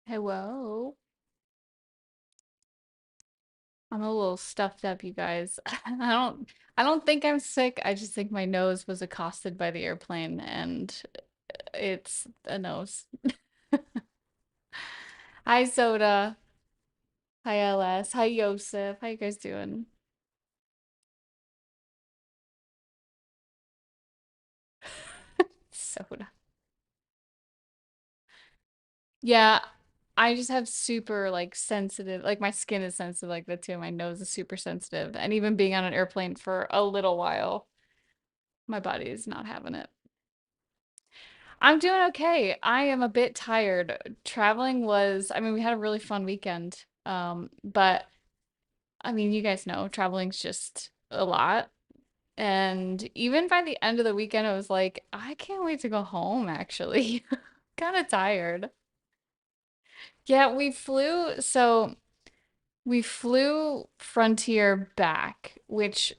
Hello. I'm a little stuffed up, you guys. I don't think I'm sick. I just think my nose was accosted by the airplane and it's a nose. Hi Soda. Hi LS. Hi Yosef. How you guys doing? Soda. Yeah, I just have super like sensitive, like my skin is sensitive like that too. My nose is super sensitive. And even being on an airplane for a little while, my body is not having it. I'm doing okay. I am a bit tired. Traveling was, I mean, we had a really fun weekend. But I mean, you guys know traveling's just a lot. And even by the end of the weekend, I was like, I can't wait to go home, actually. Kind of tired. Yeah, we flew Frontier back, which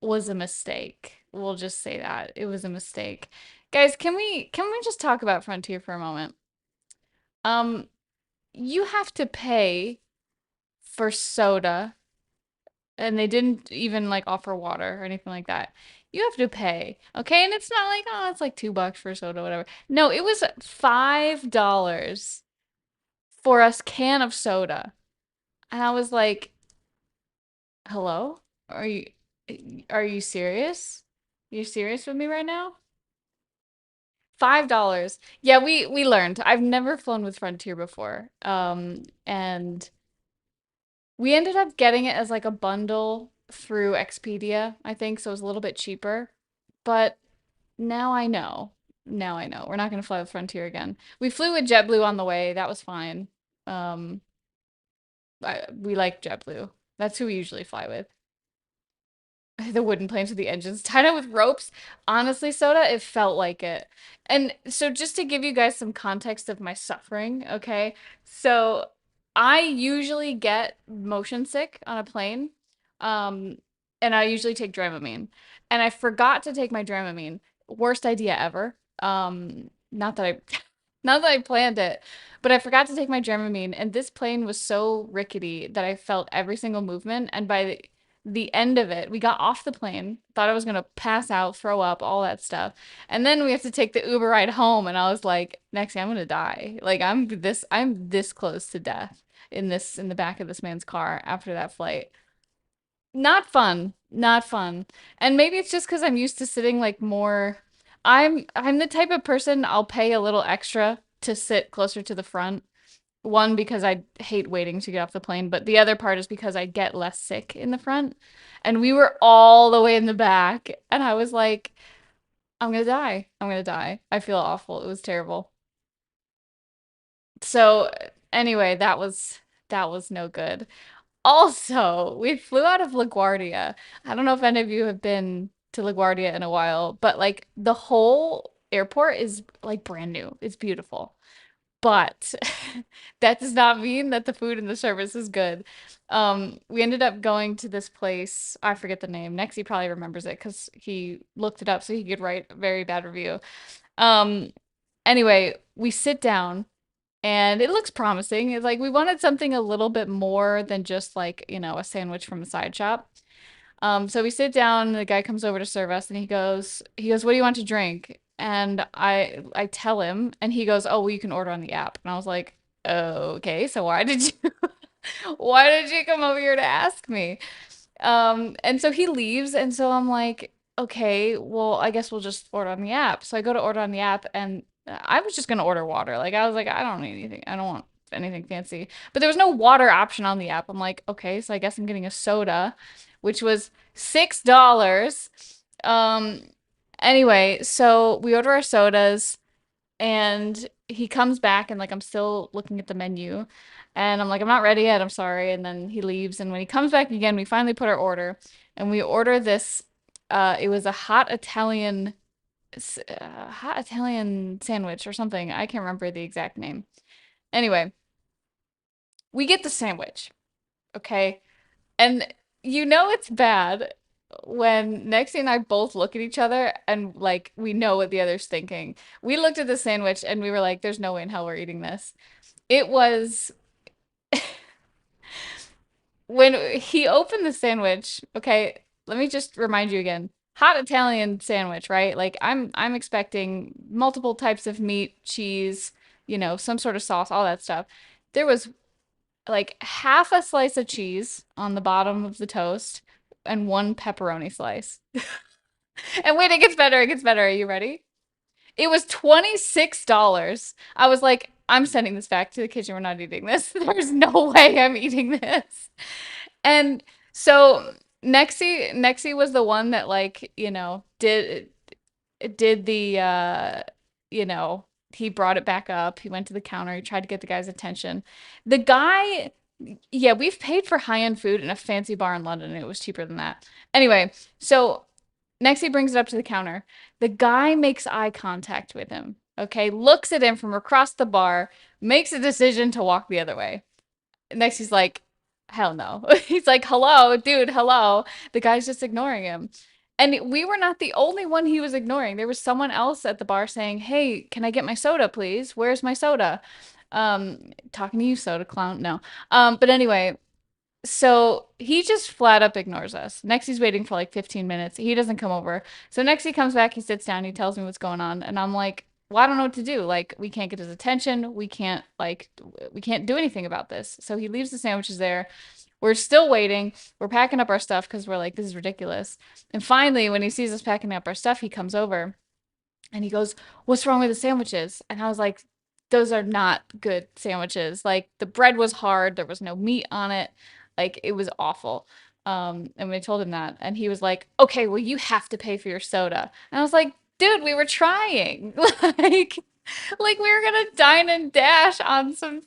was a mistake. We'll just say that. It was a mistake. Guys, can we just talk about Frontier for a moment? Um, you have to pay for soda, and they didn't even like offer water or anything like that. You have to pay, okay? And it's not like, oh, it's like $2 for soda, whatever. No, it was $5 for a can of soda. And I was like, hello? Are you are you serious? You serious with me right now? $5. Yeah, we learned. I've never flown with Frontier before. And we ended up getting it as like a bundle through Expedia, I think, so it was a little bit cheaper. But now I know. Now I know. We're not going to fly with Frontier again. We flew with JetBlue on the way. That was fine. Um, we like JetBlue. That's who we usually fly with. The wooden planes with the engines tied up with ropes. Honestly, Soda, it felt like it. And so, just to give you guys some context of my suffering, okay? So, I usually get motion sick on a plane, um, and I usually take Dramamine. And I forgot to take my Dramamine. Worst idea ever. Not that I, not that I planned it, but I forgot to take my Dramamine, and this plane was so rickety that I felt every single movement. And by the end of it, we got off the plane, thought I was gonna pass out, throw up, all that stuff. And then we have to take the Uber ride home, and I was like, Nexi, I'm gonna die. Like I'm this close to death in the back of this man's car after that flight. Not fun. Not fun. And maybe it's just because I'm used to sitting like more. I'm the type of person I'll pay a little extra to sit closer to the front. One, because I hate waiting to get off the plane, but the other part is because I get less sick in the front. And we were all the way in the back, and I was like, I'm gonna die. I'm gonna die. I feel awful. It was terrible. So anyway, that was no good. Also, we flew out of LaGuardia. I don't know if any of you have been to LaGuardia in a while, but like the whole airport is like brand new. It's beautiful. But that does not mean that the food and the service is good. We ended up going to this place. I forget the name. Nexie probably remembers it because he looked it up so he could write a very bad review. Um, anyway, we sit down and it looks promising. It's like we wanted something a little bit more than just like, a sandwich from a side shop. So we sit down, and the guy comes over to serve us and he goes, "What do you want to drink?" And I tell him and he goes, "Oh, well, you can order on the app." And I was like, "Okay, so why did you why did you come over here to ask me?" And so he leaves and so I'm like, "Okay, well, I guess we'll just order on the app." So I go to order on the app and I was just gonna order water. Like I was like, I don't need anything. I don't want anything fancy. But there was no water option on the app. I'm like, okay, so I guess I'm getting a soda, which was $6. Um, anyway, so we order our sodas and he comes back and like I'm still looking at the menu and I'm like, I'm not ready yet, I'm sorry. And then he leaves and when he comes back again, we finally put our order and we order this it was a hot Italian sandwich or something. I can't remember the exact name. Anyway, we get the sandwich, okay? And it's bad when Nexie and I both look at each other and like we know what the other's thinking. We looked at the sandwich and we were like, there's no way in hell we're eating this. It was when he opened the sandwich. Okay, let me just remind you again. Hot Italian sandwich, right? Like I'm expecting multiple types of meat, cheese, some sort of sauce, all that stuff. There was like half a slice of cheese on the bottom of the toast and one pepperoni slice. And wait, it gets better. It gets better. Are you ready? It was $26. I was like, I'm sending this back to the kitchen. We're not eating this. There's no way I'm eating this. And so Nexi was the one that like, did the you know, he brought it back up. He went to the counter. He tried to get the guy's attention. The guy, yeah, we've paid for high-end food in a fancy bar in London, and it was cheaper than that. Anyway, so next he brings it up to the counter. The guy makes eye contact with him. Okay, looks at him from across the bar, makes a decision to walk the other way. Next he's like, hell no. He's like, hello, dude, hello. The guy's just ignoring him. And we were not the only one he was ignoring. There was someone else at the bar saying, "Hey, can I get my soda, please? Where's my soda?" Talking to you, soda clown. No. But anyway, so he just flat up ignores us. Next, he's waiting for like 15 minutes. He doesn't come over. So next he comes back, he sits down, he tells me what's going on, and I'm like, well, I don't know what to do. Like, we can't get his attention. We can't do anything about this. So he leaves the sandwiches there. We're still waiting. We're packing up our stuff because we're like, this is ridiculous. And finally, when he sees us packing up our stuff, he comes over and he goes, "What's wrong with the sandwiches?" And I was like, "Those are not good sandwiches. Like the bread was hard, there was no meat on it. Like it was awful." And we told him that, and he was like, "Okay, well you have to pay for your soda." And I was like, "Dude, we were trying." Like we were gonna dine and dash on some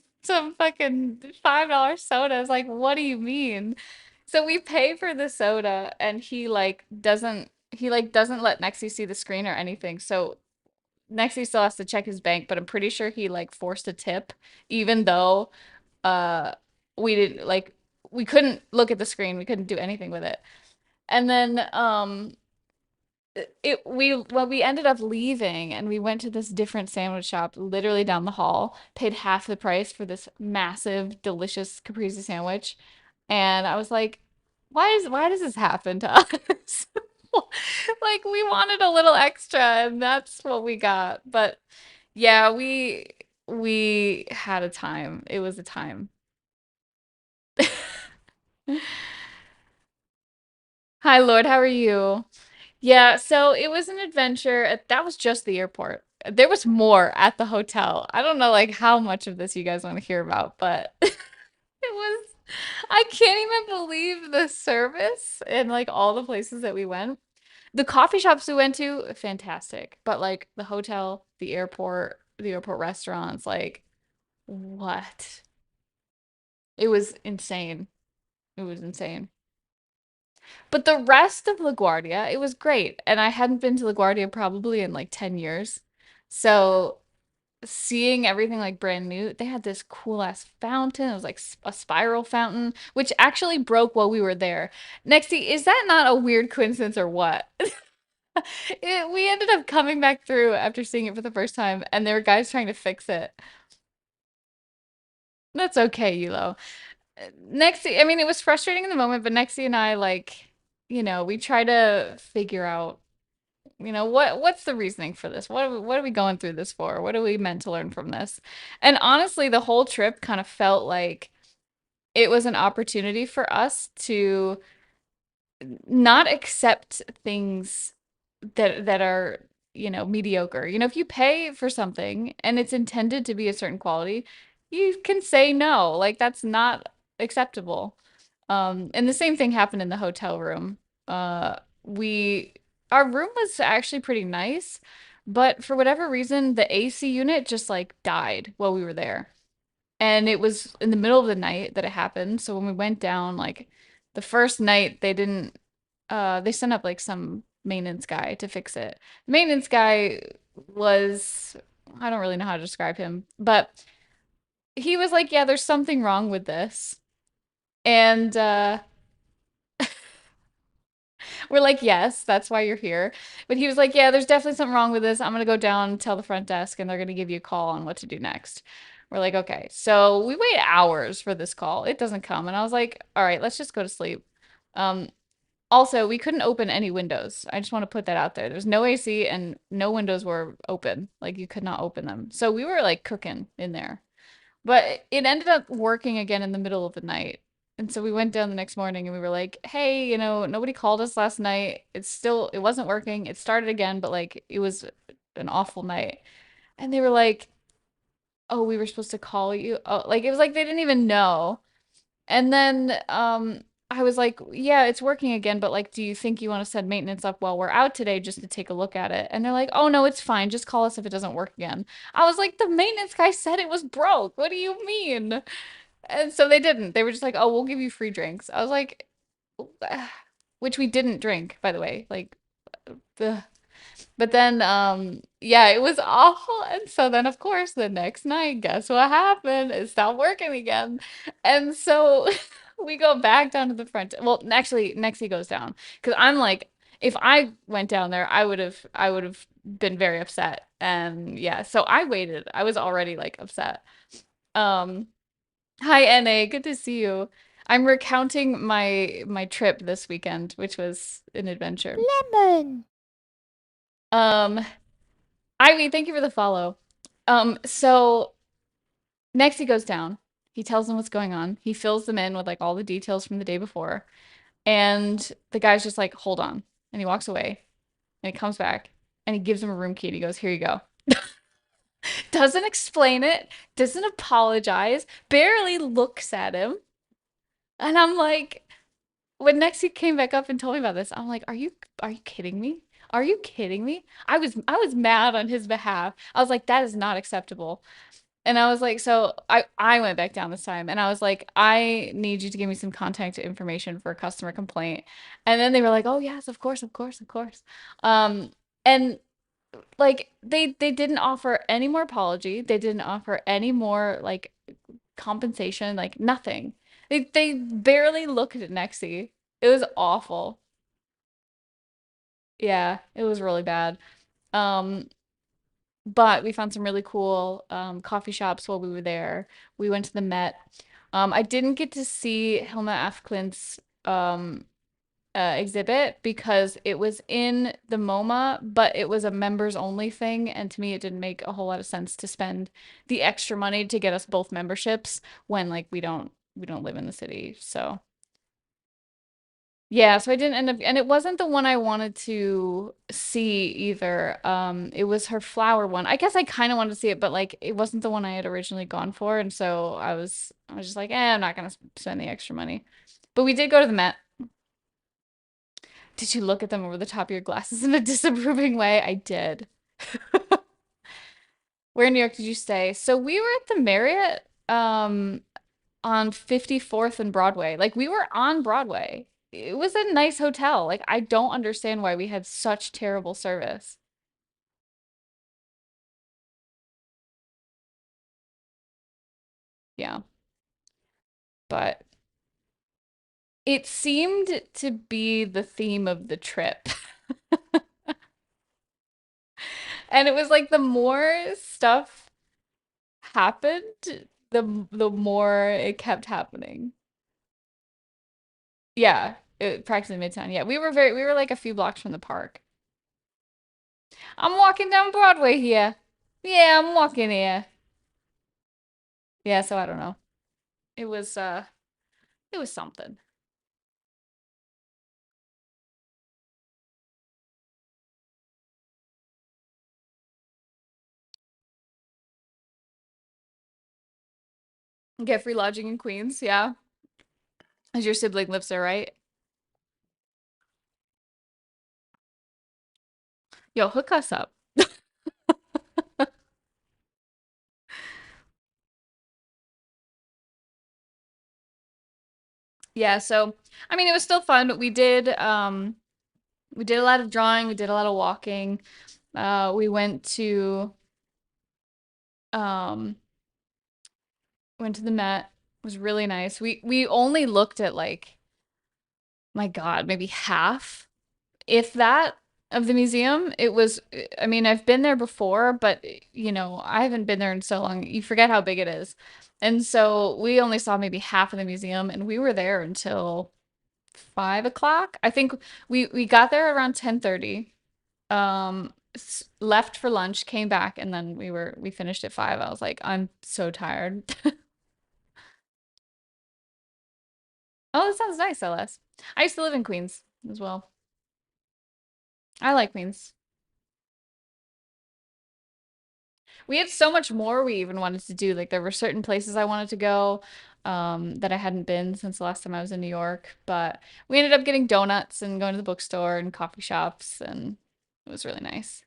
fucking $5 sodas. Like, what do you mean? So we pay for the soda and he doesn't let Nexi see the screen or anything. So Nexi still has to check his bank, but I'm pretty sure he like forced a tip, even though uh we didn't like we couldn't look at the screen, we couldn't do anything with it. And then we ended up leaving and we went to this different sandwich shop literally down the hall, paid half the price for this massive, delicious caprese sandwich. And I was like, why does this happen to us? Like we wanted a little extra and that's what we got. But yeah, we had a time. It was a time. Hi, Lord, how are you? Yeah, so it was an adventure. That was just the airport. There was more at the hotel. I don't know like how much of this you guys want to hear about, but it was I can't even believe the service and like all the places that we went. The coffee shops we went to, fantastic. But like the hotel, the airport restaurants, like what? It was insane. It was insane. But the rest of LaGuardia, it was great. And I hadn't been to LaGuardia probably in like 10 years. So seeing everything like brand new, they had this cool ass fountain. It was like a spiral fountain, which actually broke while we were there. Nexty, is that not a weird coincidence or what? We ended up coming back through after seeing it for the first time, and there were guys trying to fix it. That's okay, Yulo. Nexi, I mean, it was frustrating in the moment, but Nexi and I, like, we try to figure out, what's the reasoning for this? What are we going through this for? What are we meant to learn from this? And honestly, the whole trip kind of felt like it was an opportunity for us to not accept things that are, mediocre. If you pay for something and it's intended to be a certain quality, you can say no. Like that's not acceptable. And the same thing happened in the hotel room. We Our room was actually pretty nice, but for whatever reason, the AC unit just like died while we were there. And it was in the middle of the night that it happened. So when we went down, like the first night, they sent up like some maintenance guy to fix it. The maintenance guy was, I don't really know how to describe him, but he was like, yeah, there's something wrong with this. And we're like, yes, that's why you're here. But he was like, yeah, there's definitely something wrong with this. I'm gonna go down and tell the front desk, and they're gonna give you a call on what to do next. We're like, okay. So we wait hours for this call. It doesn't come. And I was like, all right, let's just go to sleep. Um, Also, we couldn't open any windows. I just want to put that out there. There's no AC and no windows were open. Like you could not open them. So we were like cooking in there. But it ended up working again in the middle of the night. And so we went down the next morning and we were like, hey, nobody called us last night. It wasn't working. It started again, but like it was an awful night. And they were like, oh, we were supposed to call you. Oh, like it was like they didn't even know. And then I was like, yeah, it's working again, but like, do you think you want to set maintenance up while we're out today just to take a look at it? And they're like, oh no, it's fine. Just call us if it doesn't work again. I was like, the maintenance guy said it was broke. What do you mean? And so they didn't. They were just like, oh, we'll give you free drinks. I was like, which we didn't drink, by the way. Like, ugh. But then, yeah, it was awful. And so then, of course, the next night, guess what happened? It stopped working again. And so we go back down to the front. Well, actually, Nexi goes down because I'm like, if I went down there, I would have been very upset. And yeah, so I waited. I was already like upset. Um, Hi, NA, good to see you. I'm recounting my trip this weekend, which was an adventure. Lemon. Um, Ivy, thank you for the follow. So next he goes down. He tells them what's going on. He fills them in with like all the details from the day before. And the guy's just like, hold on. And he walks away and he comes back and he gives him a room key and he goes, here you go. Doesn't explain it, doesn't apologize, barely looks at him. And I'm like, when Nexi came back up and told me about this, I'm like, are you kidding me? Are you kidding me? I was mad on his behalf. I was like, that is not acceptable. And I was like, so I went back down this time and I was like, I need you to give me some contact information for a customer complaint. And then they were like, oh yes, of course, of course, of course. And like they didn't offer any more apology. They didn't offer any more like compensation, like nothing. They barely looked at Nexi. It was awful. Yeah, it was really bad. Um, but we found some really cool coffee shops while we were there. We went to the Met. I didn't get to see Hilma af Klint's exhibit because it was in the MoMA, but it was a members only thing, and to me it didn't make a whole lot of sense to spend the extra money to get us both memberships when like we don't live in the city. So yeah, so I didn't end up, and it wasn't the one I wanted to see either. It was her flower one. I guess I kind of wanted to see it, but like it wasn't the one I had originally gone for, and so I was just like, I'm not gonna spend the extra money. But we did go to the Met. Did you look at them over the top of your glasses in a disapproving way? I did. Where in New York did you stay? So we were at the Marriott on 54th and Broadway. Like we were on Broadway. It was a nice hotel. Like I don't understand why we had such terrible service. Yeah. But it seemed to be the theme of the trip. And it was like the more stuff happened, the more it kept happening. Yeah, practically Midtown. Yeah, we were like a few blocks from the park. I'm walking down Broadway here. Yeah, I'm walking here. Yeah, so I don't know. It was it was something. Get free lodging in Queens, yeah. As your sibling lives there, right? Yo, hook us up. Yeah, so I mean it was still fun. We did a lot of drawing, we did a lot of walking. We um went to the Met. It was really nice. We only looked at like my God, maybe half, if that. of the museum. It was, I mean, I've been there before, but I haven't been there in so long. You forget how big it is. And so we only saw maybe half of the museum, and we were there until 5 o'clock. I think we got there around 10:30. Left for lunch, came back, and then we finished at 5. I was like, I'm so tired. Oh, that sounds nice, LS. I used to live in Queens as well. I like Queens. We had so much more we even wanted to do. Like there were certain places I wanted to go that I hadn't been since the last time I was in New York. But we ended up getting donuts and going to the bookstore and coffee shops, and it was really nice.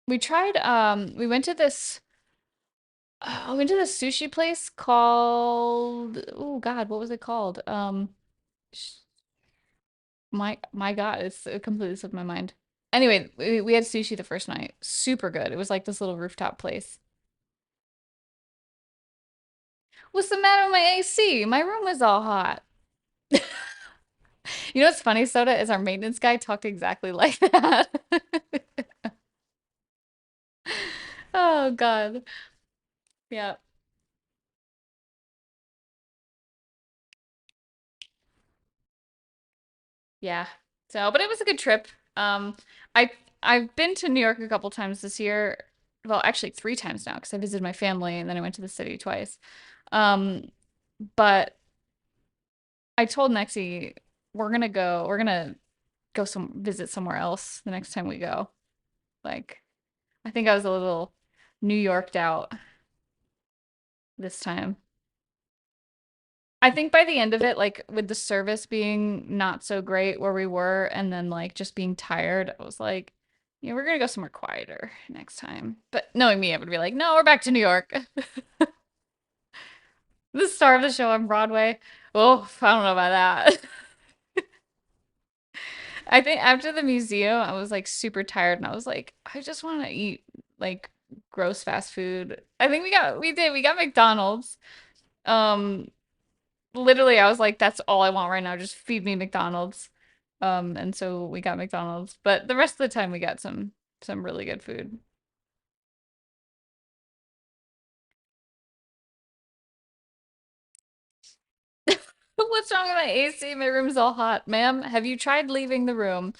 We went to this we went to this sushi place called, oh God, what was it called? Sh- my God, it's completely slipped my mind. Anyway, we had sushi the first night. Super good. It was like this little rooftop place. What's the matter with my AC? My room is all hot. You know what's funny, Soda, is our maintenance guy talked exactly like that. Oh God. Yeah. Yeah. So, but it was a good trip. Um, I I've been to New York a couple times this year. Well, actually 3 times now because I visited my family and then I went to the city twice. Um, but I told Nexie we're gonna go visit somewhere else the next time we go. Like, I think I was a little New Yorked out this time. I think by the end of it, like with the service being not so great where we were, and then like just being tired, I was like, yeah, we're gonna go somewhere quieter next time. But knowing me, I would be like, no, we're back to New York. The star of the show on Broadway. Oh, I don't know about that. I think after the museum, I was like super tired and I was like, I just want to eat like gross fast food. I think we got McDonald's. Um, Literally, I was like, that's all I want right now. Just feed me McDonald's. And so we got McDonald's, but the rest of the time we got some really good food. What's wrong with my AC? My room's all hot. Ma'am, have you tried leaving the room?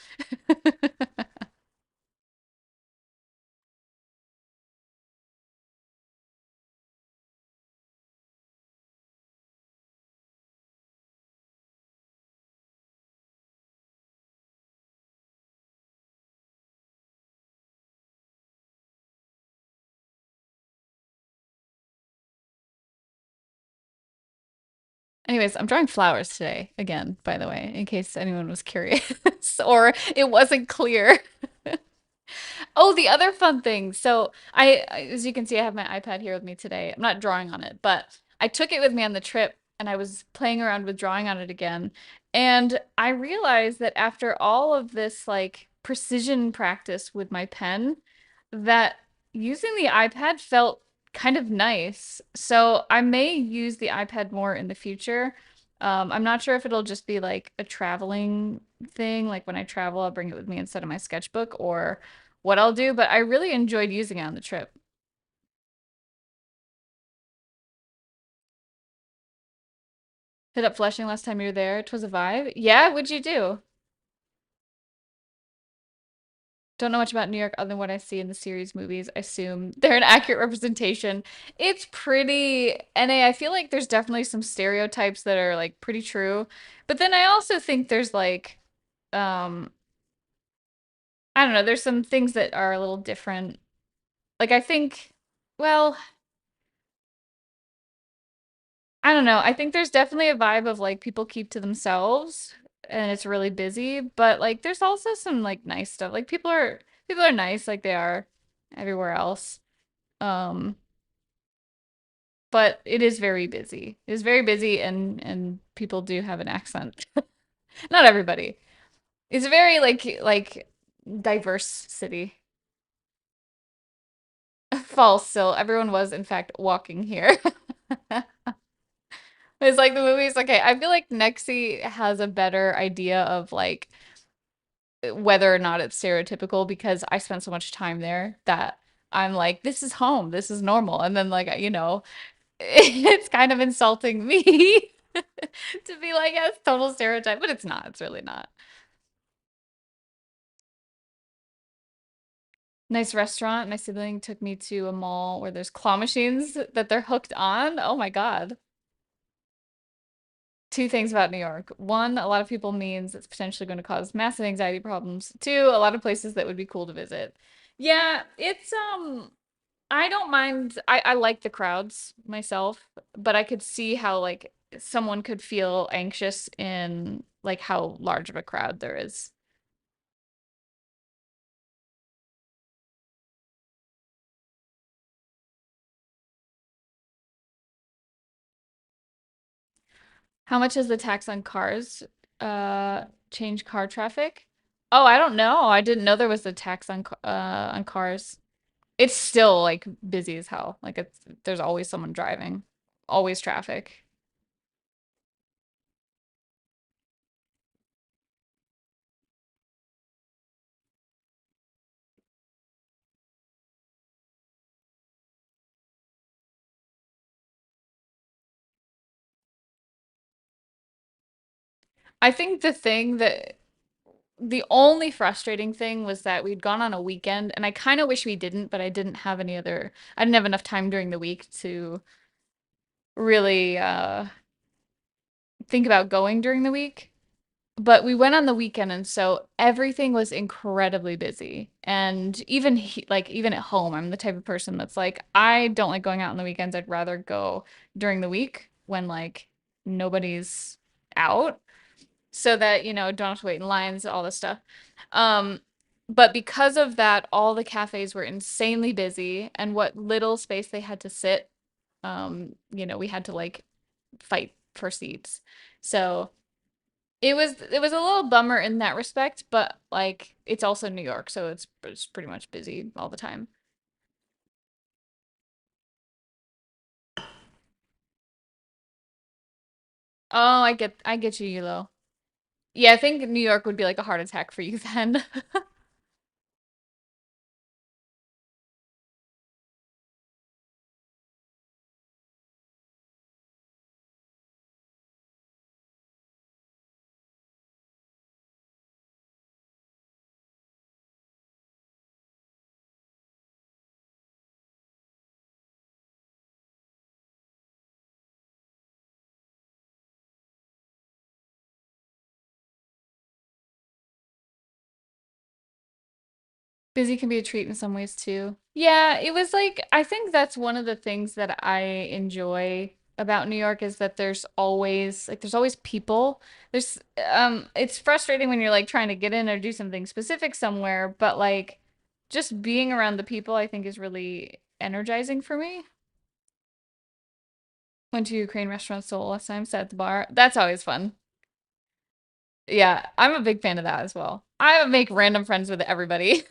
Anyways, I'm drawing flowers today again, by the way, in case anyone was curious or it wasn't clear. Oh, the other fun thing. So as you can see, I have my iPad here with me today. I'm not drawing on it, but I took it with me on the trip and I was playing around with drawing on it again. And I realized that after all of this like precision practice with my pen, that using the iPad felt kind of nice. So I may use the iPad more in the future. I'm not sure if it'll just be like a traveling thing, like when I travel, I'll bring it with me instead of my sketchbook, or what I'll do, but I really enjoyed using it on the trip. Hit up Flushing last time you were there. It was a vibe. Yeah, what'd you do? Don't know much about New York other than what I see in the series movies. I assume they're an accurate representation. It's pretty NA. I feel like there's definitely some stereotypes that are like pretty true. But then I also think there's like um I don't know, there's some things that are a little different. Like I think well, I don't know. I think there's definitely a vibe of like people keep to themselves and it's really busy, but like there's also some like nice stuff. Like people are nice like they are everywhere else. Um, but it is very busy. It is very busy and people do have an accent. Not everybody. It's a very like diverse city. False still. Everyone was in fact walking here. It's like the movies. Okay, I feel like Nexi has a better idea of like whether or not it's stereotypical because I spent so much time there that I'm like, this is home, this is normal. And then like, it's kind of insulting me to be like, yeah, it's total stereotype, but it's not. It's really not. Nice restaurant. My sibling took me to a mall where there's claw machines that they're hooked on. Oh my God. Two things about New York. One, a lot of people means it's potentially going to cause massive anxiety problems. Two, a lot of places that would be cool to visit. Yeah, it's I don't mind. I like the crowds myself, but I could see how like someone could feel anxious in like how large of a crowd there is. How much is the tax on cars change car traffic? Oh, I don't know. I didn't know there was a tax on cars. It's still like busy as hell. Like there's always someone driving. Always traffic. I think the only frustrating thing was that we'd gone on a weekend, and I kind of wish we didn't, but I didn't have enough time during the week to really think about going during the week. But we went on the weekend, and so everything was incredibly busy. And even at home, I'm the type of person that's like, I don't like going out on the weekends. I'd rather go during the week when like nobody's out so that, don't have to wait in lines, all this stuff. Um, but because of that, all the cafes were insanely busy, and what little space they had to sit, we had to like fight for seats. So it was a little bummer in that respect, but like it's also New York, so it's pretty much busy all the time. Oh, I get you, Yulo. Yeah, I think New York would be like a heart attack for you then. Busy can be a treat in some ways too. Yeah, it was like I think that's one of the things that I enjoy about New York is that there's always people. It's frustrating when you're like trying to get in or do something specific somewhere, but like just being around the people I think is really energizing for me. Went to Ukraine restaurant Seoul last time, sat at the bar. That's always fun. Yeah, I'm a big fan of that as well. I make random friends with everybody.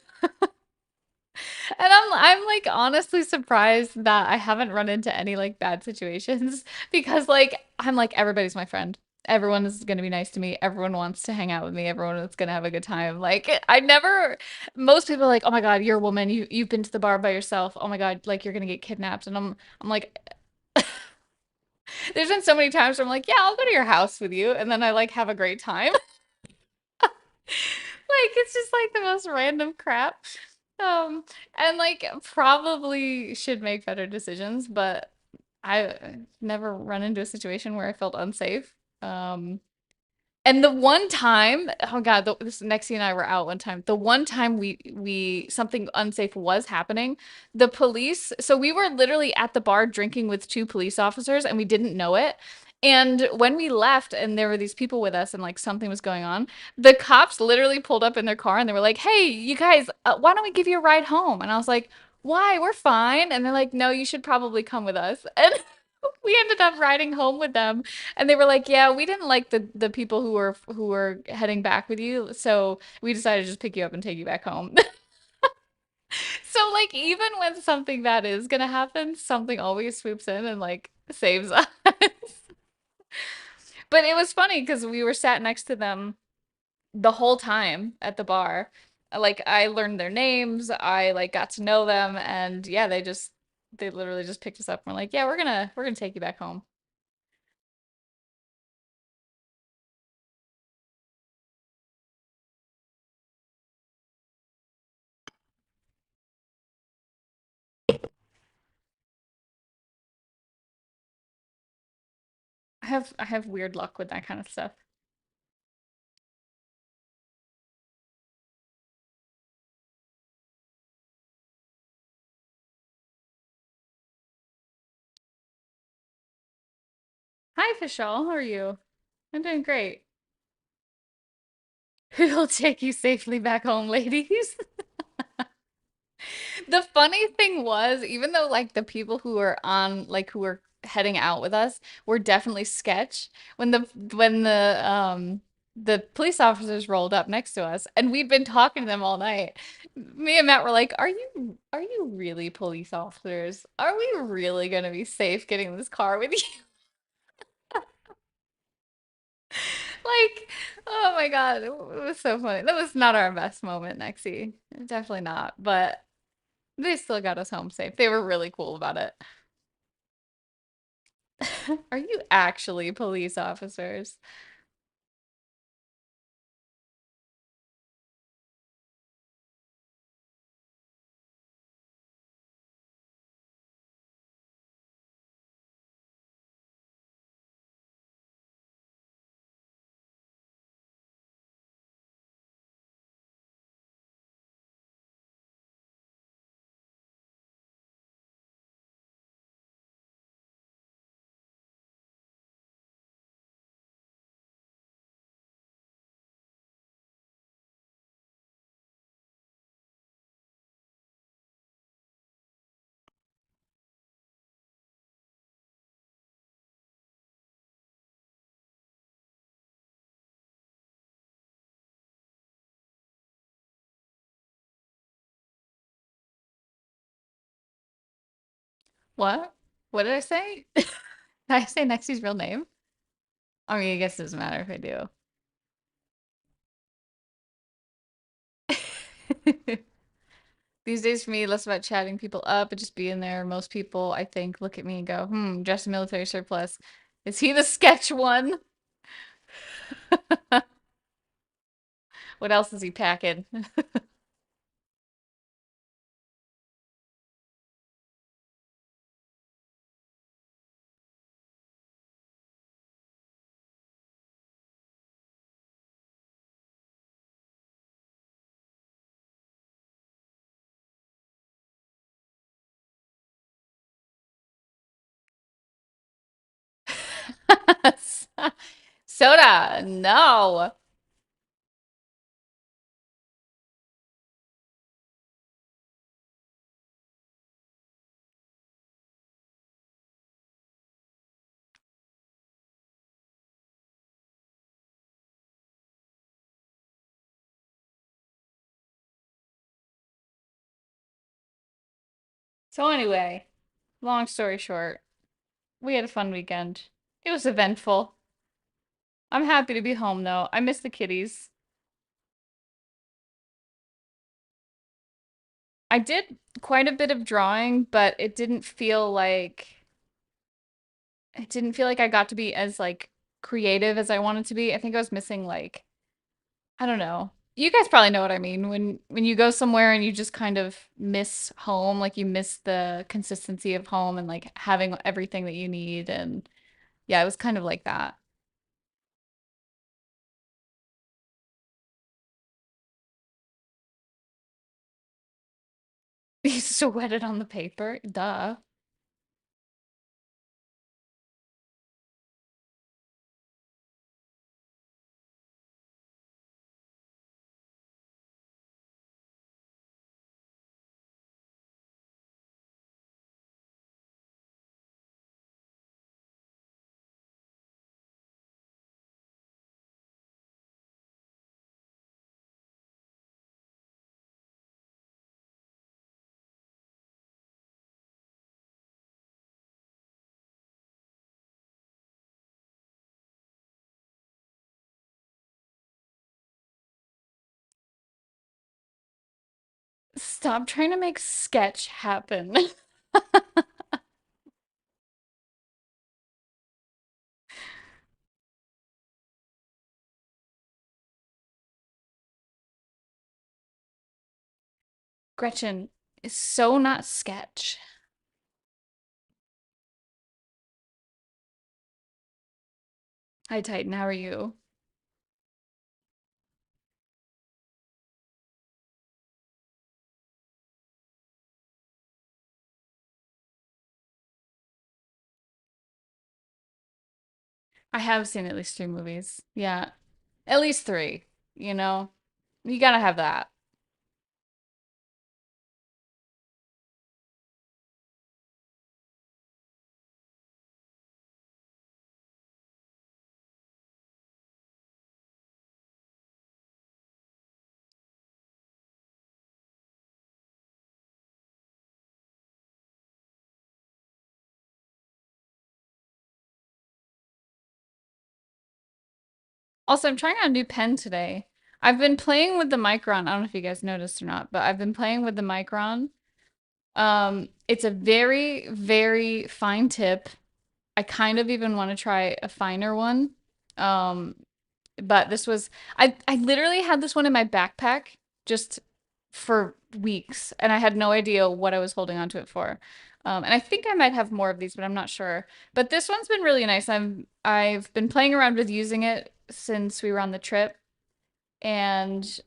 And I'm like honestly surprised that I haven't run into any like bad situations because like I'm like everybody's my friend. Everyone is gonna be nice to me. Everyone wants to hang out with me. Everyone is gonna have a good time. Like I never most people are like, "Oh my God, you're a woman. You've been to the bar by yourself. Oh my God, like you're gonna get kidnapped." And I'm like there's been so many times where I'm like, "Yeah, I'll go to your house with you." And then I like have a great time. Like it's just like the most random crap. And like probably should make better decisions, but I never run into a situation where I felt unsafe. Um, and the one time, oh God, this Nexie and I were out one time. The one time we something unsafe was happening, the police. So we were literally at the bar drinking with two police officers, and we didn't know it. And when we left, and there were these people with us, and like something was going on, the cops literally pulled up in their car, and they were like, "Hey, you guys, why don't we give you a ride home?" And I was like, "Why? We're fine." And they're like, "No, you should probably come with us." And we ended up riding home with them. And they were like, "Yeah, we didn't like the people who were heading back with you, so we decided to just pick you up and take you back home." So like even when something bad is gonna happen, something always swoops in and like saves us. But it was funny because we were sat next to them the whole time at the bar. Like I learned their names, I like got to know them, and yeah, they literally just picked us up and were like, "Yeah, we're gonna take you back home." I have weird luck with that kind of stuff. Hi, Fishel. How are you? I'm doing great. Who'll take you safely back home, ladies? The funny thing was, even though like the people who were on like who were heading out with us were definitely sketch, when the police officers rolled up next to us and we'd been talking to them all night. Me and Matt were like, "Are you really police officers? Are we really gonna be safe getting in this car with you?" Like, oh my God, it was so funny. That was not our best moment, Nexie. Definitely not. But they still got us home safe. They were really cool about it. Are you actually police officers? What? What did I say? Did I say Nexie's real name? I mean, I guess it doesn't matter if I do. These days for me, less about chatting people up, but just being there. Most people, I think, look at me and go, dressed in military surplus. Is he the sketch one? What else is he packing? Soda, no. So anyway, long story short, we had a fun weekend. It was eventful. I'm happy to be home though. I miss the kitties. I did quite a bit of drawing, but it didn't feel like I got to be as like creative as I wanted to be. I think I was missing like I don't know. You guys probably know what I mean when you go somewhere and you just kind of miss home, like you miss the consistency of home and like having everything that you need and yeah, it was kind of like that. You sweated on the paper, duh. Stop trying to make sketch happen. Gretchen is so not sketch. Hi, Titan. How are you? I have seen at least 3 movies. Yeah, at least three. You know, you gotta have that. Also, I'm trying out a new pen today. I've been playing with the Micron. I don't know if you guys noticed or not, but I've been playing with the Micron. It's a very, very fine tip. I kind of even want to try a finer one. Um, but this was I literally had this one in my backpack just for weeks, and I had no idea what I was holding onto it for. And I think I might have more of these, but I'm not sure. But this one's been really nice. I've been playing around with using it since we were on the trip, and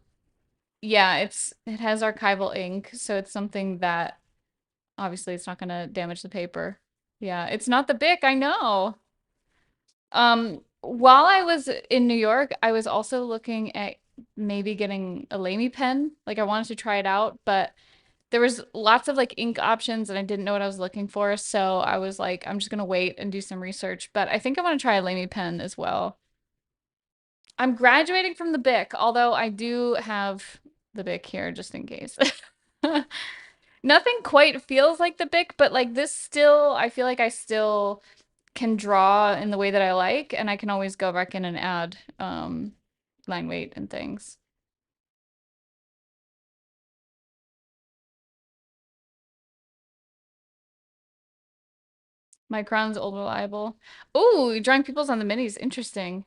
yeah, it has archival ink, so it's something that obviously it's not gonna damage the paper. Yeah, it's not the Bic, I know. While I was in New York, I was also looking at maybe getting a Lamy pen. Like I wanted to try it out, but there was lots of like ink options and I didn't know what I was looking for. So I was like, I'm just gonna wait and do some research. But I think I want to try a Lamy pen as well. I'm graduating from the Bic, although I do have the Bic here just in case. Nothing quite feels like the Bic, but like this still, I feel like I still can draw in the way that I like, and I can always go back in and add line weight and things. Micron's old reliable. Oh, drawing peoples on the minis, interesting.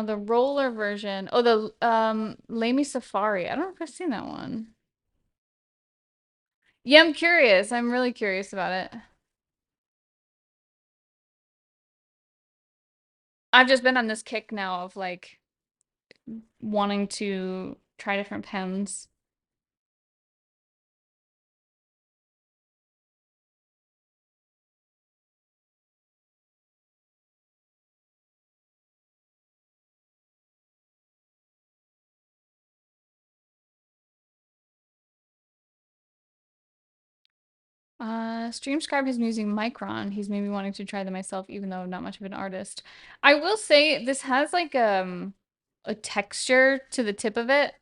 The roller version. Oh, the Lamy Safari. I don't know if I've seen that one. Yeah, I'm curious. I'm really curious about it. I've just been on this kick now of like wanting to try different pens. Streamscribe has been using Micron. He's maybe wanting to try them myself, even though I'm not much of an artist. I will say this has like a texture to the tip of it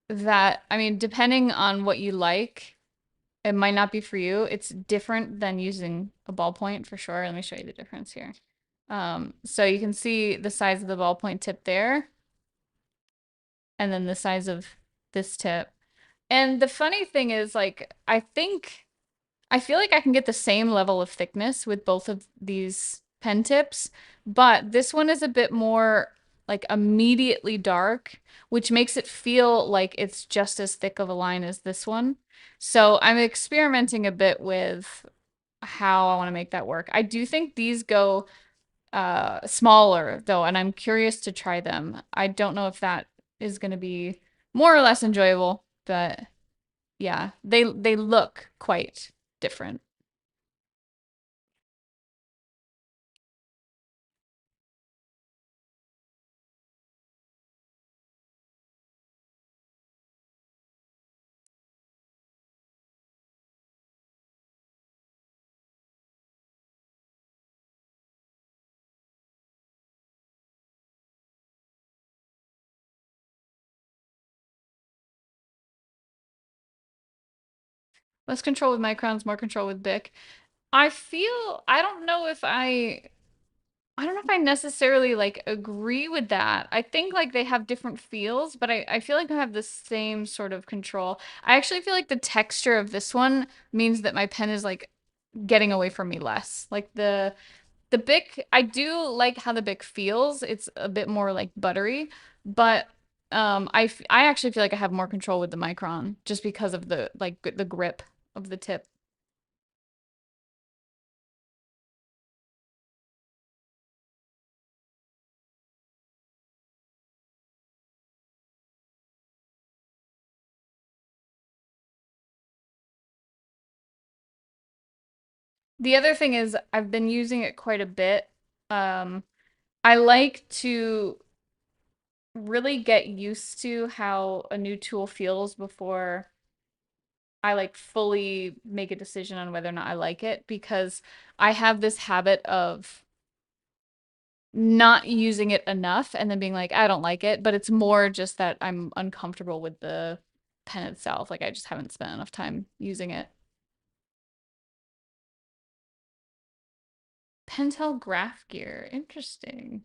that, I mean, depending on what you like, it might not be for you. It's different than using a ballpoint for sure. Let me show you the difference here. So you can see the size of the ballpoint tip there, and then the size of this tip. And the funny thing is, like, I feel like I can get the same level of thickness with both of these pen tips, but this one is a bit more like immediately dark, which makes it feel like it's just as thick of a line as this one. So I'm experimenting a bit with how I want to make that work. I do think these go smaller though, and I'm curious to try them. I don't know if that is going to be more or less enjoyable, but yeah, they look quite different. Less control with microns, more control with Bic. I don't know if I I don't know if I necessarily like agree with that. I think like they have different feels, but I feel like I have the same sort of control. I actually feel like the texture of this one means that my pen is like getting away from me less. Like the Bic, I do like how the Bic feels. It's a bit more like buttery, but I actually feel like I have more control with the Micron just because of the like the grip of the tip. The other thing is I've been using it quite a bit. Um, I like to really get used to how a new tool feels before I like fully make a decision on whether or not I like it because I have this habit of not using it enough and then being like, I don't like it, but it's more just that I'm uncomfortable with the pen itself. Like I just haven't spent enough time using it. Pentel Graph Gear. Interesting.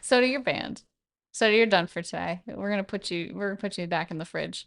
So do your band. So you're done for today. We're gonna put you back in the fridge.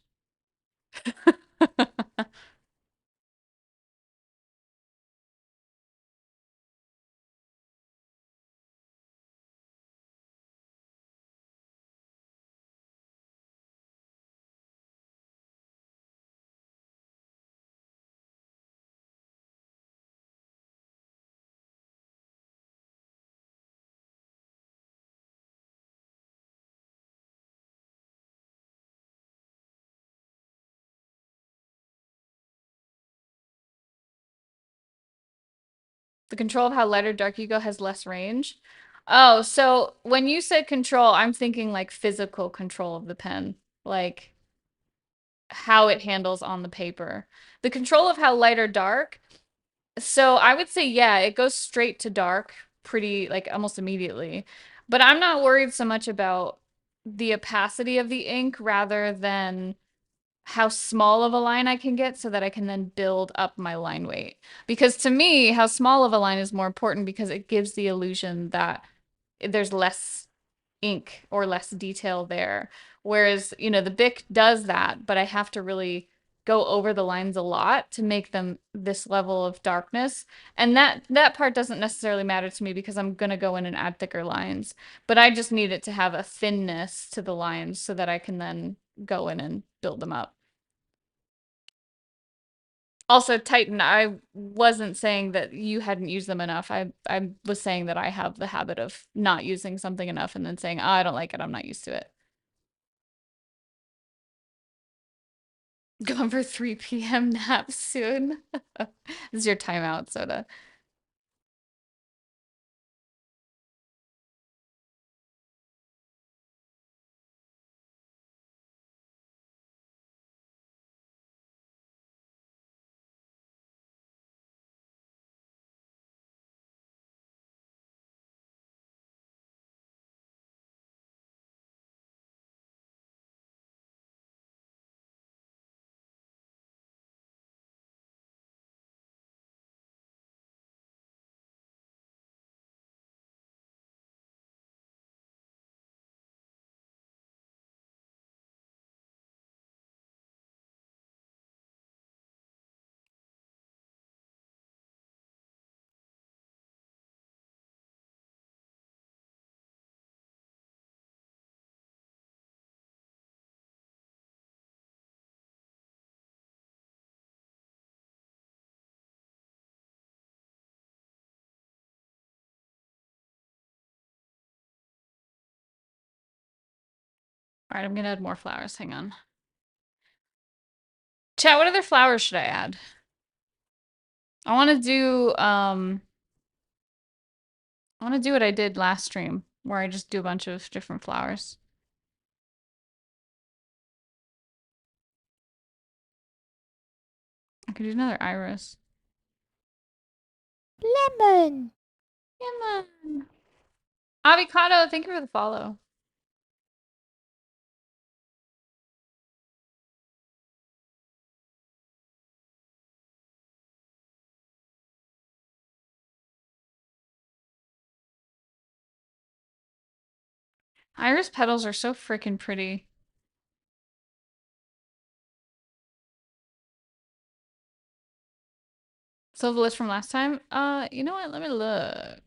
The control of how light or dark you go has less range. Oh, so when you said control, I'm thinking like physical control of the pen, like how it handles on the paper. The control of how light or dark. So I would say, yeah, it goes straight to dark pretty like almost immediately. But I'm not worried so much about the opacity of the ink rather than how small of a line I can get so that I can then build up my line weight. Because to me, how small of a line is more important because it gives the illusion that there's less ink or less detail there. Whereas, the Bic does that, but I have to really go over the lines a lot to make them this level of darkness. And that part doesn't necessarily matter to me because I'm gonna go in and add thicker lines. But I just need it to have a thinness to the lines so that I can then go in and build them up. Also, Titan, I wasn't saying that you hadn't used them enough. I was saying that I have the habit of not using something enough and then saying, oh, I don't like it, I'm not used to it. Going for 3 p.m. nap soon. This is your timeout, Soda. All right, I'm gonna add more flowers. Hang on. Chat, what other flowers should I add? I want to do I want to do what I did last stream where I just do a bunch of different flowers. I could do another iris. Lemon. Lemon. Avocado, thank you for the follow. Iris petals are so freaking pretty. So the list from last time? You know what? Let me look.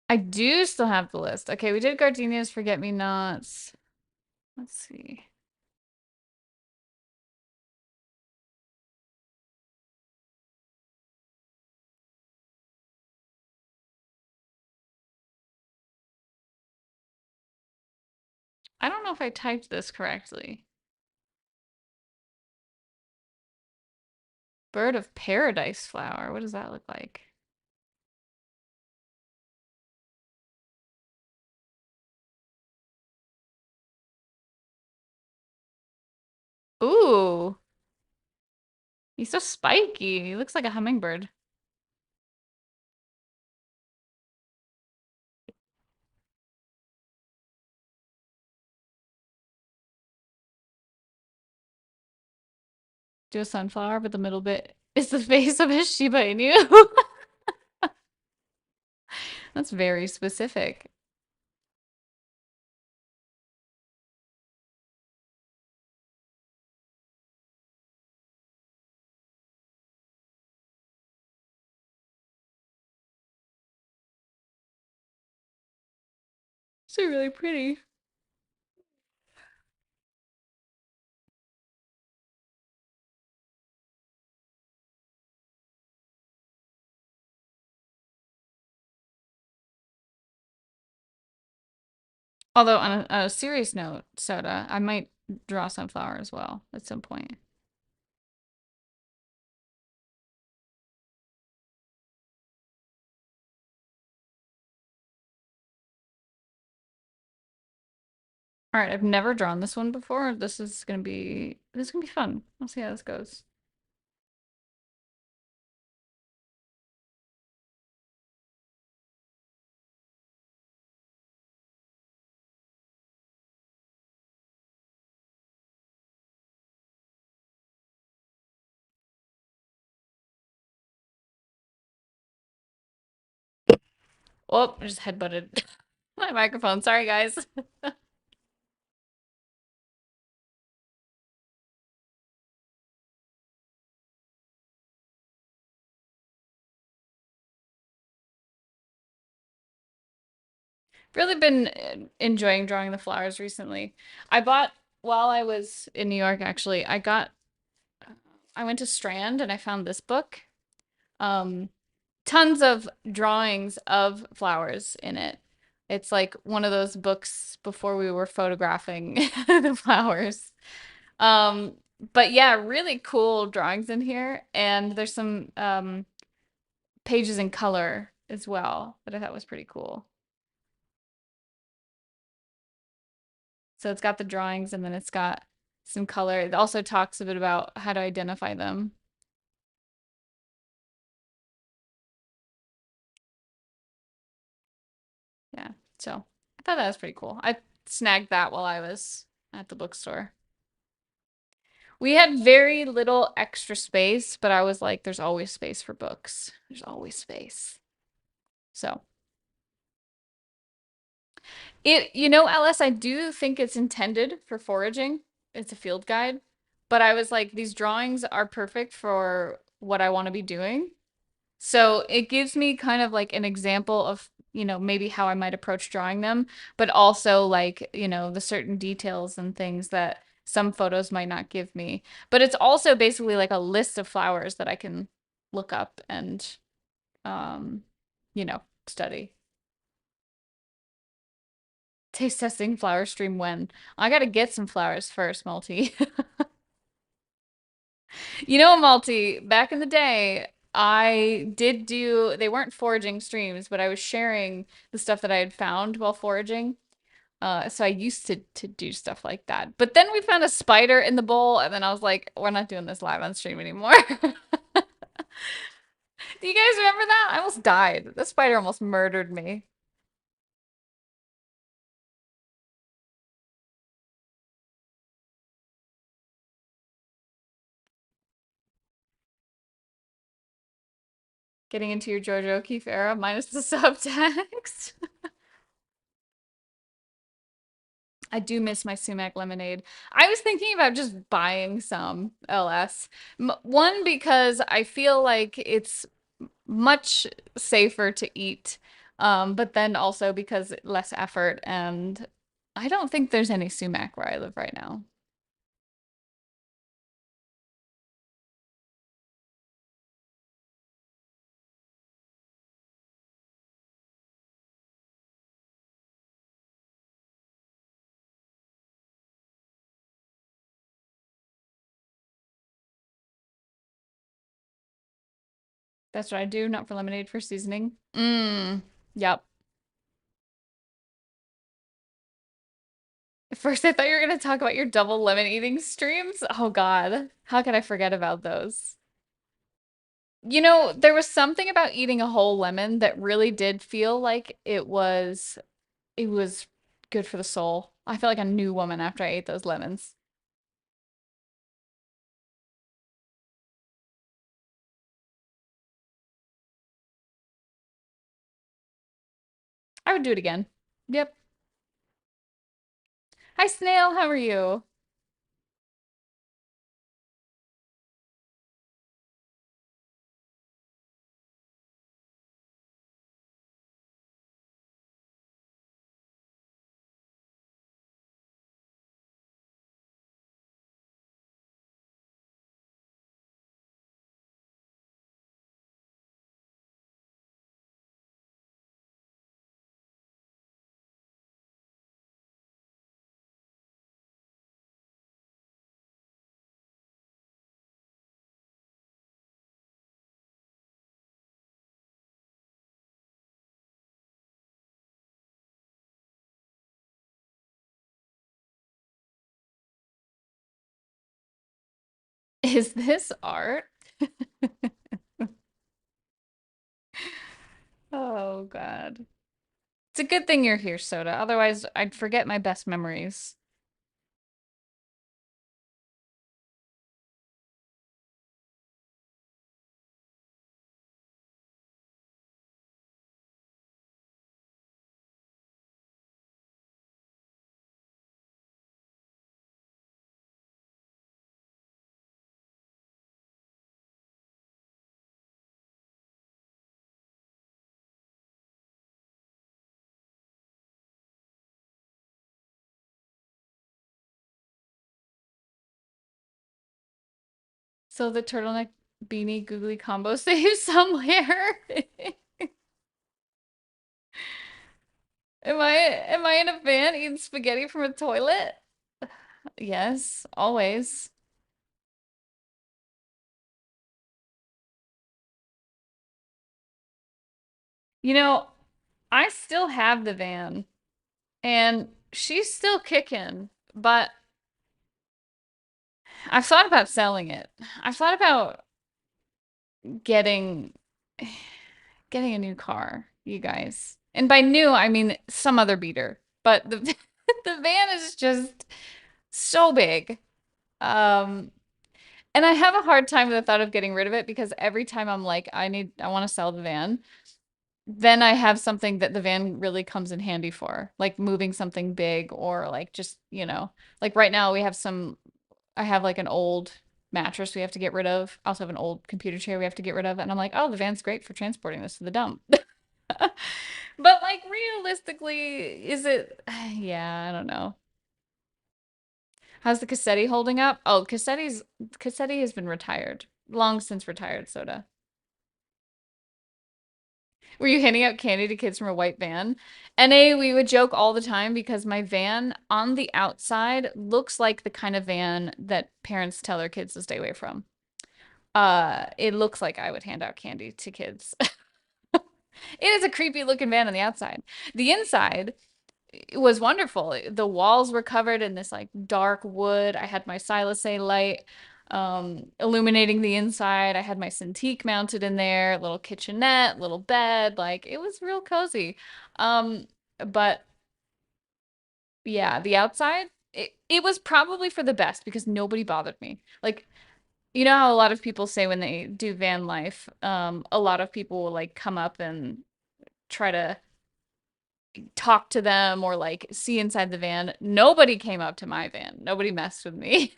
I do still have the list. Okay, we did gardenias, forget-me-nots. Let's see. I don't know if I typed this correctly. Bird of paradise flower. What does that look like? Ooh, he's so spiky. He looks like a hummingbird. Do a sunflower, but the middle bit is the face of a Shiba Inu. That's very specific. So really pretty. Although on a serious note, Soda, I might draw sunflower as well at some point. All right, I've never drawn this one before. This is gonna be fun. We'll see how this goes. Oh, I just headbutted my microphone. Sorry, guys. Really been enjoying drawing the flowers recently. I bought while I was in New York, actually, I went to Strand and I found this book. Um, Tons of drawings of flowers in it. It's like one of those books before we were photographing the flowers. Um, but yeah, really cool drawings in here. And there's some pages in color as well that I thought was pretty cool. So it's got the drawings and then it's got some color. It also talks a bit about how to identify them. Yeah. So I thought that was pretty cool. I snagged that while I was at the bookstore. We had very little extra space, but I was like, there's always space for books. There's always space. So Alice, I do think it's intended for foraging. It's a field guide, but I was like, these drawings are perfect for what I want to be doing. So it gives me kind of like an example of, maybe how I might approach drawing them, but also like, the certain details and things that some photos might not give me. But it's also basically like a list of flowers that I can look up and, um, study. Taste testing flower stream when? I gotta get some flowers first, Multi. Multi, back in the day, they weren't foraging streams, but I was sharing the stuff that I had found while foraging. So I used to do stuff like that. But then we found a spider in the bowl, and then I was like, we're not doing this live on stream anymore. Do you guys remember that? I almost died. The spider almost murdered me. Getting into your JoJo O'Keefe era minus the subtext. I do miss my sumac lemonade. I was thinking about just buying some LS. One, because I feel like it's much safer to eat, but then also because less effort, and I don't think there's any sumac where I live right now. That's what I do, not for lemonade, for seasoning. Yep. At first, I thought you were going to talk about your double lemon eating streams. Oh God, how could I forget about those? You know, there was something about eating a whole lemon that really did feel like it was good for the soul. I felt like a new woman after I ate those lemons. I would do it again. Yep. Hi, Snail. How are you? Is this art? Oh, God. It's a good thing you're here, Soda. Otherwise, I'd forget my best memories. So the turtleneck beanie googly combo saves somewhere. Am I in a van eating spaghetti from a toilet? Yes, always. You know, I still have the van and she's still kicking, but I've thought about selling it. I've thought about getting getting a new car, you guys. And by new, I mean some other beater. But the the van is just so big. Um, and I have a hard time with the thought of getting rid of it because every time I'm like, I want to sell the van, then I have something that the van really comes in handy for, like moving something big or like just, like right now I have like an old mattress we have to get rid of. I also have an old computer chair we have to get rid of. And I'm like, oh, the van's great for transporting this to the dump. But like realistically, is it? Yeah, I don't know. How's the Cassetti holding up? Oh, Cassetti has been retired. Long since retired, Soda. Were you handing out candy to kids from a white van? NA, we would joke all the time because my van on the outside looks like the kind of van that parents tell their kids to stay away from. It looks like I would hand out candy to kids. It is a creepy looking van on the outside. The inside, it was wonderful. The walls were covered in this like dark wood. I had my Silasay light illuminating the inside. I had my Cintiq mounted in there, little kitchenette, little bed. Like it was real cozy. But yeah, the outside, it was probably for the best because nobody bothered me. Like You know how a lot of people say when they do van life, a lot of people will like come up and try to talk to them or like see inside the van. Nobody came up to my van. Nobody messed with me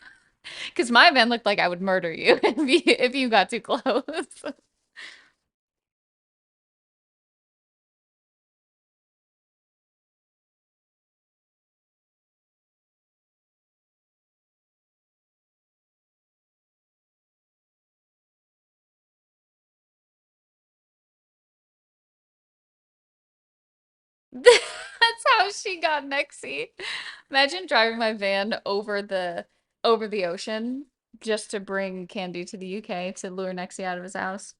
because my van looked like I would murder you if you got too close. That's how she got Nexie. Imagine driving my van over the ocean just to bring Candy to the UK to lure Nexie out of his house.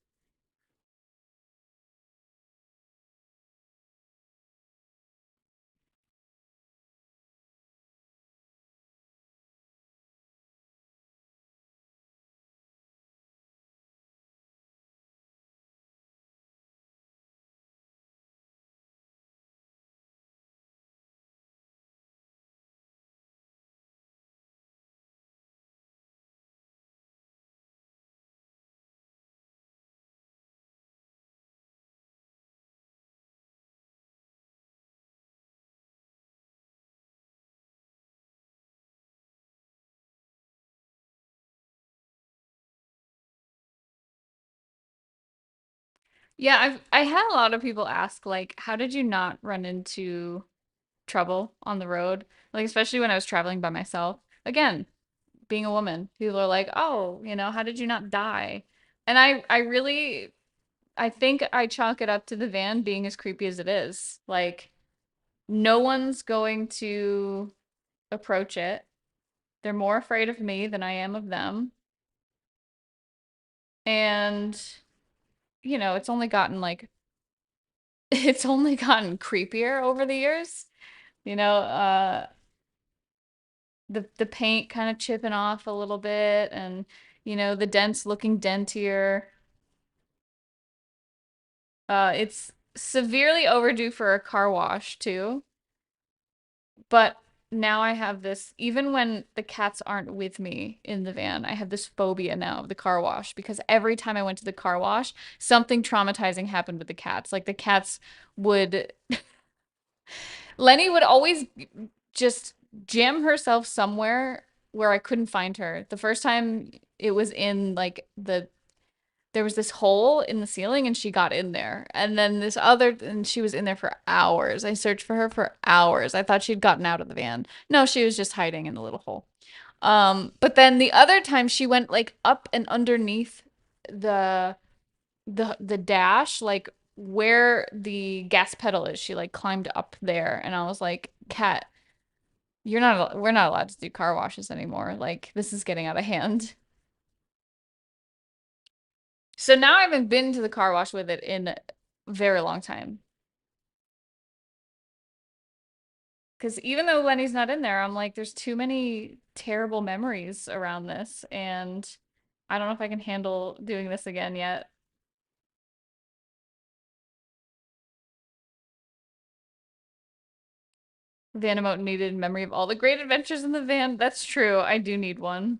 Yeah, I had a lot of people ask like, how did you not run into trouble on the road? Like especially when I was traveling by myself. Again, being a woman, people are like, "Oh, how did you not die?" And I really I think I chalk it up to the van being as creepy as it is. Like no one's going to approach it. They're more afraid of me than I am of them. And it's only gotten like it's only gotten creepier over the years. You know, the paint kind of chipping off a little bit and the dents looking dentier. It's severely overdue for a car wash too. But now I have this, even when the cats aren't with me in the van, I have this phobia now of the car wash because every time I went to the car wash, something traumatizing happened with the cats. Like the cats would, Lenny would always just jam herself somewhere where I couldn't find her. The first time it was in like there was this hole in the ceiling and she got in there. And then and she was in there for hours. I searched for her for hours. I thought she'd gotten out of the van. No, she was just hiding in the little hole. But then the other time she went like up and underneath the the dash, like where the gas pedal is. She like climbed up there and I was like, "Cat, we're not allowed to do car washes anymore. Like this is getting out of hand." So now I haven't been to the car wash with it in a very long time. Because even though Lenny's not in there, I'm like, there's too many terrible memories around this, and I don't know if I can handle doing this again yet. Van emote needed in memory of all the great adventures in the van. That's true. I do need one.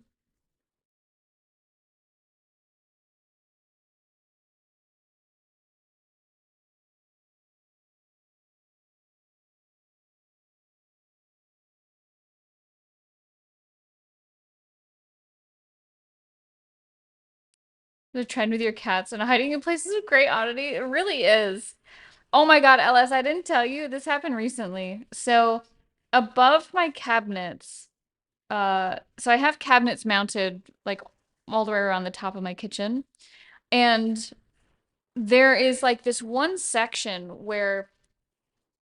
The trend with your cats and hiding in places of great oddity. It really is. Oh my God, LS, I didn't tell you. This happened recently. So above my cabinets, so I have cabinets mounted like all the way around the top of my kitchen. And there is like this one section where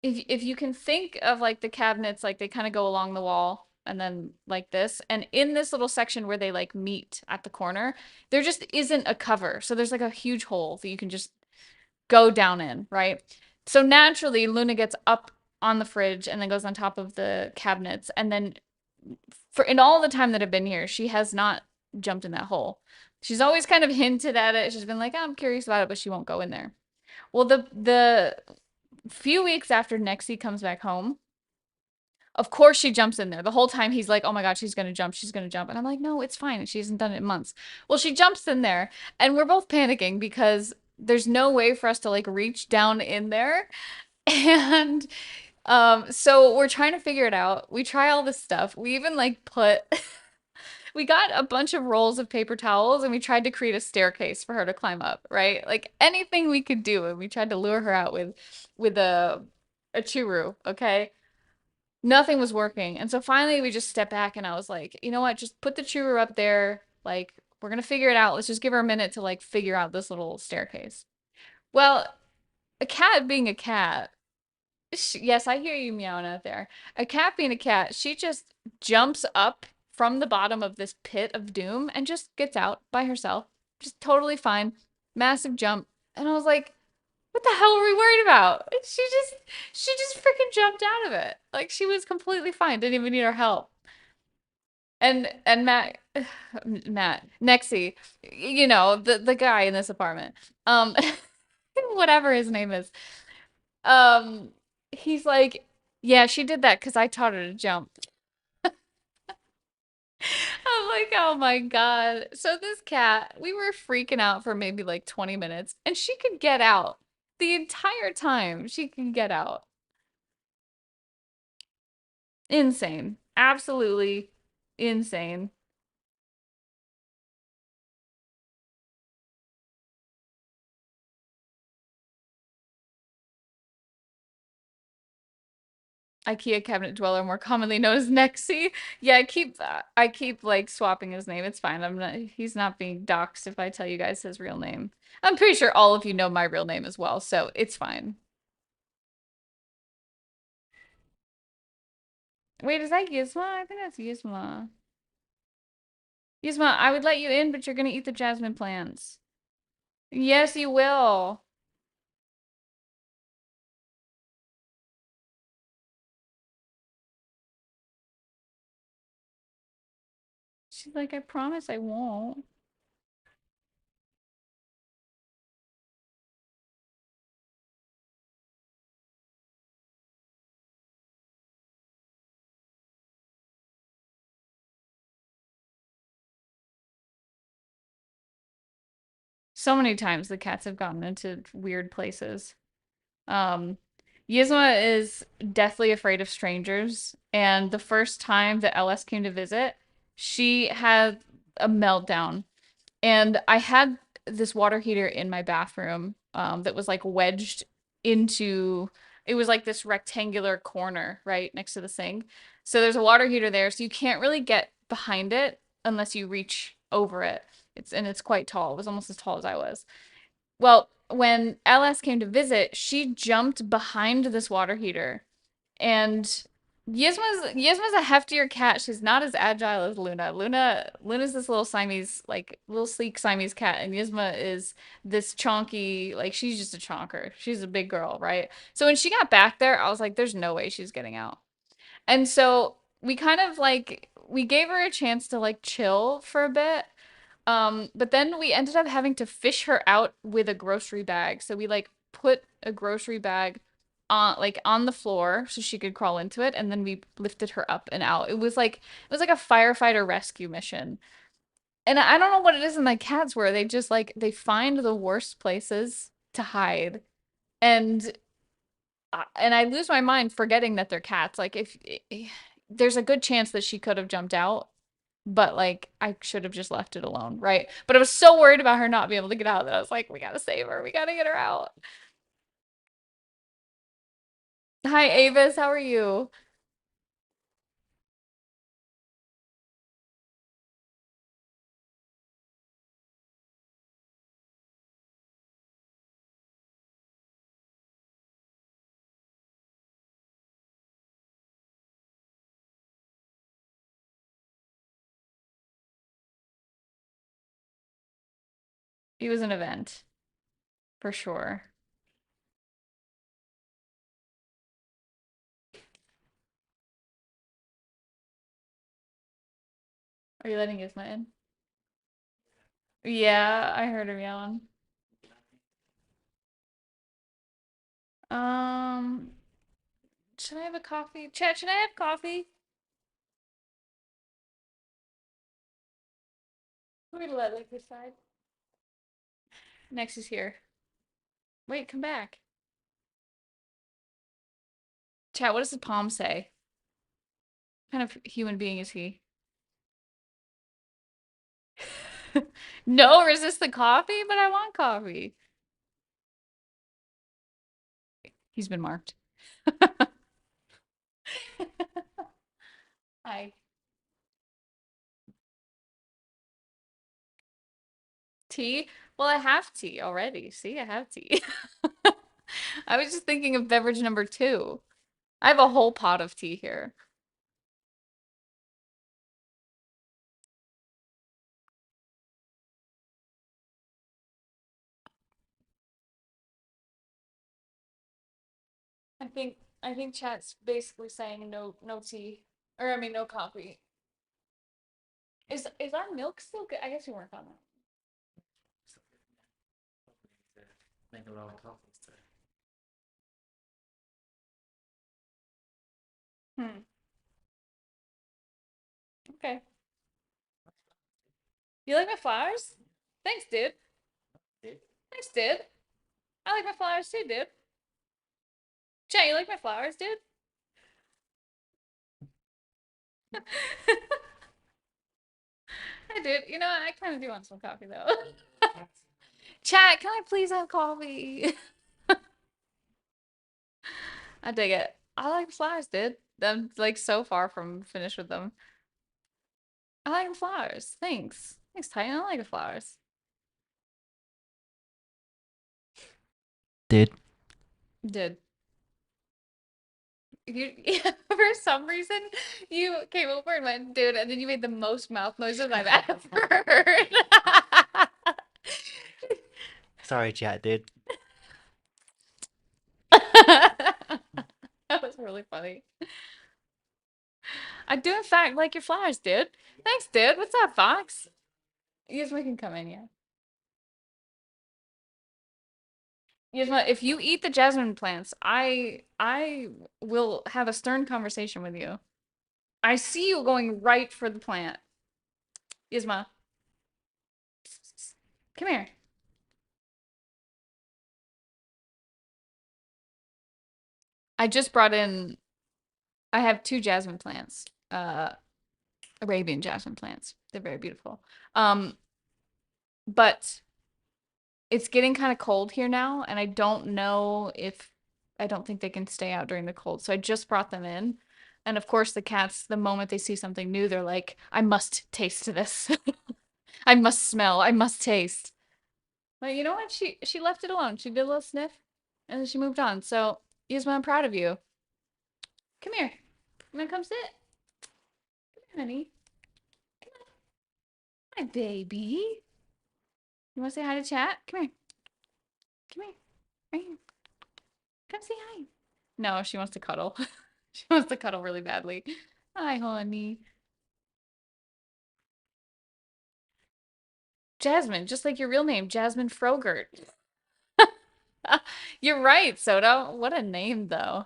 if you can think of like the cabinets, like they kind of go along the wall and then like this, and in this little section where they like meet at the corner, there just isn't a cover. So there's like a huge hole that you can just go down in, right? So naturally, Luna gets up on the fridge and then goes on top of the cabinets, and then for in all the time that I've been here, she has not jumped in that hole. She's always kind of hinted at it. She's been like, oh, I'm curious about it, but she won't go in there. Well, the few weeks after Nexie comes back home, Of course she jumps in there. The whole time he's like, "Oh my God, she's gonna jump, she's gonna jump." And I'm like, "No, it's fine. And she hasn't done it in months." Well, she jumps in there, and we're both panicking because there's no way for us to like reach down in there. And so we're trying to figure it out. We try all this stuff. We even like put we got a bunch of rolls of paper towels and we tried to create a staircase for her to climb up, right? Like anything we could do, and we tried to lure her out with a churu, okay? Nothing was working. And so finally we just stepped back and I was like, you know what? Just put the churu up there. Like, we're gonna figure it out. Let's just give her a minute to like figure out this little staircase. Well, a cat being a cat, yes, I hear you meowing out there. A cat being a cat, she just jumps up from the bottom of this pit of doom and just gets out by herself. Just totally fine. Massive jump. And I was like, what the hell were we worried about? She just freaking jumped out of it. Like she was completely fine, didn't even need our help. And Matt, Nexie, you know, the guy in this apartment. Um whatever his name is. Um he's like, "Yeah, she did that because I taught her to jump." I'm like, "Oh my God." So this cat, we were freaking out for maybe like 20 minutes and she could get out. The entire time she can get out. Insane. Absolutely insane. IKEA cabinet dweller, more commonly known as Nexie. Yeah, I keep like swapping his name. It's fine. He's not being doxxed if I tell you guys his real name. I'm pretty sure all of you know my real name as well, so it's fine. Wait, is that Yzma? I think that's Yzma. Yzma, I would let you in, but you're gonna eat the jasmine plants. Yes, you will. She's like, I promise I won't. So many times the cats have gotten into weird places. Um, Yzma is deathly afraid of strangers, and the first time that LS came to visit, she had a meltdown. And I had this water heater in my bathroom, that was like wedged into, it was like this rectangular corner right next to the sink. So there's a water heater there, so you can't really get behind it unless you reach over it. It's quite tall. It was almost as tall as I was. Well, when LS came to visit, she jumped behind this water heater. And Yzma's a heftier cat. She's not as agile as Luna. Luna's this little Siamese, like little sleek Siamese cat, and Yzma is this chonky, like she's just a chonker. She's a big girl, right? So when she got back there, I was like, there's no way she's getting out. And so we kind of like we gave her a chance to like chill for a bit, but then we ended up having to fish her out with a grocery bag. So we like put a grocery bag on the floor so she could crawl into it, and then we lifted her up and out. It was like a firefighter rescue mission. And I don't know what it is in my cats where they just like they find the worst places to hide. And and I lose my mind forgetting that they're cats. Like if there's a good chance that she could have jumped out, but like I should have just left it alone, right? But I was so worried about her not being able to get out that I was like, we gotta save her. We gotta get her out. Hi, Avis. How are you? It was an event for sure. Are you letting Isma in? Yeah, I heard her yelling. Um, Should I have a coffee? Chat, should I have coffee? We're gonna let like this side. Next is here. Wait, come back. Chat, what does the palm say? What kind of human being is he? No, resist the coffee, but I want coffee. He's been marked. Hi. Tea? Well, I have tea already. See, I have tea. I was just thinking of beverage number two. I have a whole pot of tea here. I think chat's basically saying no tea. Or I mean no coffee. Is our milk still good? I guess we weren't on that. Make a lot of coffees today. Hmm. Okay. You like my flowers? Thanks, dude. Did? Thanks, dude. I like my flowers too, dude. Chat, you like my flowers, dude? I did. You know what? I kind of do want some coffee though. Chat, can I please have coffee? I dig it. I like flowers, dude. I'm like so far from finished with them. I like flowers. Thanks. Thanks, Titan. I like the flowers. Did. Did. You for some reason you came over and went, dude, and then you made the most mouth noises I've ever heard. Sorry, chat, did. That was really funny. I do in fact like your flowers, dude. Thanks, dude. What's up, Fox? You guys can come in, yeah. Yasma, if you eat the jasmine plants, I will have a stern conversation with you. I see you going right for the plant. Yasma, come here. I just brought in I have two jasmine plants. Arabian jasmine plants. They're very beautiful. Um, but it's getting kind of cold here now, and I don't know if I don't think they can stay out during the cold. So I just brought them in. And of course, the cats, the moment they see something new, they're like, I must taste this. I must smell. I must taste. But you know what? She left it alone. She did a little sniff, and then she moved on. So, Yasma, I'm proud of you. Come here. You wanna come sit? Come here, honey. Hi, baby. You wanna say hi to chat? Come here. Come here. Right here. Come say hi. No, she wants to cuddle. She wants to cuddle really badly. Hi, honey. Jasmine, just like your real name, Jasmine Frogurt. You're right, Soda. What a name, though.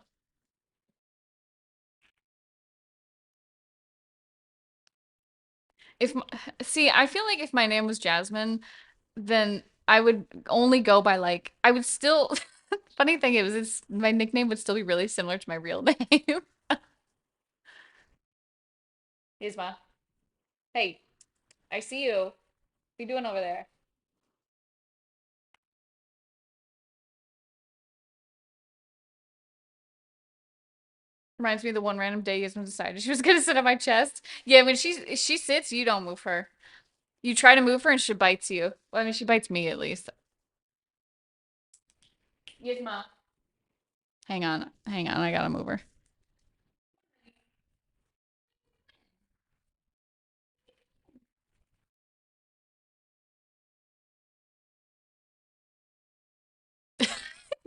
If see, I feel like if my name was Jasmine, then I would only go by like I would still. Funny thing is, it's my nickname would still be really similar to my real name. Isma. Hey, I see you. What you doing over there? Reminds me of the one random day Yasmin decided she was gonna sit on my chest. Yeah, when she sits, you don't move her. You try to move her and she bites you. Well, I mean, she bites me at least. Yasma. Hang on, I gotta move her.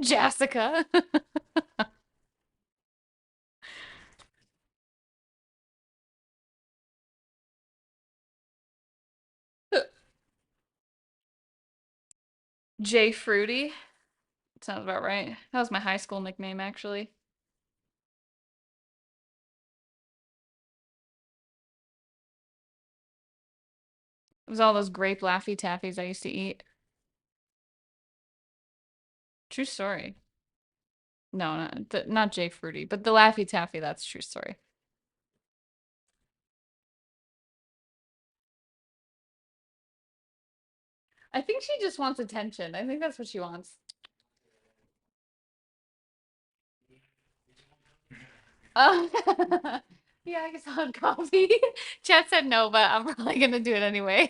Jessica. J Fruity. Sounds about right. That was my high school nickname, actually. It was all those grape Laffy Taffies I used to eat. True story. No, not J Fruity, but the Laffy Taffy, that's true story. I think she just wants attention. I think that's what she wants. Oh, yeah, I guess I'll have coffee. Chat said no, but I'm probably gonna do it anyway.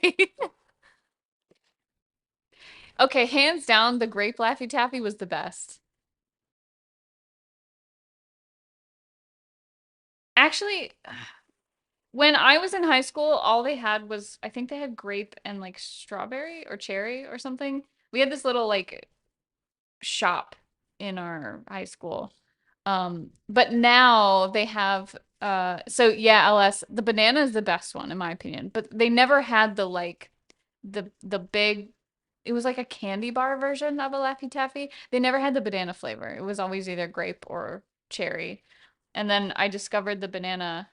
Okay, hands down, the grape Laffy Taffy was the best. Actually, when I was in high school, all they had was I think they had grape and like strawberry or cherry or something. We had this little like shop in our high school. But now they have so yeah, LS, the banana is the best one in my opinion, but they never had the like the big it was like a candy bar version of a Laffy Taffy. They never had the banana flavor. It was always either grape or cherry. And then I discovered the banana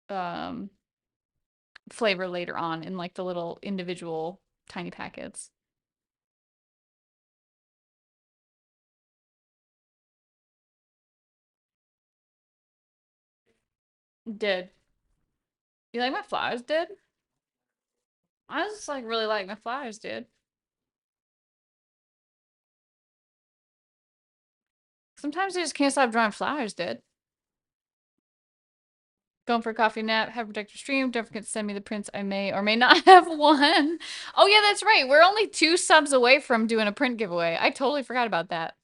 um flavor later on in like the little individual tiny packets. Did. You like my flowers, did? I just like really like my flowers, dude. Sometimes I just can't stop drawing flowers, dude. Going for a coffee nap, have a protective stream. Don't forget to send me the prints. I may or may not have one. Oh yeah, that's right. We're only 2 subs away from doing a print giveaway. I totally forgot about that.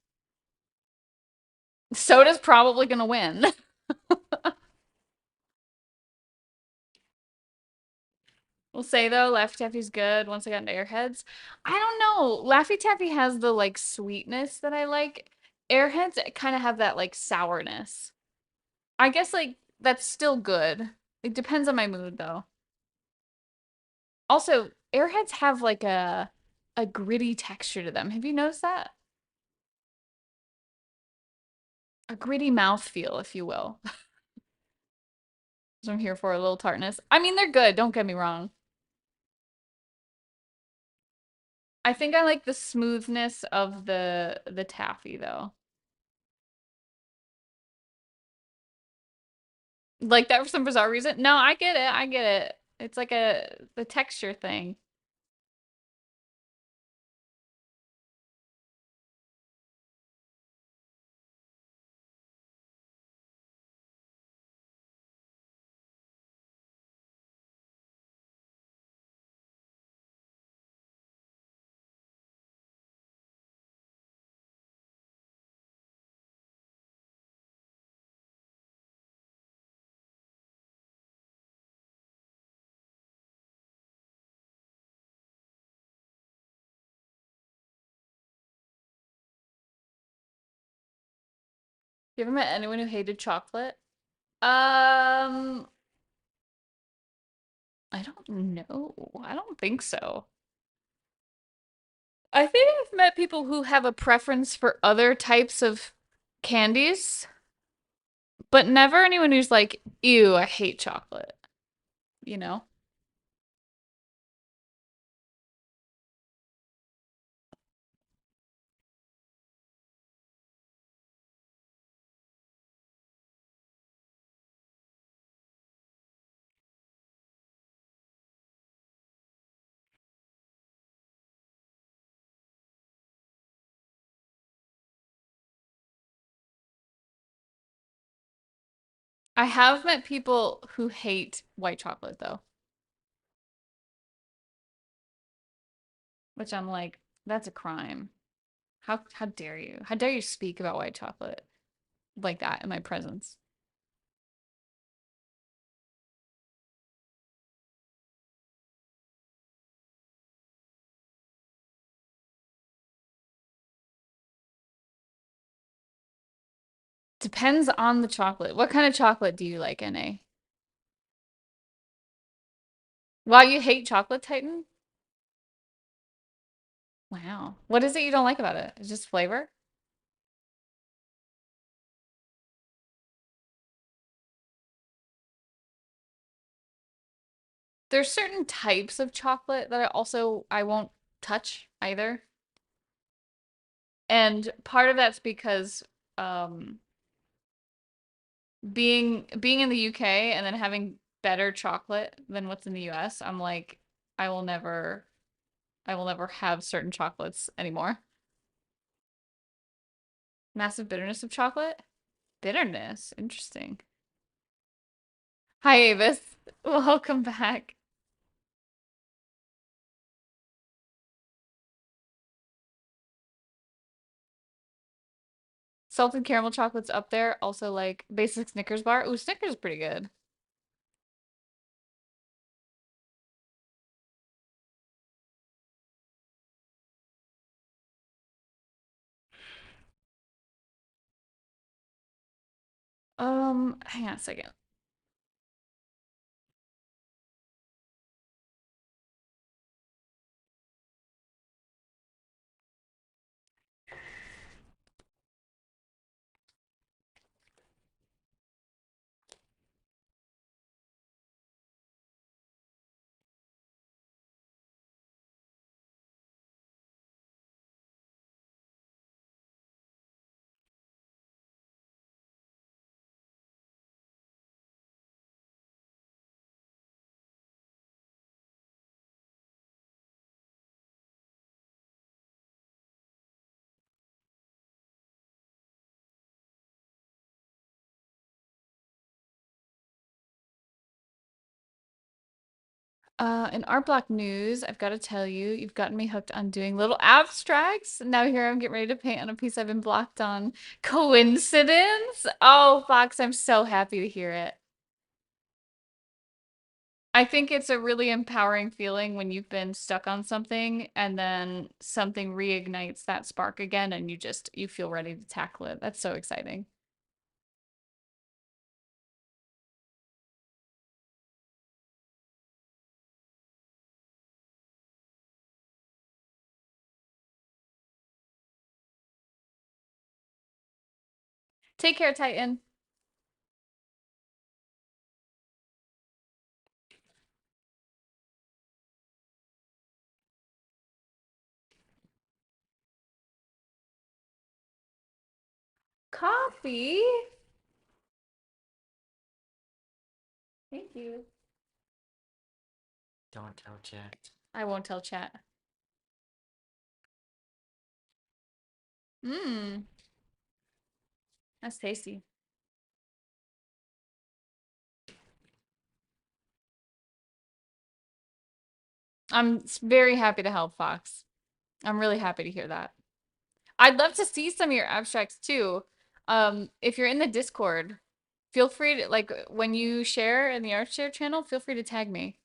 Soda's probably gonna win. We'll say though, Laffy Taffy's good once I got into Airheads. I don't know. Laffy Taffy has the like sweetness that I like. Airheads kind of have that like sourness. I guess like that's still good. It depends on my mood though. Also, Airheads have like a gritty texture to them. Have you noticed that? A gritty mouth feel, if you will. So I'm here for a little tartness. I mean, they're good, don't get me wrong. I think I like the smoothness of the taffy though. Like that for some bizarre reason. No, I get it. I get it. It's like a the texture thing. You ever met anyone who hated chocolate? Um, I don't know. I don't think so. I think I've met people who have a preference for other types of candies, but never anyone who's like, ew, I hate chocolate, you know? I have met people who hate white chocolate though, which I'm like, that's a crime. How dare you? How dare you speak about white chocolate like that in my presence? Depends on the chocolate. What kind of chocolate do you like, NA? Wow, you hate chocolate Titan? Wow. What is it you don't like about it? It's just flavor? there's certain types of chocolate that I won't touch either. And part of that's because um being in the UK and then having better chocolate than what's in the US, I'm like I will never I will never have certain chocolates anymore. Massive bitterness of chocolate? Bitterness. Interesting. Hi, Avis. Welcome back. Salted caramel chocolate's up there. Also, like basic Snickers bar. Ooh, Snickers is pretty good. Hang on a second. In Art Block News, I've got to tell you, you've gotten me hooked on doing little abstracts. Now here I'm getting ready to paint on a piece I've been blocked on. Coincidence? Oh, Fox, I'm so happy to hear it. I think it's a really empowering feeling when you've been stuck on something and then something reignites that spark again and you feel ready to tackle it. That's so exciting. Take care, Titan. Coffee? Thank you. Don't tell chat. I won't tell chat. Mmm, that's tasty. I'm very happy to help, Fox. I'm really happy to hear that. I'd love to see some of your abstracts too. If you're in the Discord, feel free to like when you share in the art share channel, feel free to tag me.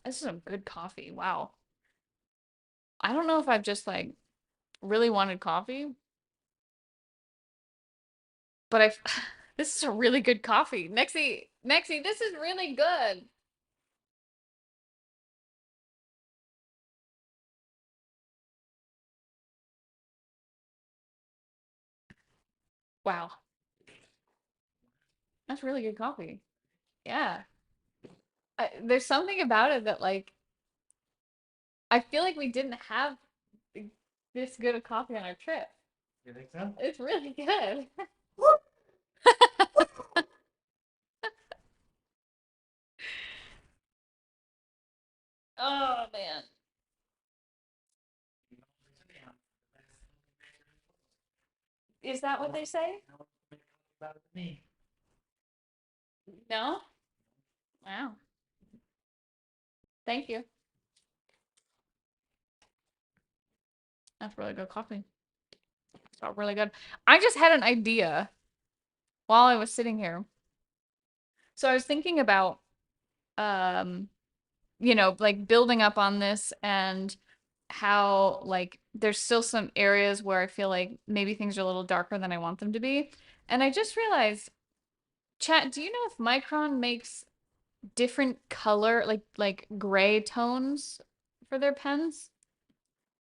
This is some good coffee. Wow. I don't know if I've just like really wanted coffee, but I've this is a really good coffee. Nexie, this is really good. Wow. That's really good coffee. Yeah. There's something about it that like I feel like we didn't have this good of coffee on our trip. You think so? It's really good. Oh man. Is that what they say? About me. No? Wow. Thank you. That's really good coffee. It's all really good. I just had an idea while I was sitting here. So I was thinking about um like building up on this and how like there's still some areas where I feel like maybe things are a little darker than I want them to be. And I just realized, chat, do you know if Micron makes different color like gray tones for their pens?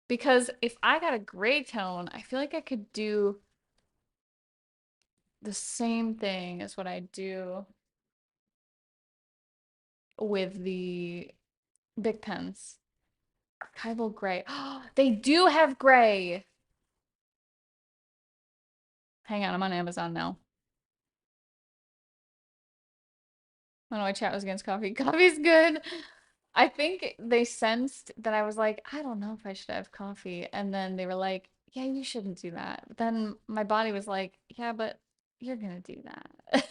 Because if I got a gray tone, I feel like I could do the same thing as what I do with the Bic pens. Archival gray. They do have gray. Hang on, I'm on Amazon now. I don't know why chat was against coffee. Coffee's good. I think they sensed that I was like, I don't know if I should have coffee. And then they were like, yeah, you shouldn't do that. But then my body was like, yeah, but you're gonna do that.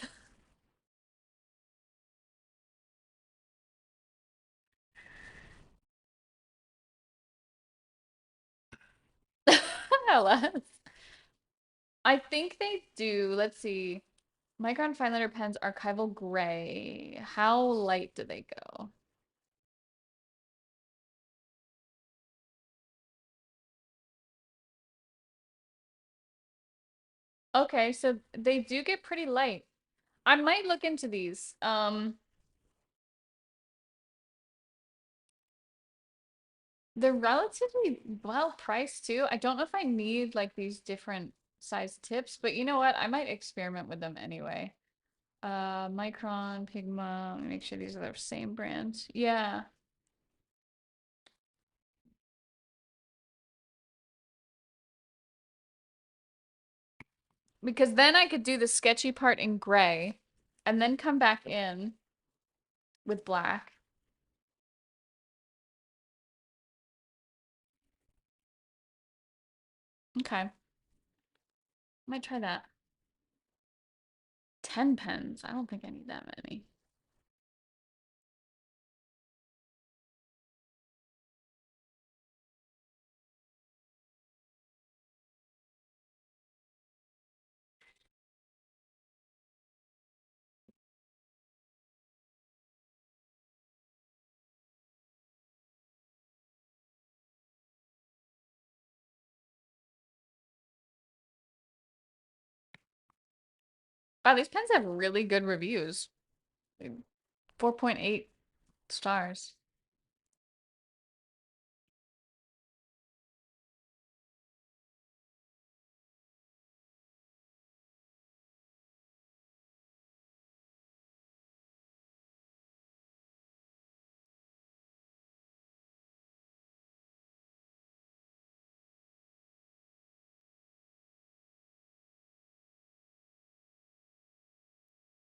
LS. I think they do. Let's see. Micron fine letter pens, archival gray. How light do they go? Okay, so they do get pretty light. I might look into these. They're relatively well priced too. I don't know if I need like these different size tips, but you know what? I might experiment with them anyway. Micron, Pigma. Let me make sure these are the same brand. Yeah. Because then I could do the sketchy part in gray and then come back in with black. Okay. Might try that. 10 pens. I don't think I need that many. Wow, these pens have really good reviews. 4.8 stars.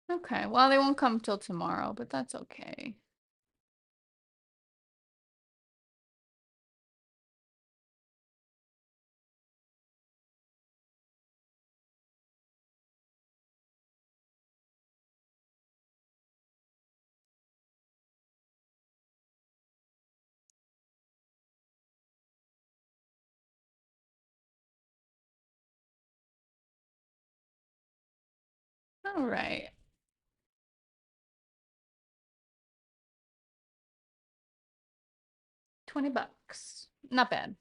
Okay, well, they won't come till tomorrow, but that's okay. All right. 20 bucks. Not bad.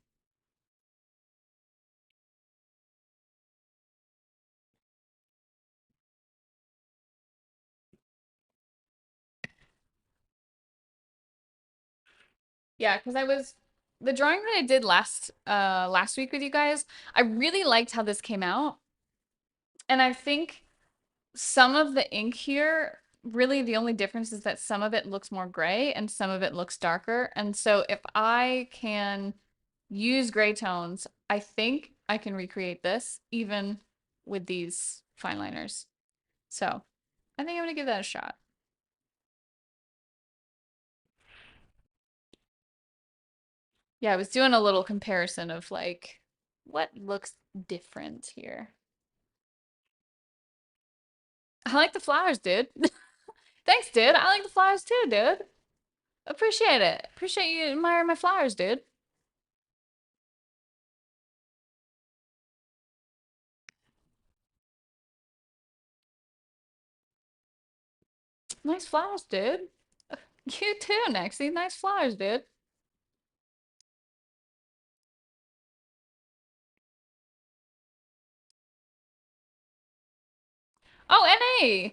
Yeah, because I was the drawing that I did last week with you guys, I really liked how this came out. And I think some of the ink here, really the only difference is that some of it looks more gray and some of it looks darker. And so if I can use gray tones, I think I can recreate this even with these fine liners. So I think I'm gonna give that a shot. Yeah, I was doing a little comparison of like what looks different here. I like the flowers, dude. Thanks, dude. I like the flowers too, dude. Appreciate it. Appreciate you admiring my flowers, dude. Nice flowers, dude. You too, Nexie. Nice flowers, dude. Oh, NA.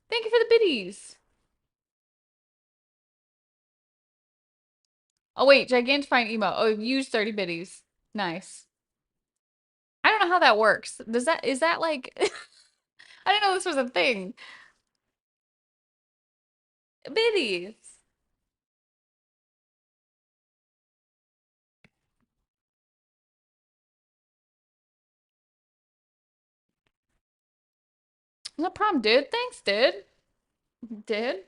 Thank you for the biddies. Oh, wait. Gigantifying emo. Oh, you've used 30 biddies. Nice. I don't know how that works. Is that like, I didn't know this was a thing. Biddies. No problem, dude. Thanks, dude. Dude.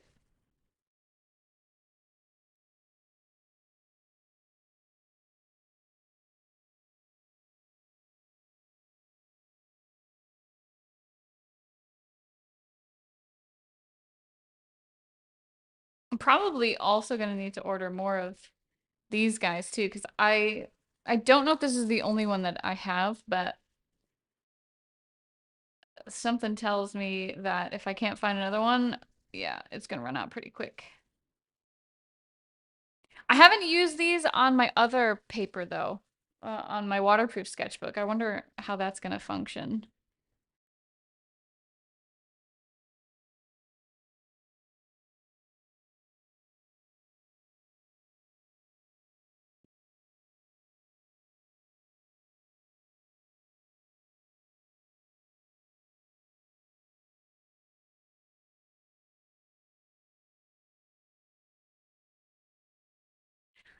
I'm probably also gonna need to order more of these guys too, because I don't know if this is the only one that I have, but something tells me that if I can't find another one, yeah, it's gonna run out pretty quick. I haven't used these on my other paper though, on my waterproof sketchbook. I wonder how that's gonna function.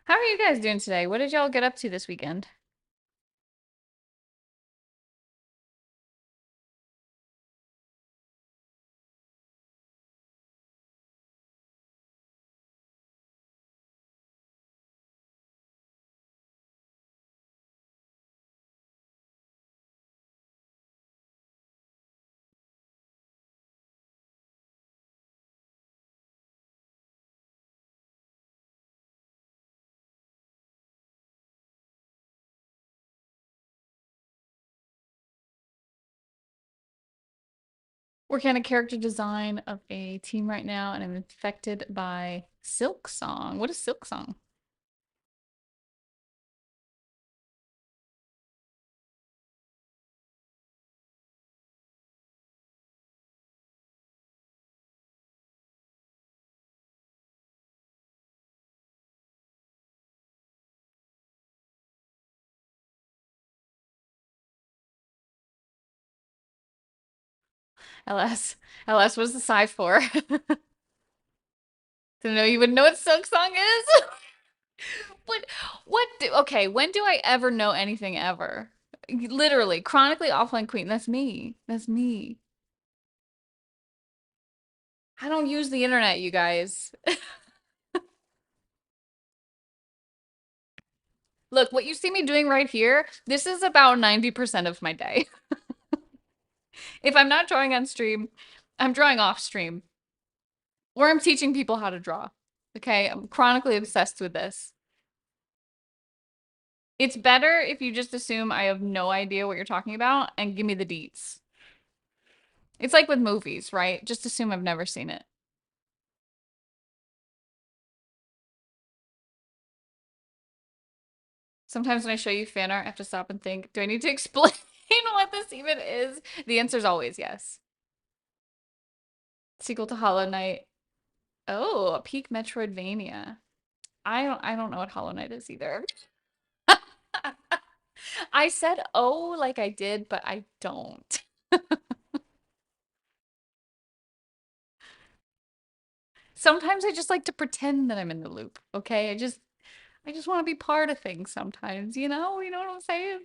How are you guys doing today? What did y'all get up to this weekend? Working on a character design of a team right now, and I'm infected by Silk Song. What is Silk Song? LS. LS, what is the sci for? To know you would know what Silk Song is? What okay, when do I ever know anything ever? Literally, chronically offline queen. That's me. That's me. I don't use the internet, you guys. Look, what you see me doing right here, this is about 90% of my day. If I'm not drawing on stream, I'm drawing off stream. Or I'm teaching people how to draw. Okay, I'm chronically obsessed with this. It's better if you just assume I have no idea what you're talking about and give me the deets. It's like with movies, right? Just assume I've never seen it. Sometimes when I show you fan art, I have to stop and think, do I need to explain what this even is? The answer is always yes. Sequel to Hollow Knight. Oh, a peak Metroidvania. I don't know what Hollow Knight is either. I said oh like I did, but I don't. Sometimes I just like to pretend that I'm in the loop, okay? I just want to be part of things sometimes, you know? You know what I'm saying?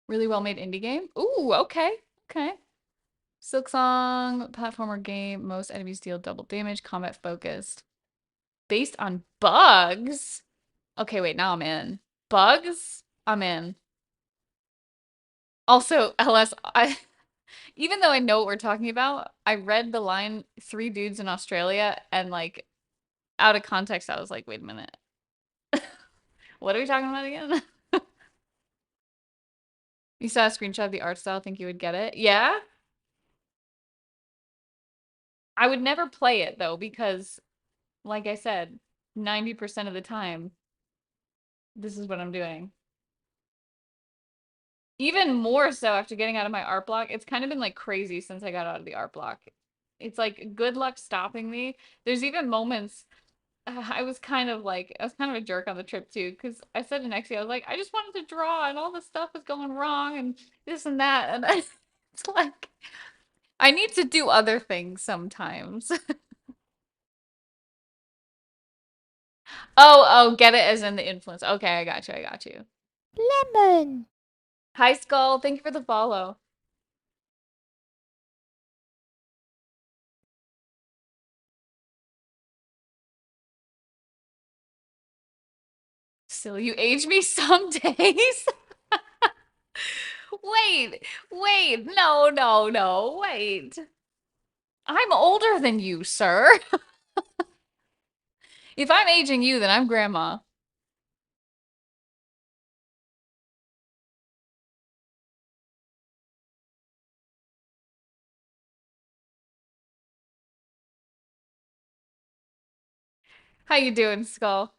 Really well made indie game. Ooh, okay. Okay. Silksong, platformer game, most enemies deal double damage, combat focused. Based on bugs? Okay, wait, now I'm in. Bugs? I'm in. Also, LS, even though I know what we're talking about, I read the line three dudes in Australia and like out of context, I was like, wait a minute. What are we talking about again? You saw a screenshot of the art style, think you would get it? Yeah? I would never play it though, because like I said, 90% of the time, this is what I'm doing. Even more so after getting out of my art block. It's kind of been like crazy since I got out of the art block. It's like good luck stopping me. There's even moments I was kind of a jerk on the trip too, because I said to Nexie, I was like, I just wanted to draw and all this stuff was going wrong and this and that. And it's like, I need to do other things sometimes. Oh, get it as in the influence. Okay, I got you. I got you. Lemon. Hi, Skull. Thank you for the follow. Still, you age me some days. Wait, wait. No, no, no. Wait. I'm older than you, sir. If I'm aging you, then I'm grandma. How you doing, Skull?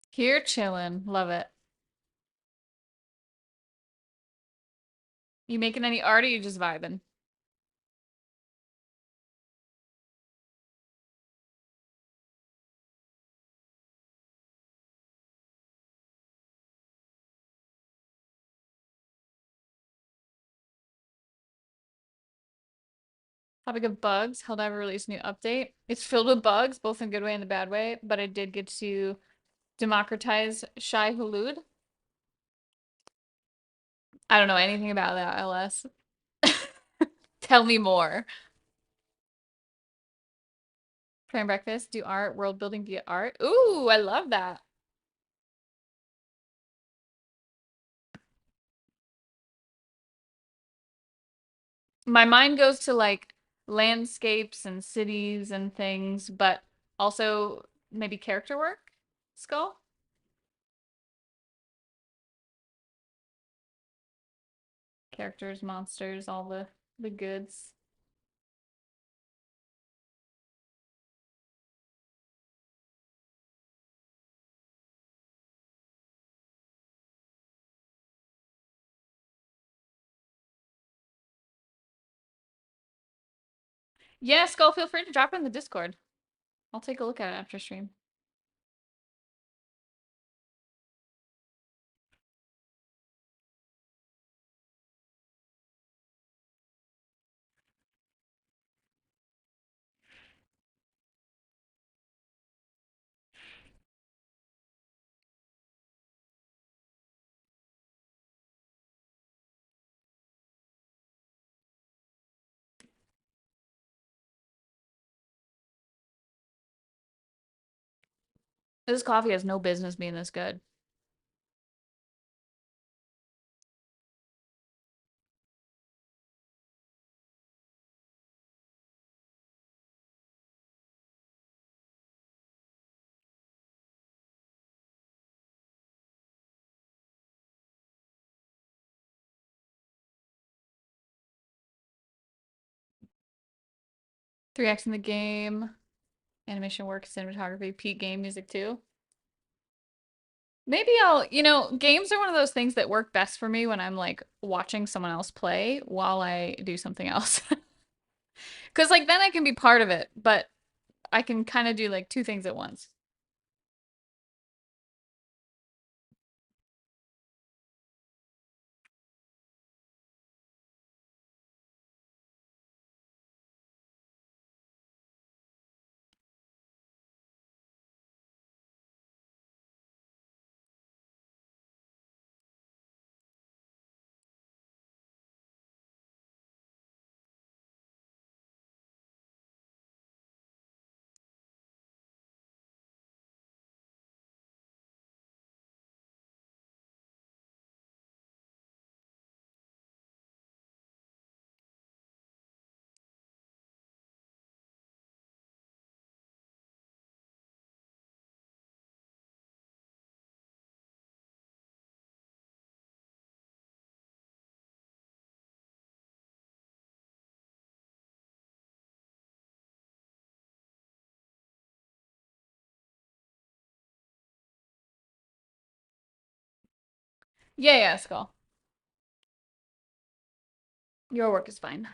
Here chilling. Love it. You making any art or you just vibing? Topic of bugs. Helldivers released a new update. It's filled with bugs, both in good way and the bad way, but I did get to democratize Shai Hulud. I don't know anything about that, LS. Tell me more. Praying breakfast, do art, world building via art. Ooh, I love that. My mind goes to like landscapes and cities and things, but also maybe character work, Skull? Characters, monsters, all the goods. Yeah, Skull, feel free to drop it in the Discord. I'll take a look at it after stream. This coffee has no business being this good. Three acts in the game, animation work, cinematography, peak game music too. Maybe games are one of those things that work best for me when I'm like watching someone else play while I do something else. Because like then I can be part of it, but I can kind of do like two things at once. Yeah, yeah, Skull. Your work is fine.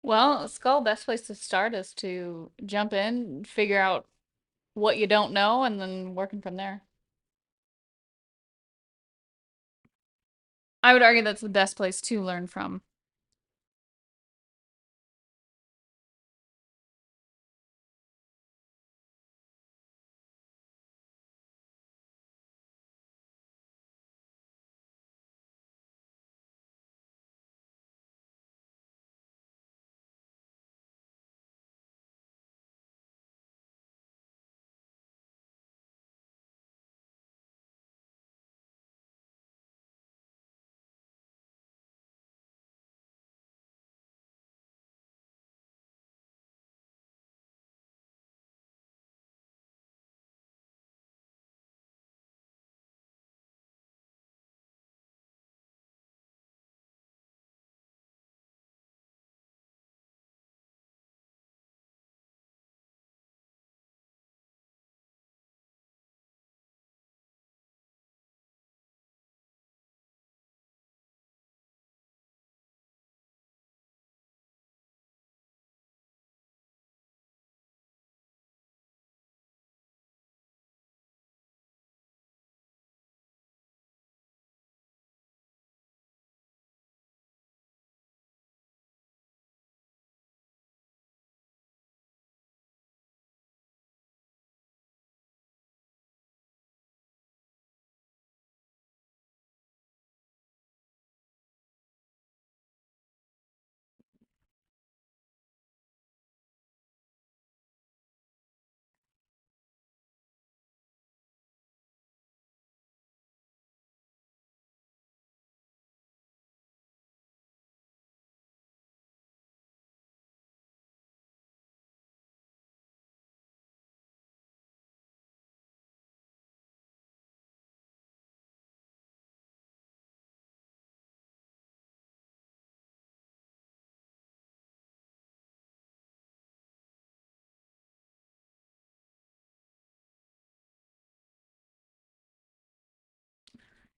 Well, Skull, best place to start is to jump in, figure out what you don't know, and then working from there. I would argue that's the best place to learn from.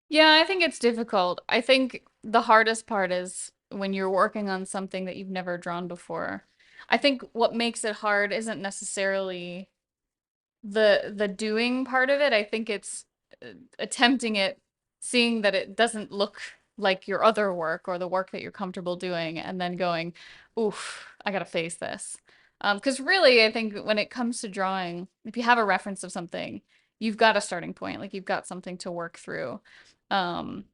Yeah, I think it's difficult. I think the hardest part is when you're working on something that you've never drawn before. I think what makes it hard isn't necessarily the doing part of it. I think it's attempting it, seeing that it doesn't look like your other work or the work that you're comfortable doing, and then going, oof, I gotta face this. Because really, I think when it comes to drawing, if you have a reference of something, you've got a starting point, like you've got something to work through. Um,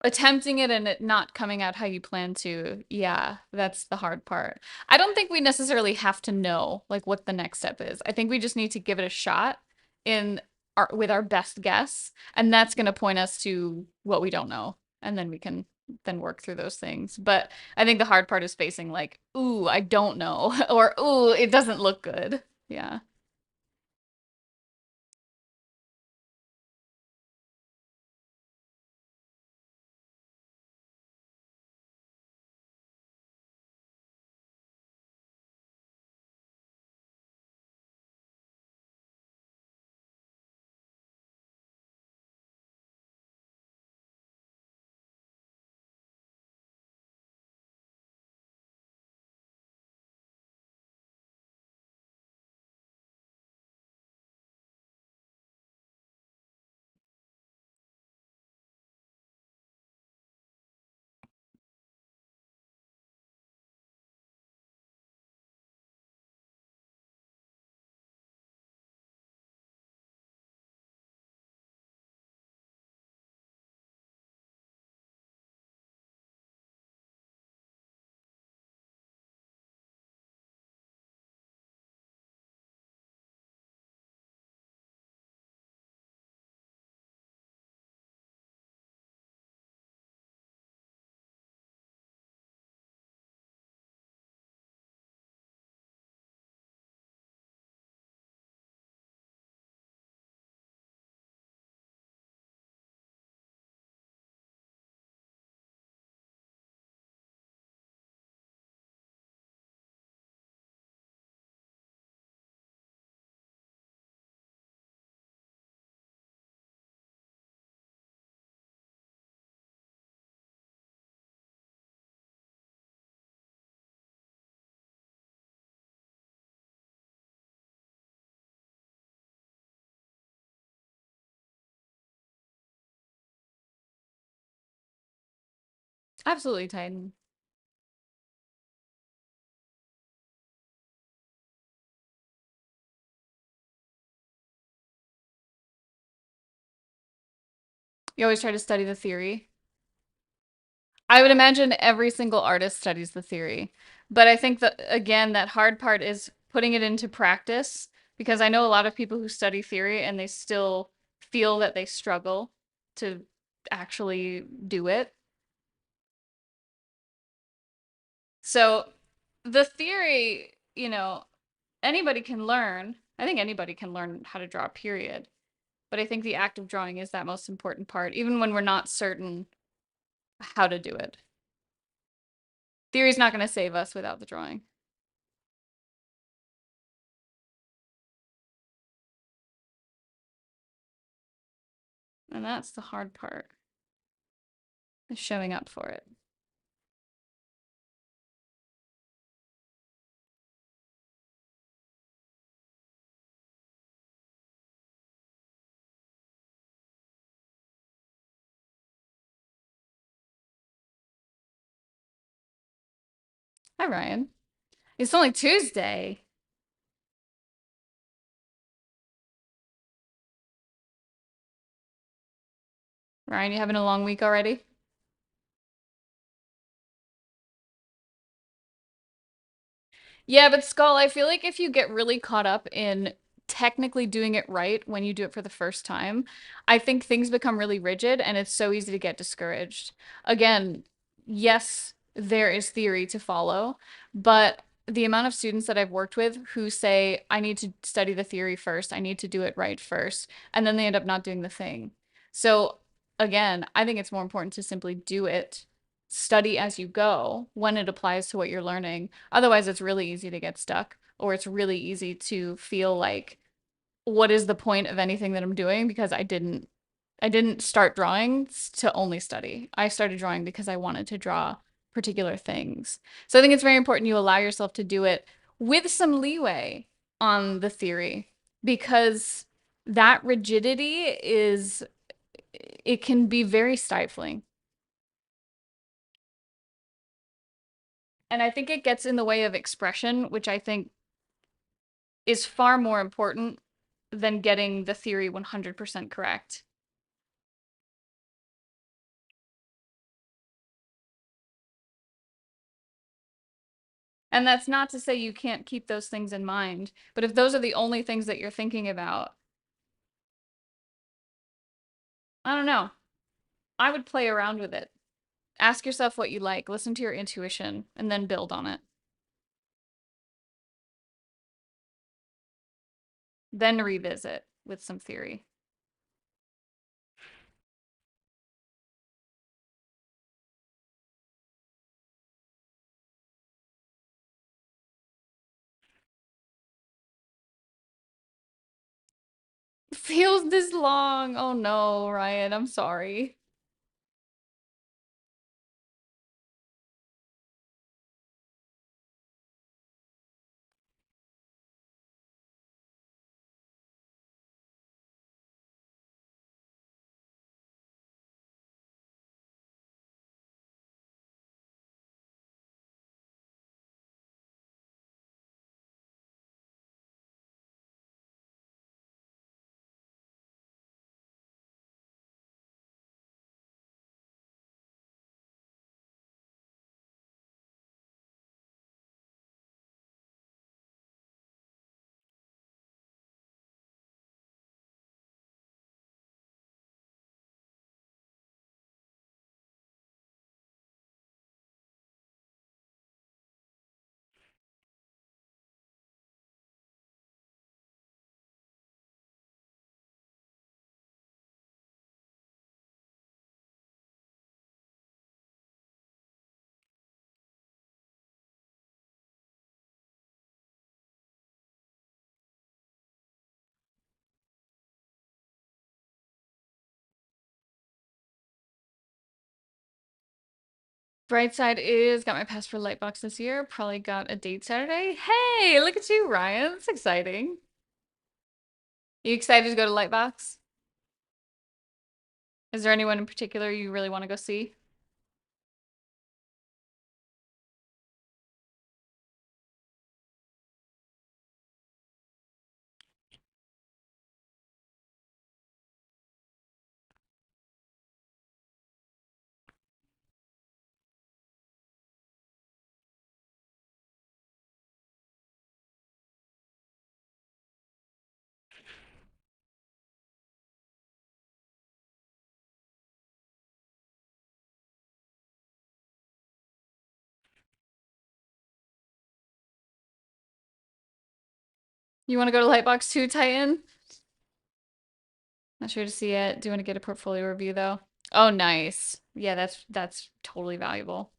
Attempting it and it not coming out how you plan to, yeah, that's the hard part. I don't think we necessarily have to know like what the next step is. I think we just need to give it a shot in our with our best guess, and that's going to point us to what we don't know, and then we can then work through those things. But I think the hard part is facing like, ooh, I don't know, or ooh, it doesn't look good. Yeah. Absolutely, Titan. You always try to study the theory. I would imagine every single artist studies the theory. But I think that, again, that hard part is putting it into practice because I know a lot of people who study theory and they still feel that they struggle to actually do it. So the theory, anybody can learn. I think anybody can learn how to draw a period. But I think the act of drawing is that most important part, even when we're not certain how to do it. Theory's not going to save us without the drawing. And that's the hard part, is showing up for it. Hi, Ryan. It's only Tuesday. Ryan, you having a long week already? Yeah, but Skull, I feel like if you get really caught up in technically doing it right when you do it for the first time, I think things become really rigid and it's so easy to get discouraged. Again, yes, there is theory to follow, but the amount of students that I've worked with who say, I need to study the theory first, I need to do it right first, and then they end up not doing the thing. So, again, I think it's more important to simply do it, study as you go when it applies to what you're learning. Otherwise, it's really easy to get stuck, or it's really easy to feel like, what is the point of anything that I'm doing? Because I didn't start drawing to only study. I started drawing because I wanted to draw particular things. So I think it's very important you allow yourself to do it with some leeway on the theory because that rigidity is it can be very stifling. And I think it gets in the way of expression, which I think is far more important than getting the theory 100% correct. And that's not to say you can't keep those things in mind, but if those are the only things that you're thinking about, I don't know. I would play around with it. Ask yourself what you like, listen to your intuition, and then build on it. Then revisit with some theory. Feels this long. Oh no, Ryan, I'm sorry. Bright side is got my pass for Lightbox this year. Probably got a date Saturday. Hey, look at you, Ryan. That's exciting. You excited to go to Lightbox? Is there anyone in particular you really want to go see? You want to go to Lightbox too, Titan? Not sure to see it. Do you want to get a portfolio review though? Oh, nice. Yeah, that's totally valuable.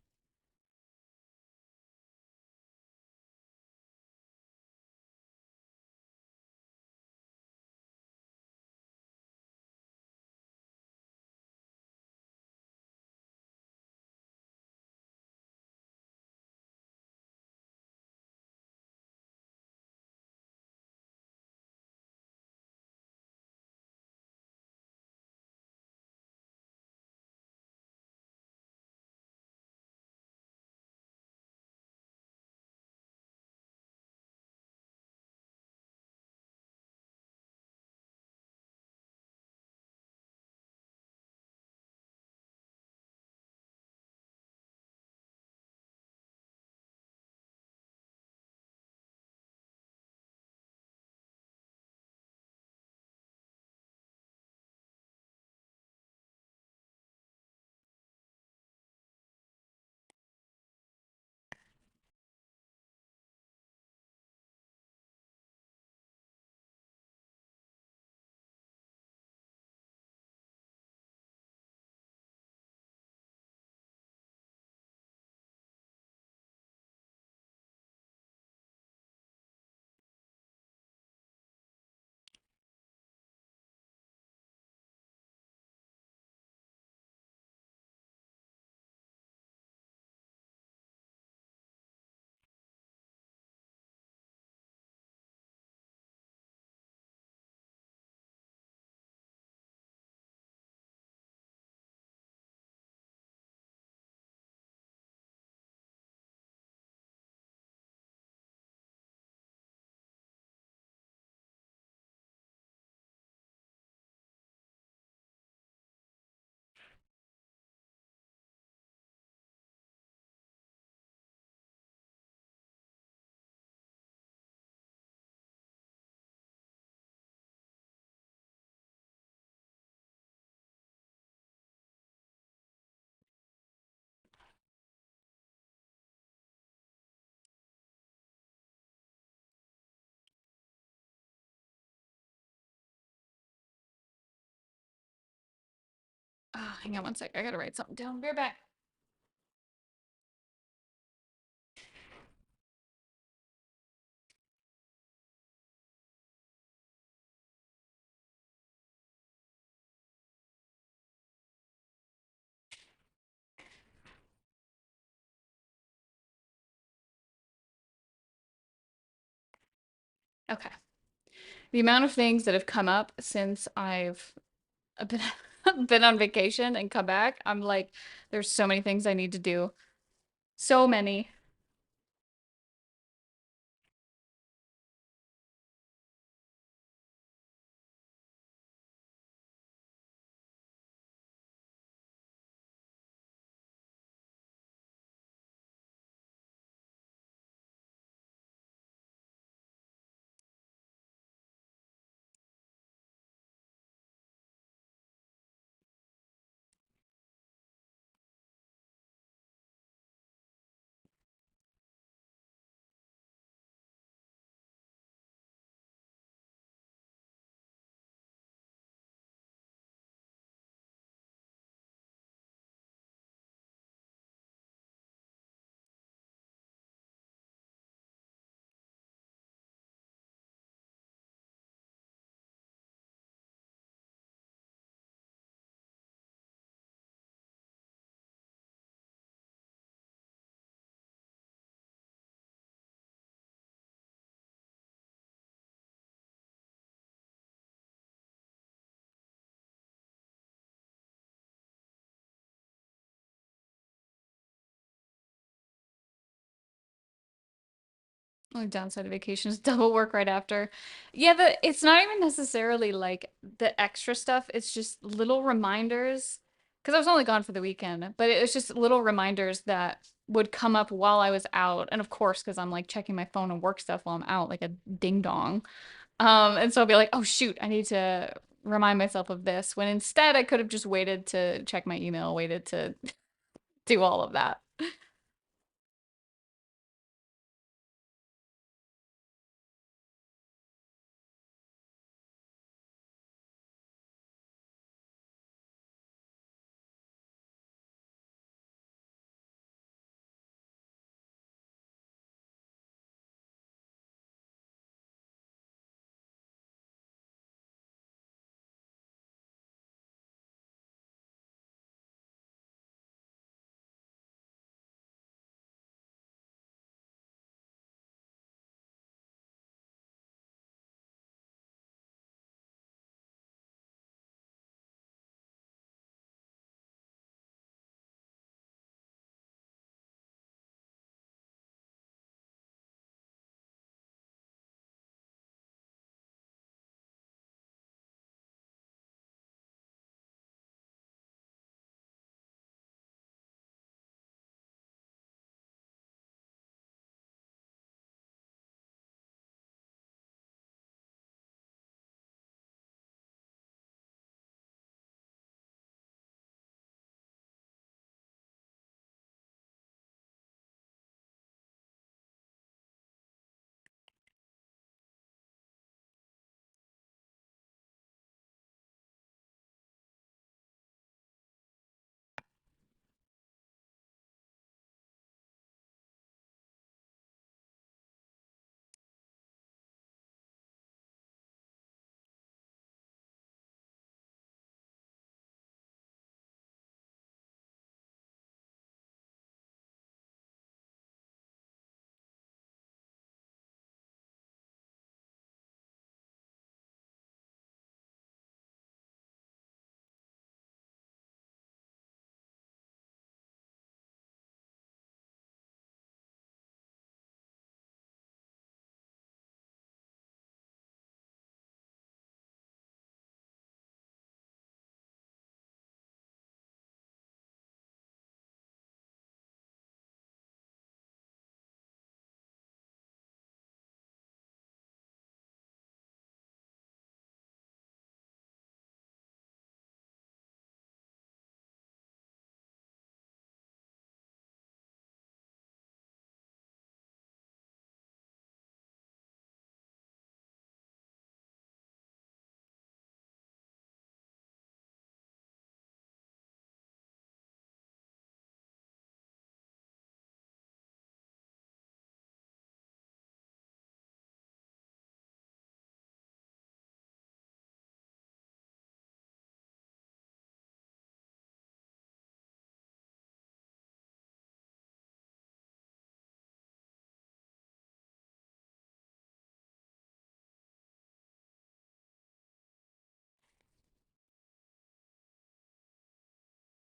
Oh, hang on one sec. I gotta write something down. Be right back. Okay. The amount of things that have come up since I've been been on vacation and come back, I'm like, there's so many things I need to do. So many. Only downside of vacation is double work right after. Yeah, it's not even necessarily like the extra stuff. It's just little reminders. Because I was only gone for the weekend, but it was just little reminders that would come up while I was out. And of course, because I'm like checking my phone and work stuff while I'm out, like a ding dong. And so I'll be like, oh shoot, I need to remind myself of this. When instead I could have just waited to check my email, waited to do all of that.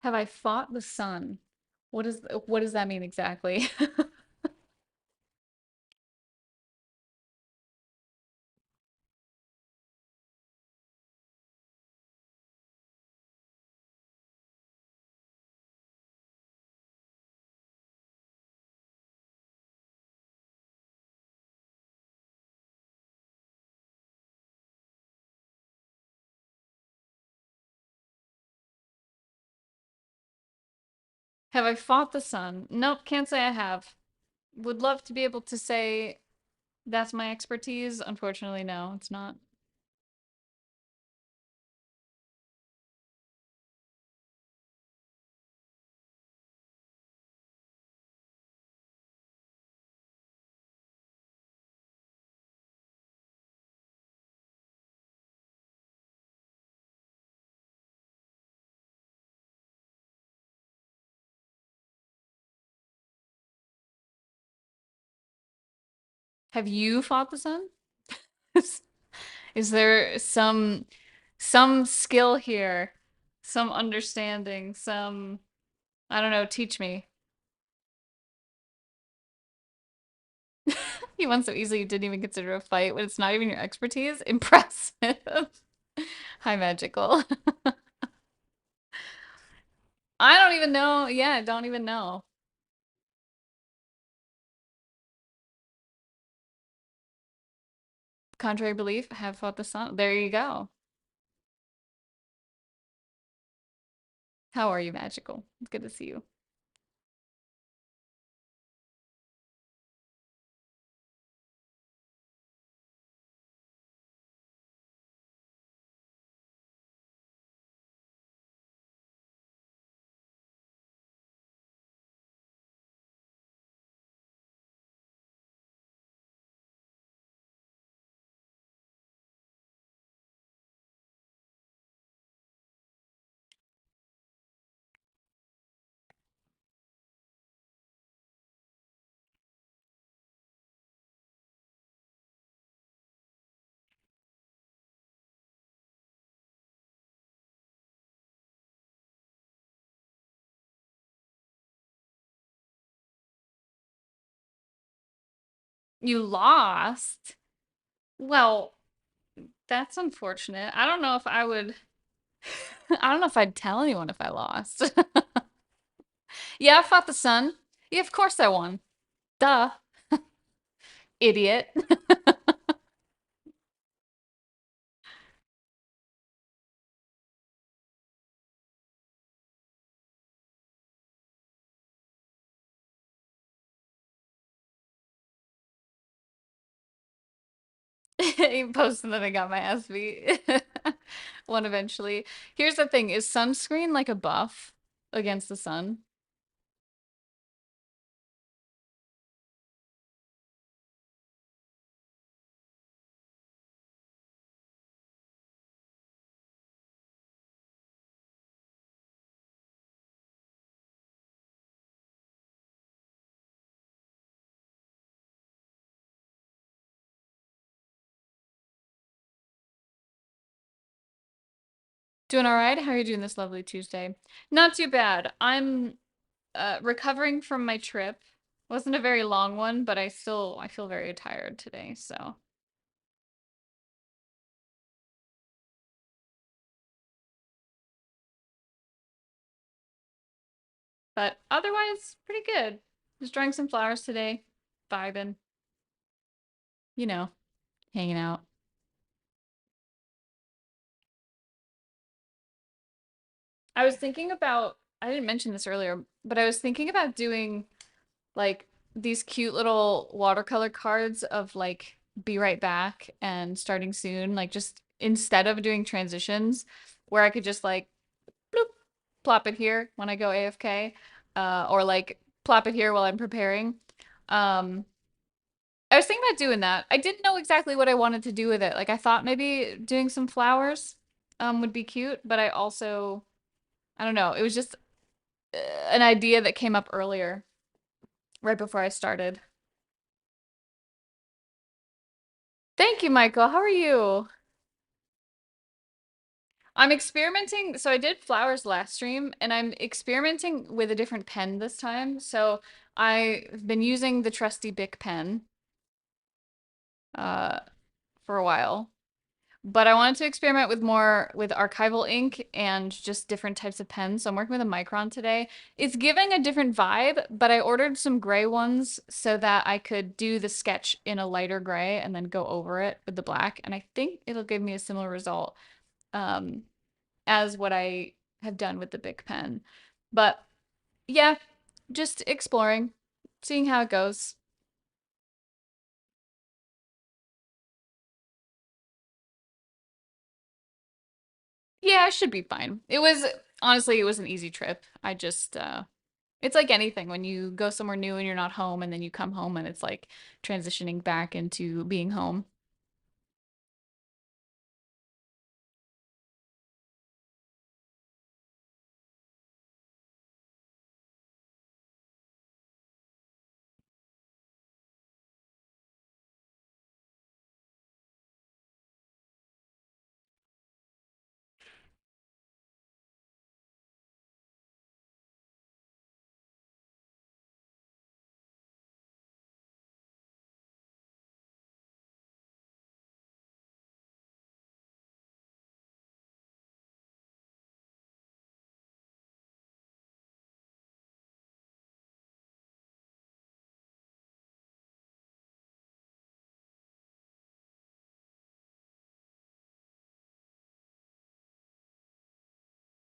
Have I fought the sun? What does that mean exactly? Have I fought the sun? Nope, can't say I have. Would love to be able to say that's my expertise. Unfortunately, no, it's not. Have you fought the sun? Is there some skill here, some understanding, some I don't know, teach me. You won so easily you didn't even consider a fight when it's not even your expertise. Impressive. Hi, magical. I don't even know. Yeah, I don't even know. Contrary belief, have fought the sun. There you go. How are you, magical? It's good to see you. You lost? Well, that's unfortunate. I don't know if I would I don't know if I'd tell anyone if I lost. Yeah, I fought the sun. Yeah, of course I won. Duh, idiot. You posted that I got my ass beat. One eventually. Here's the thing, is sunscreen like a buff against the sun? Doing all right? How are you doing this lovely Tuesday? Not too bad. I'm recovering from my trip. Wasn't a very long one, but I feel very tired today, so. But otherwise, pretty good. Just drawing some flowers today, vibing, you know, hanging out. I was thinking about, I didn't mention this earlier, but I was thinking about doing like these cute little watercolor cards of like be right back and starting soon, like just instead of doing transitions where I could just like bloop, plop it here when I go AFK, or like plop it here while I'm preparing. Um, I was thinking about doing that. I didn't know exactly what I wanted to do with it. Like I thought maybe doing some flowers would be cute, but I also I don't know. It was just an idea that came up earlier, right before I started. Thank you, Michael. How are you? I'm experimenting. So I did flowers last stream, and I'm experimenting with a different pen this time. So I've been using the trusty Bic pen uh, for a while. But I wanted to experiment with more with archival ink and just different types of pens. So I'm working with a Micron today. It's giving a different vibe, but I ordered some gray ones so that I could do the sketch in a lighter gray and then go over it with the black. And I think it'll give me a similar result um, as what I have done with the Bic pen. But yeah, just exploring, seeing how it goes. Yeah, I should be fine. It was honestly, it was an easy trip. I just it's like anything when you go somewhere new and you're not home and then you come home and it's like transitioning back into being home.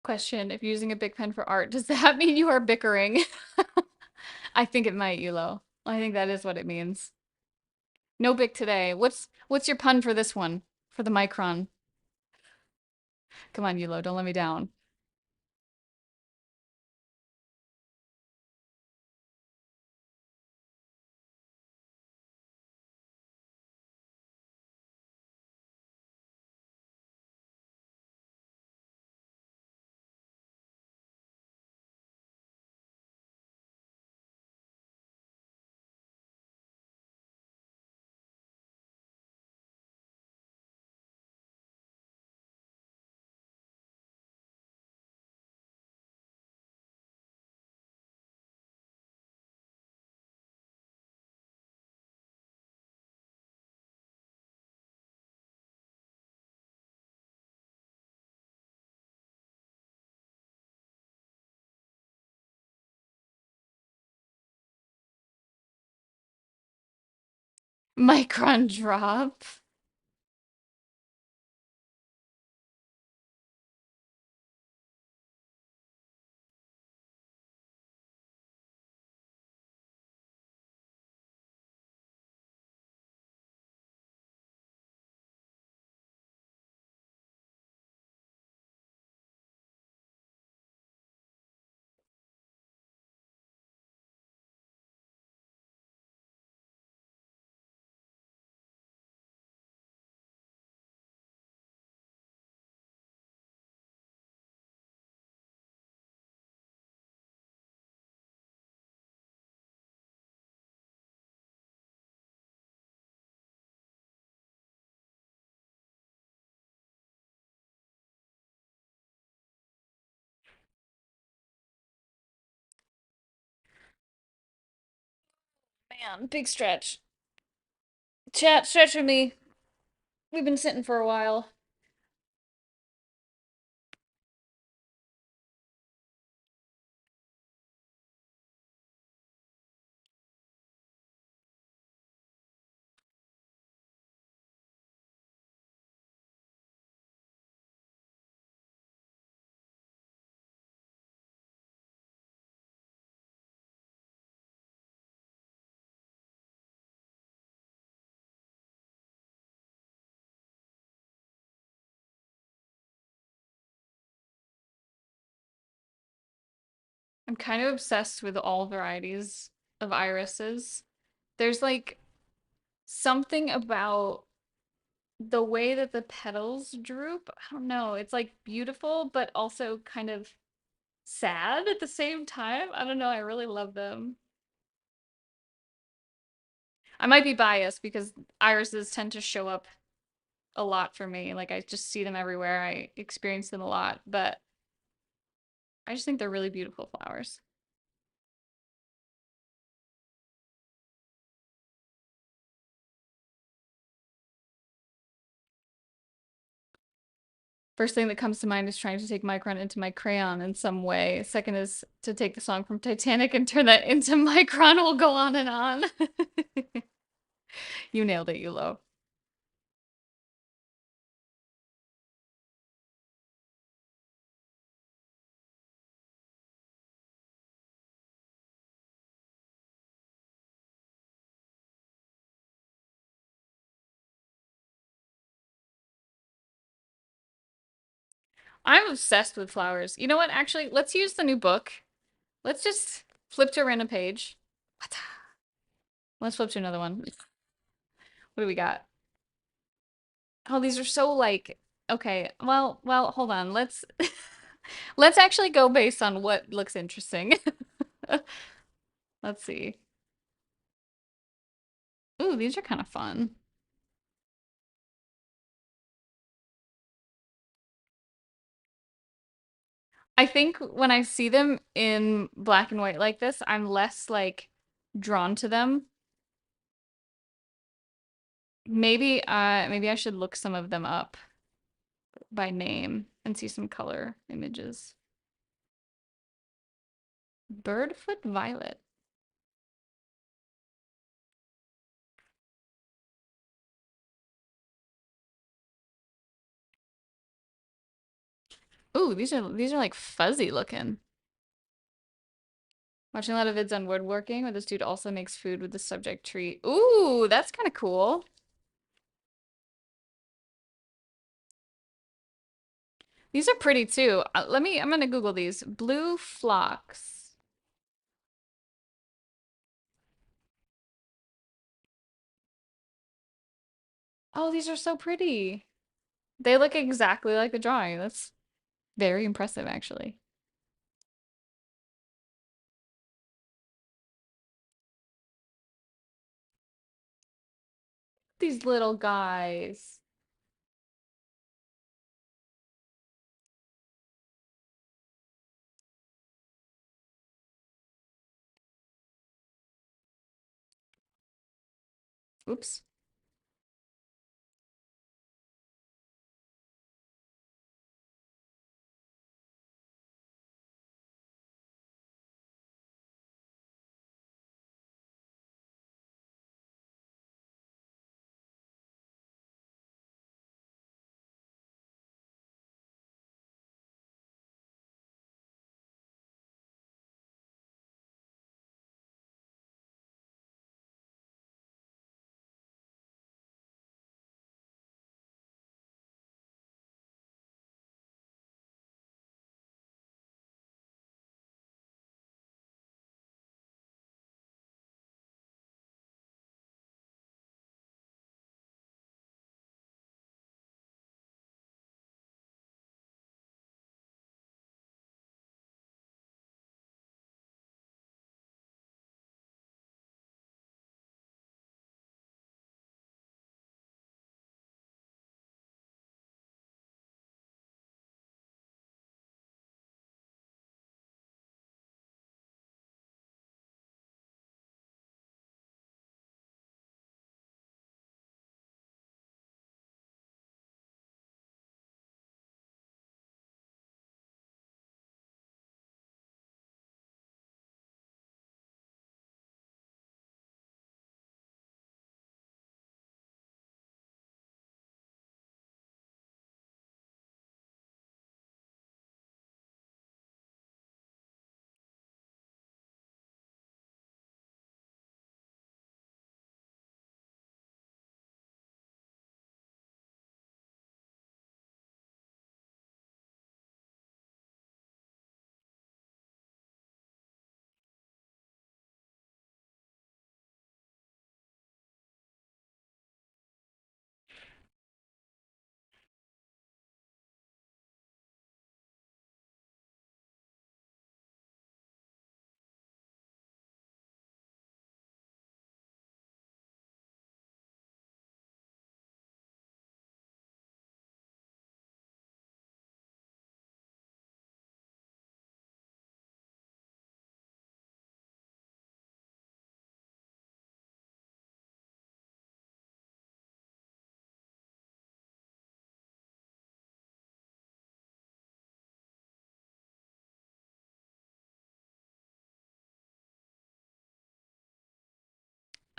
Question, if using a big pen for art, does that mean you are bickering? I think it might, Yulo. I think that is what it means. No bic today. What's your pun for this one? For the micron. Come on, Yulo, don't let me down. Micron drop. Man, big stretch. Chat, stretch with me. We've been sitting for a while. I'm kind of obsessed with all varieties of irises. There's like something about the way that the petals droop. I don't know. It's like beautiful, but also kind of sad at the same time. I don't know. I really love them. I might be biased because irises tend to show up a lot for me. Like I just see them everywhere. I experience them a lot, but I just think they're really beautiful flowers. First thing that comes to mind is trying to take Micron into my crayon in some way. Second is to take the song from Titanic and turn that into Micron. Will go on and on. You nailed it, Yulo. I'm obsessed with flowers. You know what? Actually, let's use the new book. Let's just flip to a random page. Let's flip to another one. What do we got? Oh, these are so like okay. Well, hold on. Let's let's actually go based on what looks interesting. Let's see. Ooh, these are kind of fun. I think when I see them in black and white like this, I'm less like drawn to them. Maybe I should look some of them up by name and see some color images. Birdfoot violet. Ooh, these are like fuzzy looking. Watching a lot of vids on woodworking where this dude also makes food with the subject tree. Ooh, that's kind of cool. These are pretty too. I'm gonna Google these. Blue phlox. Oh, these are so pretty. They look exactly like the drawing. That's very impressive, actually. These little guys. Oops.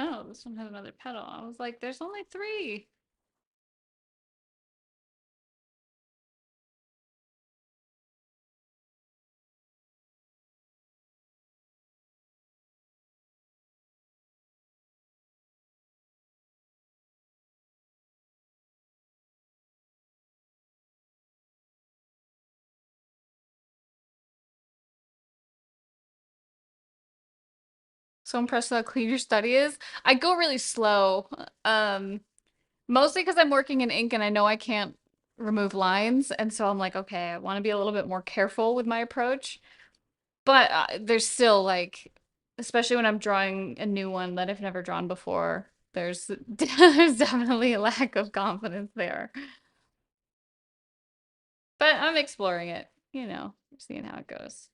Oh, this one has another petal. I was like, there's only three. So impressed with how clean your study is. I go really slow. Um, Mostly because I'm working in ink and I know I can't remove lines, and so I'm like, okay, I want to be a little bit more careful with my approach. But there's still like, especially when I'm drawing a new one that I've never drawn before, there's there's definitely a lack of confidence there. But I'm exploring it, seeing how it goes.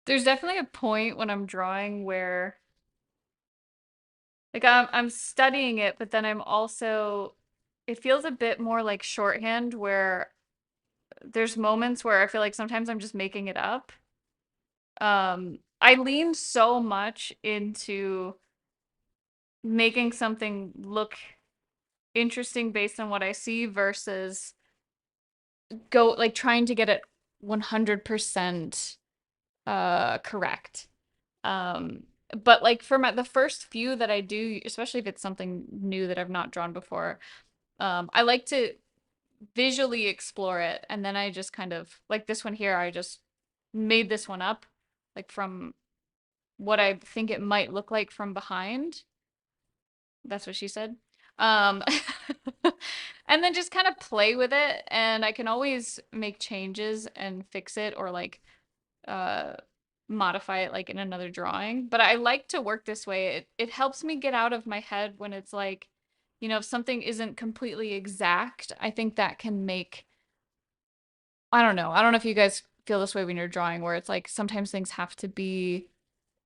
There's definitely a point when I'm drawing where like I'm studying it, but then I'm also it feels a bit more like shorthand where there's moments where I feel like sometimes I'm just making it up. I lean so much into making something look interesting based on what I see versus go like trying to get it 100% correct. Um but like for the first few that I do, especially if it's something new that I've not drawn before, I like to visually explore it and then I just kind of like this one here, I just made this one up like from what I think it might look like from behind. That's what she said. Um, and then just kind of play with it, and I can always make changes and fix it or like uh modify it like in another drawing. But I like to work this way. It helps me get out of my head when it's like, if something isn't completely exact, I think that can make I don't know. I don't know if you guys feel this way when you're drawing where it's like sometimes things have to be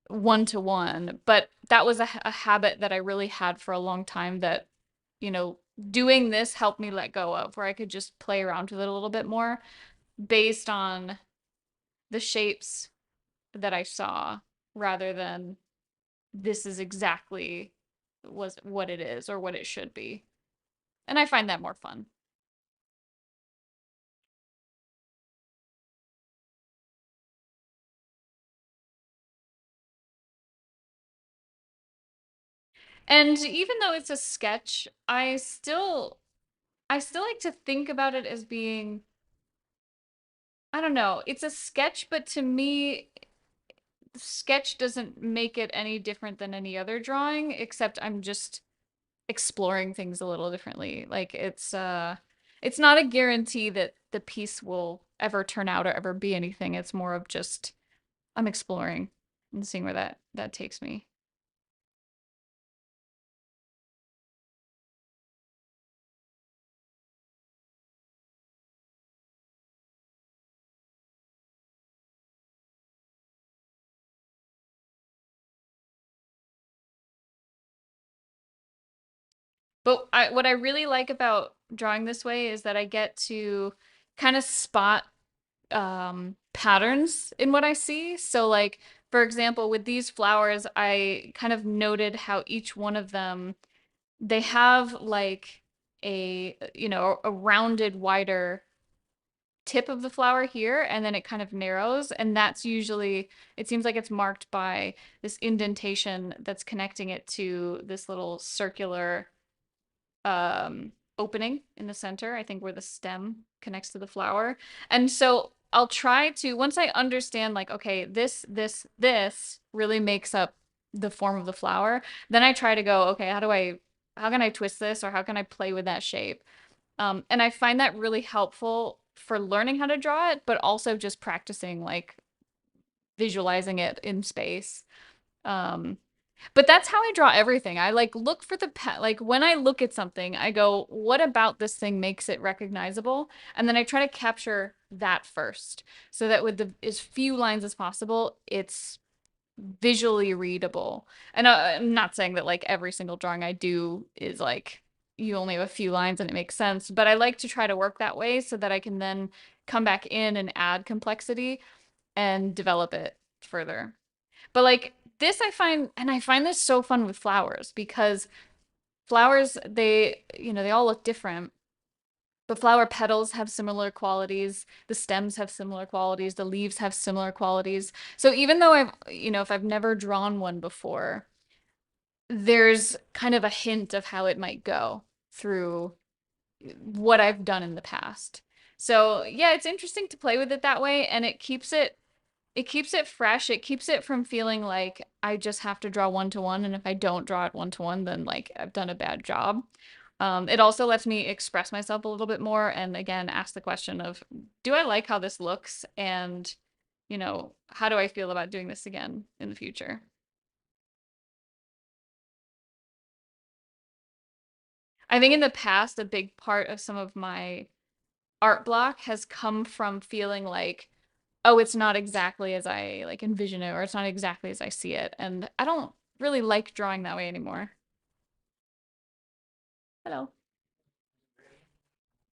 one to one, but that was a habit that I really had for a long time that, you know, doing this helped me let go of, where I could just play around with it a little bit more based on the shapes that I saw rather than this is exactly was what it is or what it should be. And I find that more fun. And even though it's a sketch, I still like to think about it as being I don't know, it's a sketch, but to me the sketch doesn't make it any different than any other drawing, except I'm just exploring things a little differently. Like it's not a guarantee that the piece will ever turn out or ever be anything. It's more of just I'm exploring and seeing where that takes me. But what I really like about drawing this way is that I get to kind of spot patterns in what I see. So like for example, with these flowers, I kind of noted how each one of them they have like a rounded wider tip of the flower here and then it kind of narrows and that's usually it seems like it's marked by this indentation that's connecting it to this little circular opening in the center, I think where the stem connects to the flower. And so I'll try to, once I understand, like, okay, this really makes up the form of the flower, then I try to go, okay, how can I twist this or how can I play with that shape? And I find that really helpful for learning how to draw it, but also just practicing, like, visualizing it in space. Um, but that's how I draw everything. I like look for like when I look at something, I go, what about this thing makes it recognizable? And then I try to capture that first so that with as few lines as possible, it's visually readable. And I'm not saying that like every single drawing I do is like you only have a few lines and it makes sense, but I like to try to work that way so that I can then come back in and add complexity and develop it further. But like this I find this so fun with flowers because flowers they all look different, but flower petals have similar qualities, the stems have similar qualities, the leaves have similar qualities. So even though if I've never drawn one before, there's kind of a hint of how it might go through what I've done in the past. So, yeah, it's interesting to play with it that way and it keeps it fresh. It keeps it from feeling like I just have to draw one to one, and if I don't draw it one to one, then like I've done a bad job. It also lets me express myself a little bit more, and again, ask the question of, do I like how this looks, and how do I feel about doing this again in the future? I think in the past, a big part of some of my art block has come from feeling like, oh, it's not exactly as I like envision it, or it's not exactly as I see it. And I don't really like drawing that way anymore. Hello.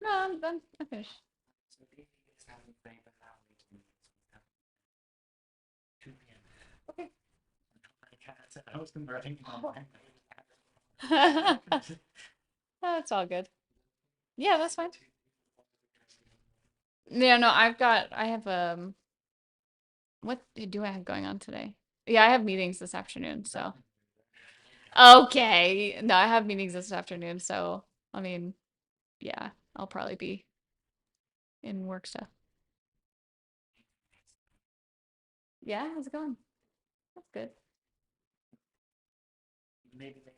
No, I'm done. I'm finished. So these haven't played but now we can 2 p.m. Okay. I can't. I was converting my mind. That's all good. Yeah, that's fine. Yeah, no, I have what do I have going on today? Yeah, I have meetings this afternoon, so. Okay. No, I have meetings this afternoon, so I mean, yeah, I'll probably be in work stuff. Yeah, how's it going? That's good. Maybe later.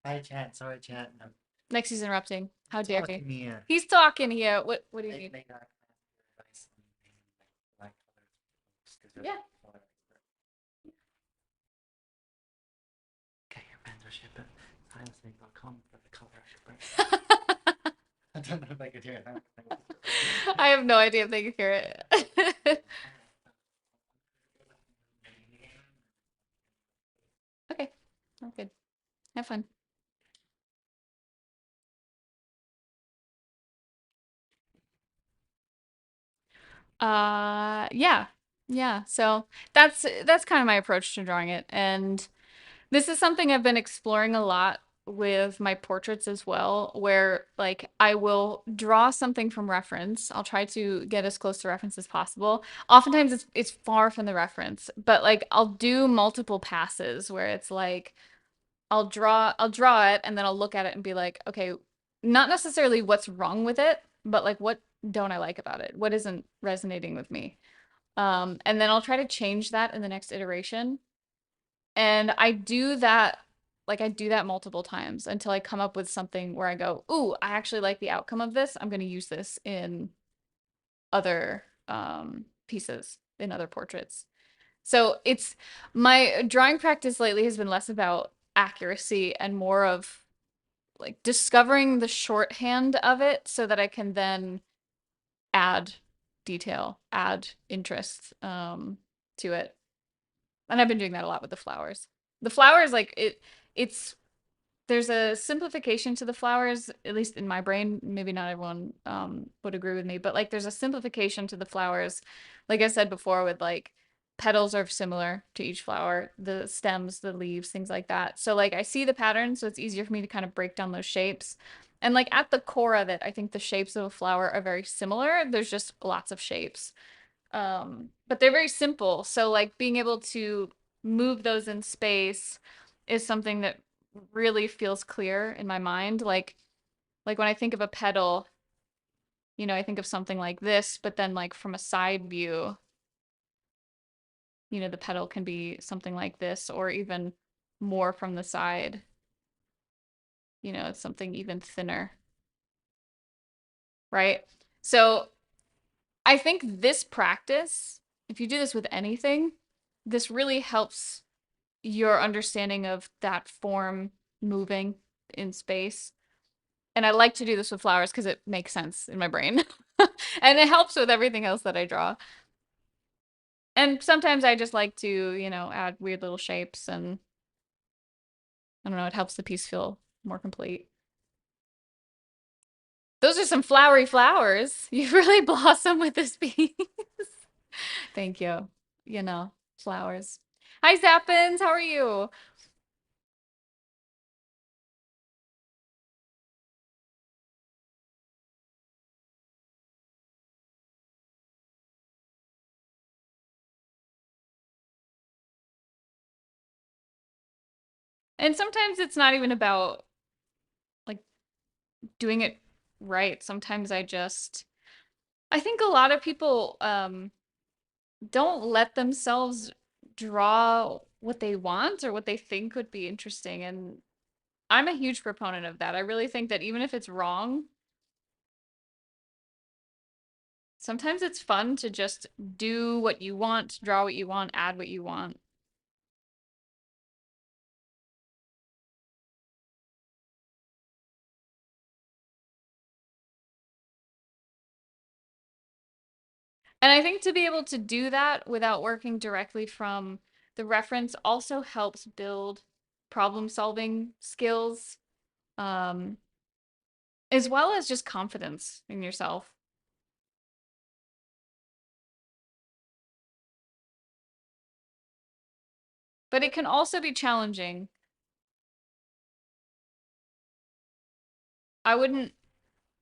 Hi, chat. Sorry, chat. I'm Next, interrupting. How dare he? talking here. He's talking here. What do you need? Later, I can ask your advice on like colors. Because Yeah. get your mentorship at sciencething.com for the color expert. I don't know if I could hear it. I have no idea if they can hear it. Okay, that's good. Have fun. Yeah. Yeah. So that's kind of my approach to drawing it. And this is something I've been exploring a lot with my portraits as well, where like I will draw something from reference. I'll try to get as close to reference as possible. Oftentimes it's far from the reference, but like I'll do multiple passes where it's like I'll draw it and then I'll look at it and be like, okay, not necessarily what's wrong with it, but like what don't I like about it? What isn't resonating with me? And then I'll try to change that in the next iteration. And I do that multiple times until I come up with something where I go, "Ooh, I actually like the outcome of this. I'm going to use this in other pieces, in other portraits." So it's my drawing practice lately has been less about accuracy and more of like discovering the shorthand of it so that I can then add detail, add interest to it. And I've been doing that a lot with the flowers. The flowers, like it's there's a simplification to the flowers, at least in my brain. Maybe not everyone would agree with me, but like there's a simplification to the flowers. Like I said before, with like petals are similar to each flower, the stems, the leaves, things like that. So like I see the pattern, so it's easier for me to kind of break down those shapes. And like at the core of it, I think the shapes of a flower are very similar. There's just lots of shapes. But they're very simple. So like being able to move those in space is something that really feels clear in my mind. Like when I think of a petal, I think of something like this, but then like from a side view, the petal can be something like this or even more from the side. It's something even thinner, right? So I think this practice, if you do this with anything, this really helps your understanding of that form moving in space. And I like to do this with flowers because it makes sense in my brain. And it helps with everything else that I draw. And sometimes I just like to, add weird little shapes and I don't know, it helps the piece feel more complete. Those are some flowery flowers. You really blossom with this piece. Thank you. Flowers. Hi, Zappins. How are you? And sometimes it's not even about like doing it right. Sometimes I think a lot of people don't let themselves draw what they want or what they think would be interesting. And I'm a huge proponent of that. I really think that even if it's wrong, sometimes it's fun to just do what you want, draw what you want, add what you want. And I think to be able to do that without working directly from the reference also helps build problem solving skills, um, as well as just confidence in yourself. But it can also be challenging. I wouldn't,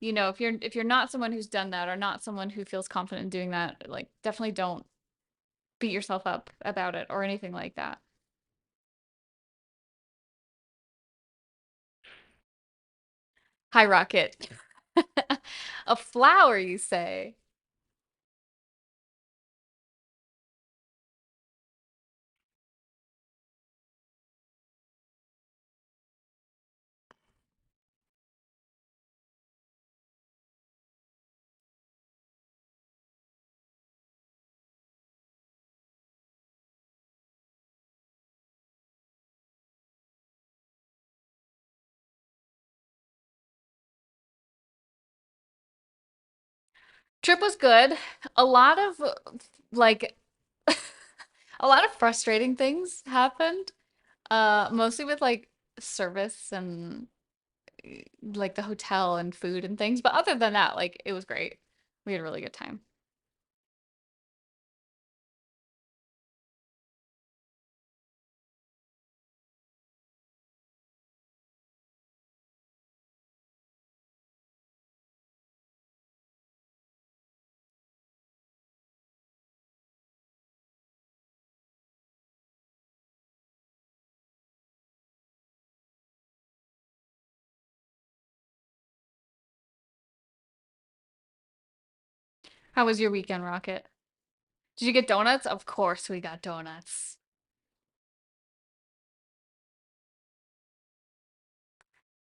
if you're not someone who's done that or not someone who feels confident in doing that, like definitely don't beat yourself up about it or anything like that. Hi, Rocket. A flower, you say? Trip was good. A lot of like a lot of frustrating things happened. Mostly with like service and like the hotel and food and things. But other than that, like it was great. We had a really good time. How was your weekend, Rocket? Did you get donuts? Of course we got donuts.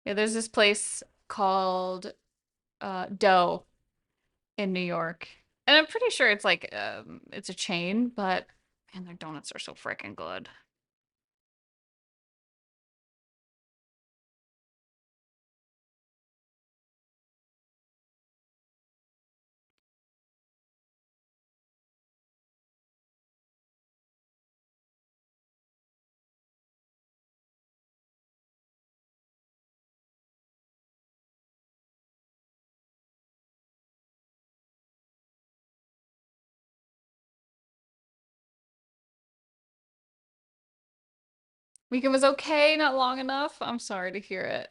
Yeah, there's this place called Dough in New York. And I'm pretty sure it's like it's a chain, but man, their donuts are so freaking good. Weekend was okay, not long enough. I'm sorry to hear it.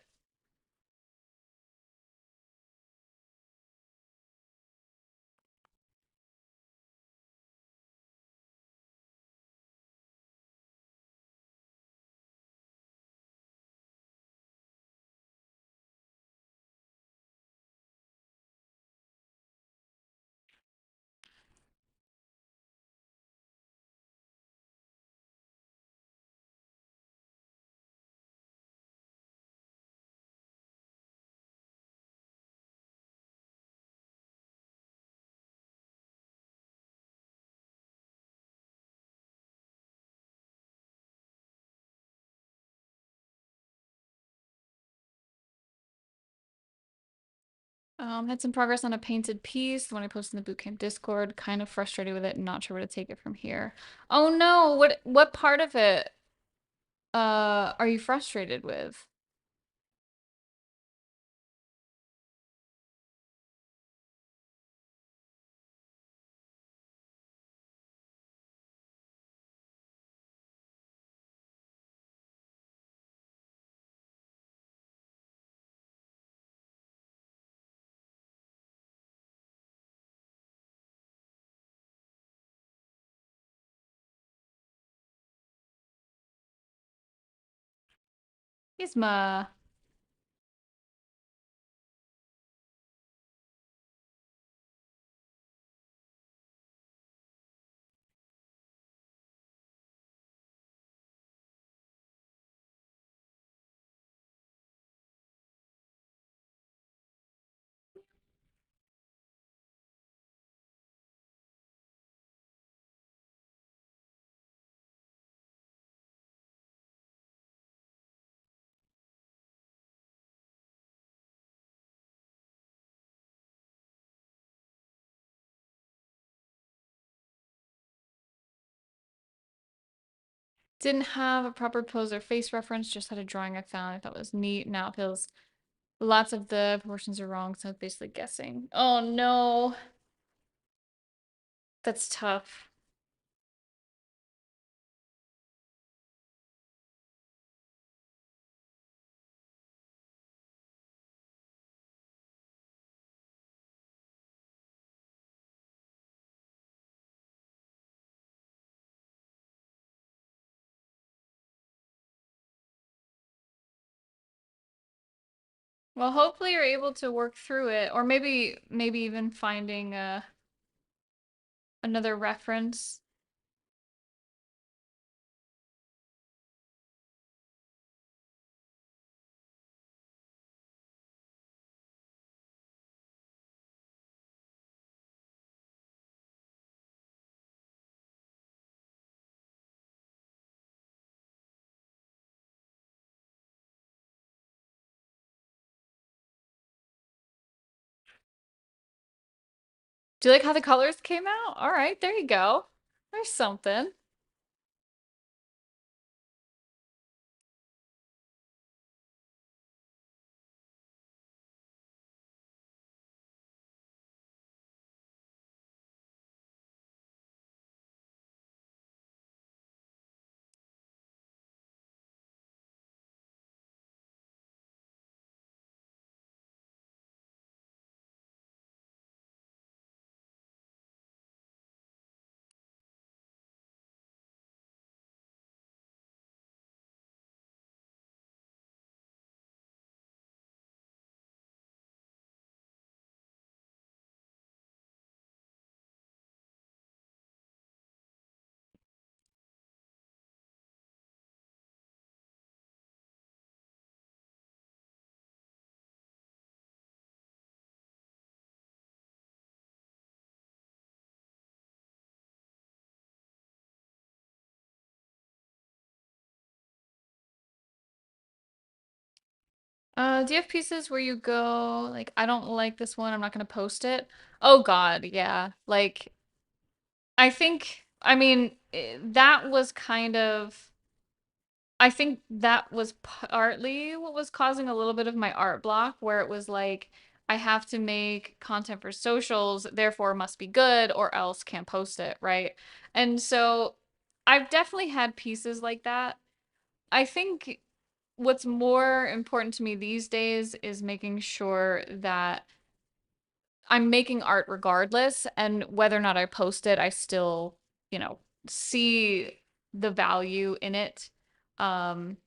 Had some progress on a painted piece, the one I posted in the bootcamp Discord. Kind of frustrated with it, not sure where to take it from here. Oh no, what part of it are you frustrated with? Isma. Didn't have a proper pose or face reference, just had a drawing I found I thought was neat. Now it feels lots of the proportions are wrong, so I'm basically guessing. Oh no. That's tough. Well, hopefully you're able to work through it, or maybe even finding another reference. Do you like how the colors came out? All right, there you go. There's something. Do you have pieces where you go like I don't like this one, I'm not gonna post it? Oh God, yeah. Like I think I mean that was kind of I think that was partly what was causing a little bit of my art block, where it was like, I have to make content for socials, therefore must be good, or else can't post it, right? And so I've definitely had pieces like that. I think what's more important to me these days is making sure that I'm making art regardless, and whether or not I post it, I still, you know, see the value in it. Um,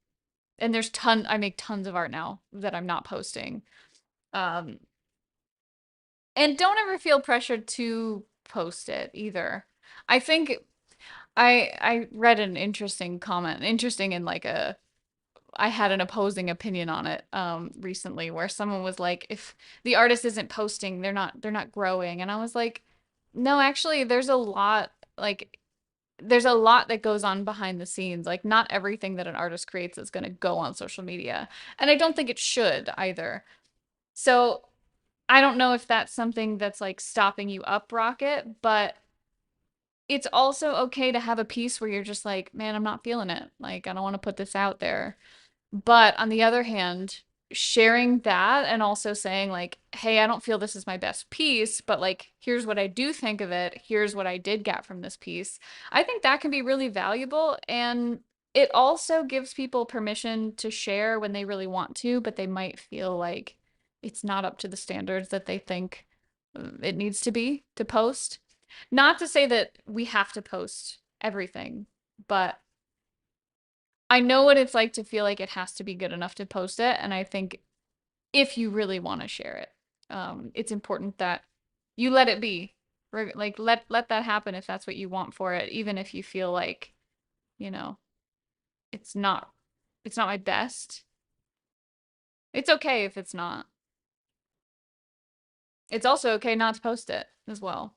and I make tons of art now that I'm not posting. Um, and don't ever feel pressured to post it either. I think I read an interesting comment, interesting in like a I had an opposing opinion on it recently where someone was like, if the artist isn't posting, they're not growing. And I was like, no, actually there's a lot that goes on behind the scenes. Like not everything that an artist creates is going to go on social media. And I don't think it should either. So I don't know if that's something that's like stopping you up, Rocket, but it's also okay to have a piece where you're just like, man, I'm not feeling it. Like, I don't want to put this out there. But on the other hand, sharing that and also saying, like, hey, I don't feel this is my best piece, but like, here's what I do think of it. Here's what I did get from this piece. I think that can be really valuable. And it also gives people permission to share when they really want to, but they might feel like it's not up to the standards that they think it needs to be to post. Not to say that we have to post everything, but I know what it's like to feel like it has to be good enough to post it. And I think if you really want to share it, it's important that you let it be. Like let that happen if that's what you want for it, even if you feel like, you know, it's not it's not my best. It's okay if it's not. It's also okay not to post it as well.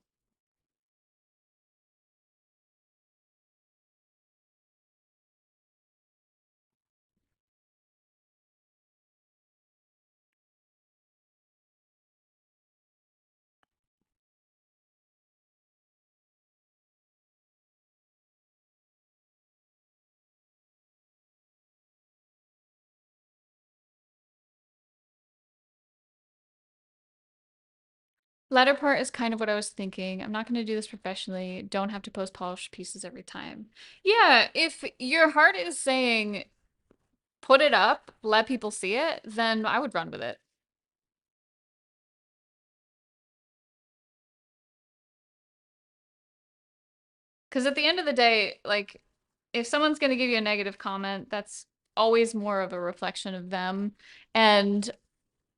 Latter part is kind of what I was thinking. I'm not going to do this professionally. Don't have to post polished pieces every time. Yeah, if your heart is saying put it up, let people see it, then I would run with it. Because at the end of the day, like, if someone's going to give you a negative comment, that's always more of a reflection of them. And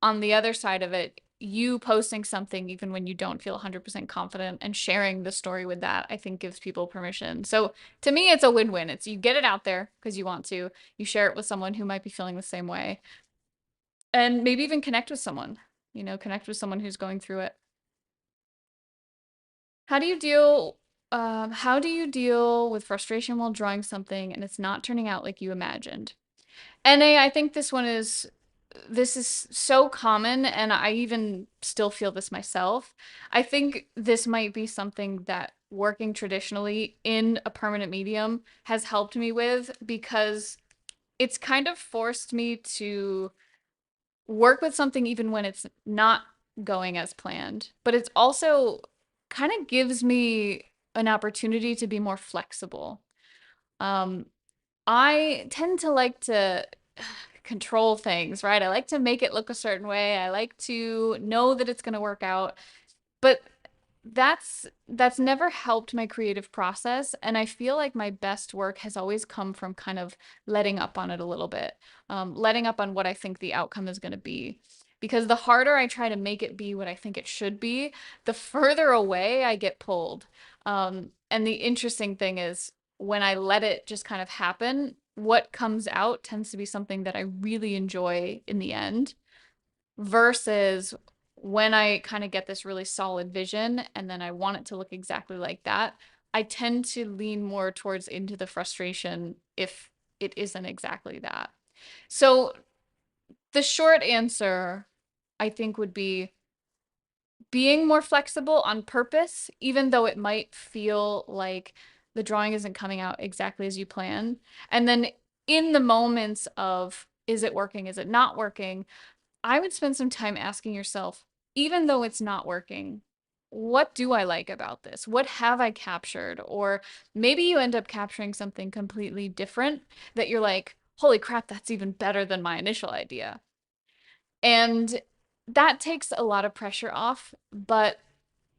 on the other side of it, you posting something even when you don't feel 100% confident and sharing the story with that, I think gives people permission. So to me, it's a win-win. It's you get it out there because you want to, you share it with someone who might be feeling the same way, and maybe even connect with someone, connect with someone who's going through it. How do you deal how do you deal with frustration while drawing something and it's not turning out like you imagined? NA, I think this is so common and I even still feel this myself. I think this might be something that working traditionally in a permanent medium has helped me with because it's kind of forced me to work with something even when it's not going as planned. But it's also kind of gives me an opportunity to be more flexible. Um, I tend to like to control things, right? I like to make it look a certain way. I like to know that it's going to work out. But that's never helped my creative process, and I feel like my best work has always come from kind of letting up on it a little bit, letting up on what I think the outcome is going to be. Because the harder I try to make it be what I think it should be, the further away I get pulled. And the interesting thing is, when I let it just kind of happen, what comes out tends to be something that I really enjoy in the end versus when I kind of get this really solid vision and then I want it to look exactly like that, I tend to lean more towards into the frustration if it isn't exactly that. So the short answer, I think, would be being more flexible on purpose, even though it might feel like the drawing isn't coming out exactly as you plan. And then in the moments of, is it working? Is it not working? I would spend some time asking yourself, even though it's not working, what do I like about this? What have I captured? Or maybe you end up capturing something completely different that you're like, holy crap, that's even better than my initial idea. And that takes a lot of pressure off, but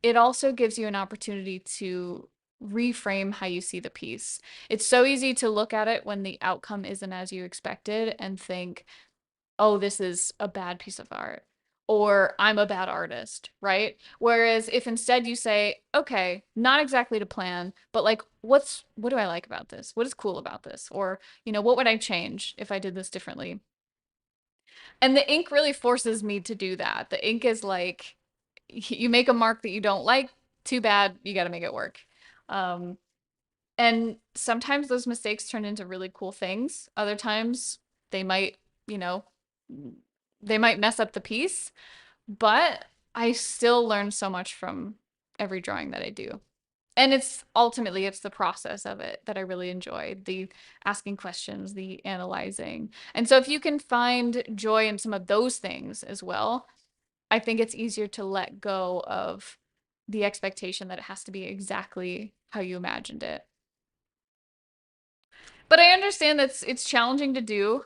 it also gives you an opportunity to reframe how you see the piece. It's so easy to look at it when the outcome isn't as you expected and think, oh, this is a bad piece of art, or I'm a bad artist, right? Whereas if instead you say, okay, not exactly to plan, but like, what do I like about this? What is cool about this? Or, what would I change if I did this differently? And the ink really forces me to do that. The ink is like, you make a mark that you don't like, too bad, you got to make it work. Um, and sometimes those mistakes turn into really cool things. Other times they might, you know, they might mess up the piece, but I still learn so much from every drawing that I do. And it's ultimately it's the process of it that I really enjoy, the asking questions, the analyzing. And so if you can find joy in some of those things as well, I think it's easier to let go of the expectation that it has to be exactly how you imagined it. But I understand that it's challenging to do,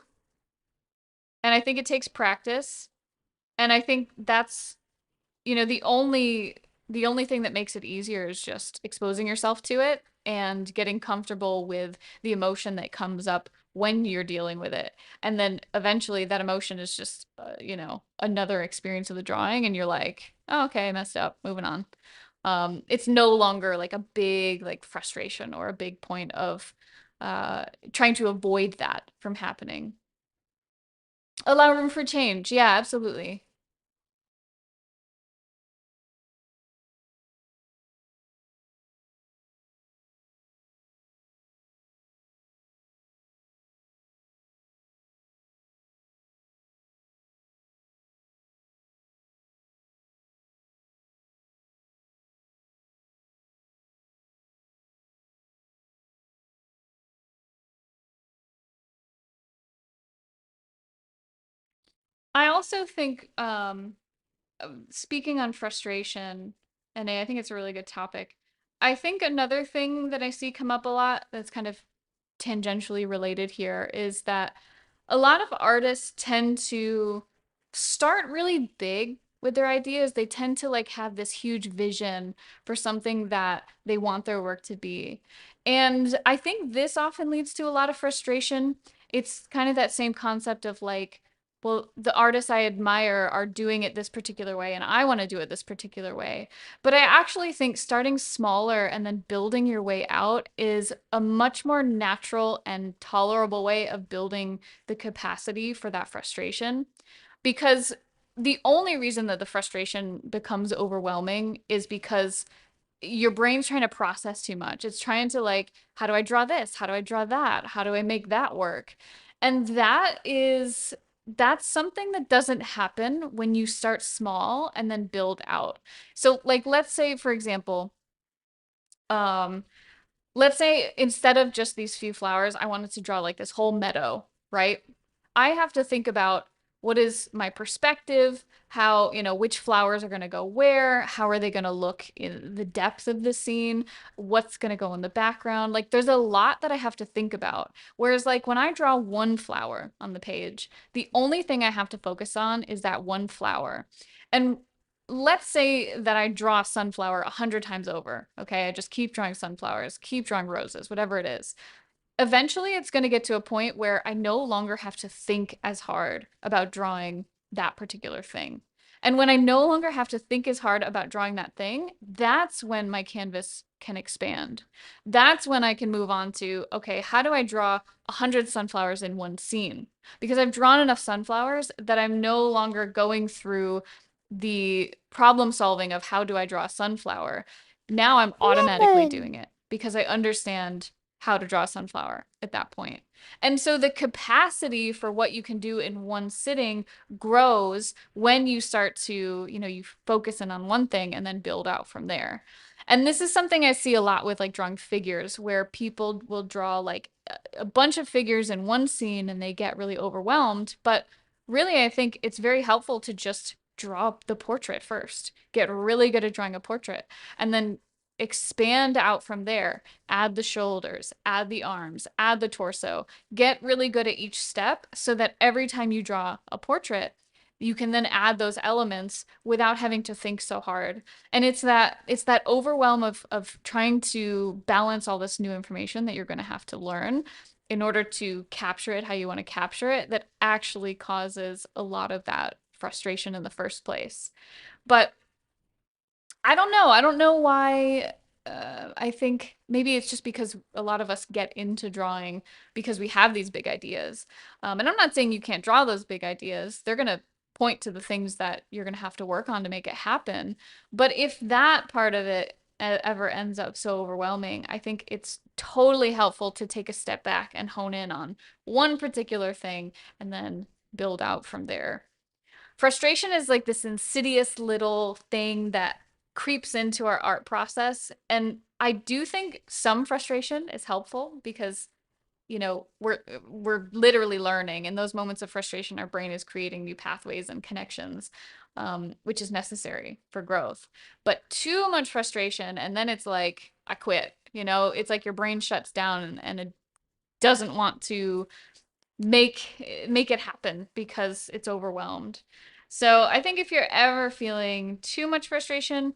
and I think it takes practice. And I think that's, the only thing that makes it easier is just exposing yourself to it and getting comfortable with the emotion that comes up when you're dealing with it. And then eventually that emotion is just, another experience of the drawing, and you're like, oh, okay, I messed up, moving on. It's no longer like a big like frustration or a big point of trying to avoid that from happening. Allow room for change. Yeah, absolutely. I also think, speaking on frustration, and I think it's a really good topic. I think another thing that I see come up a lot that's kind of tangentially related here is that a lot of artists tend to start really big with their ideas. They tend to like have this huge vision for something that they want their work to be. And I think this often leads to a lot of frustration. It's kind of that same concept of like, well, the artists I admire are doing it this particular way, and I want to do it this particular way. But I actually think starting smaller and then building your way out is a much more natural and tolerable way of building the capacity for that frustration. Because the only reason that the frustration becomes overwhelming is because your brain's trying to process too much. It's trying to like, how do I draw this? How do I draw that? How do I make that work? And that's something that doesn't happen when you start small and then build out. So like let's say for example, um let's say instead of just these few flowers, I wanted to draw like this whole meadow, right? I have to think about what is my perspective, how, which flowers are going to go where, how are they going to look in the depth of the scene, what's going to go in the background. Like there's a lot that I have to think about. Whereas like when I draw one flower on the page, the only thing I have to focus on is that one flower. And let's say that I draw a sunflower 100 times over. Okay. I just keep drawing sunflowers, keep drawing roses, whatever it is. Eventually, it's going to get to a point where I no longer have to think as hard about drawing that particular thing. And when I no longer have to think as hard about drawing that thing, that's when my canvas can expand. That's when I can move on to, okay, how do I draw 100 sunflowers in one scene? Because I've drawn enough sunflowers that I'm no longer going through the problem solving of how do I draw a sunflower. Now I'm automatically doing it because I understand how to draw a sunflower at that point. And so the capacity for what you can do in one sitting grows when you start to, you focus in on one thing and then build out from there. And this is something I see a lot with like drawing figures where people will draw like a bunch of figures in one scene and they get really overwhelmed. But really, I think it's very helpful to just draw the portrait first, get really good at drawing a portrait, and then expand out from there. Add the shoulders, add the arms, add the torso. Get really good at each step so that every time you draw a portrait, you can then add those elements without having to think so hard. And it's that overwhelm of trying to balance all this new information that you're going to have to learn in order to capture it how you want to capture it that actually causes a lot of that frustration in the first place. But I don't know. I don't know why. I think maybe it's just because a lot of us get into drawing because we have these big ideas. And I'm not saying you can't draw those big ideas. They're going to point to the things that you're going to have to work on to make it happen. But if that part of it ever ends up so overwhelming, I think it's totally helpful to take a step back and hone in on one particular thing and then build out from there. frustration is like this insidious little thing that creeps into our art process. And I do think some frustration is helpful because we're literally learning. In those moments of frustration, our brain is creating new pathways and connections, which is necessary for growth. But too much frustration, and then it's like I quit. It's like your brain shuts down and it doesn't want to make it happen because it's overwhelmed. So I think if you're ever feeling too much frustration,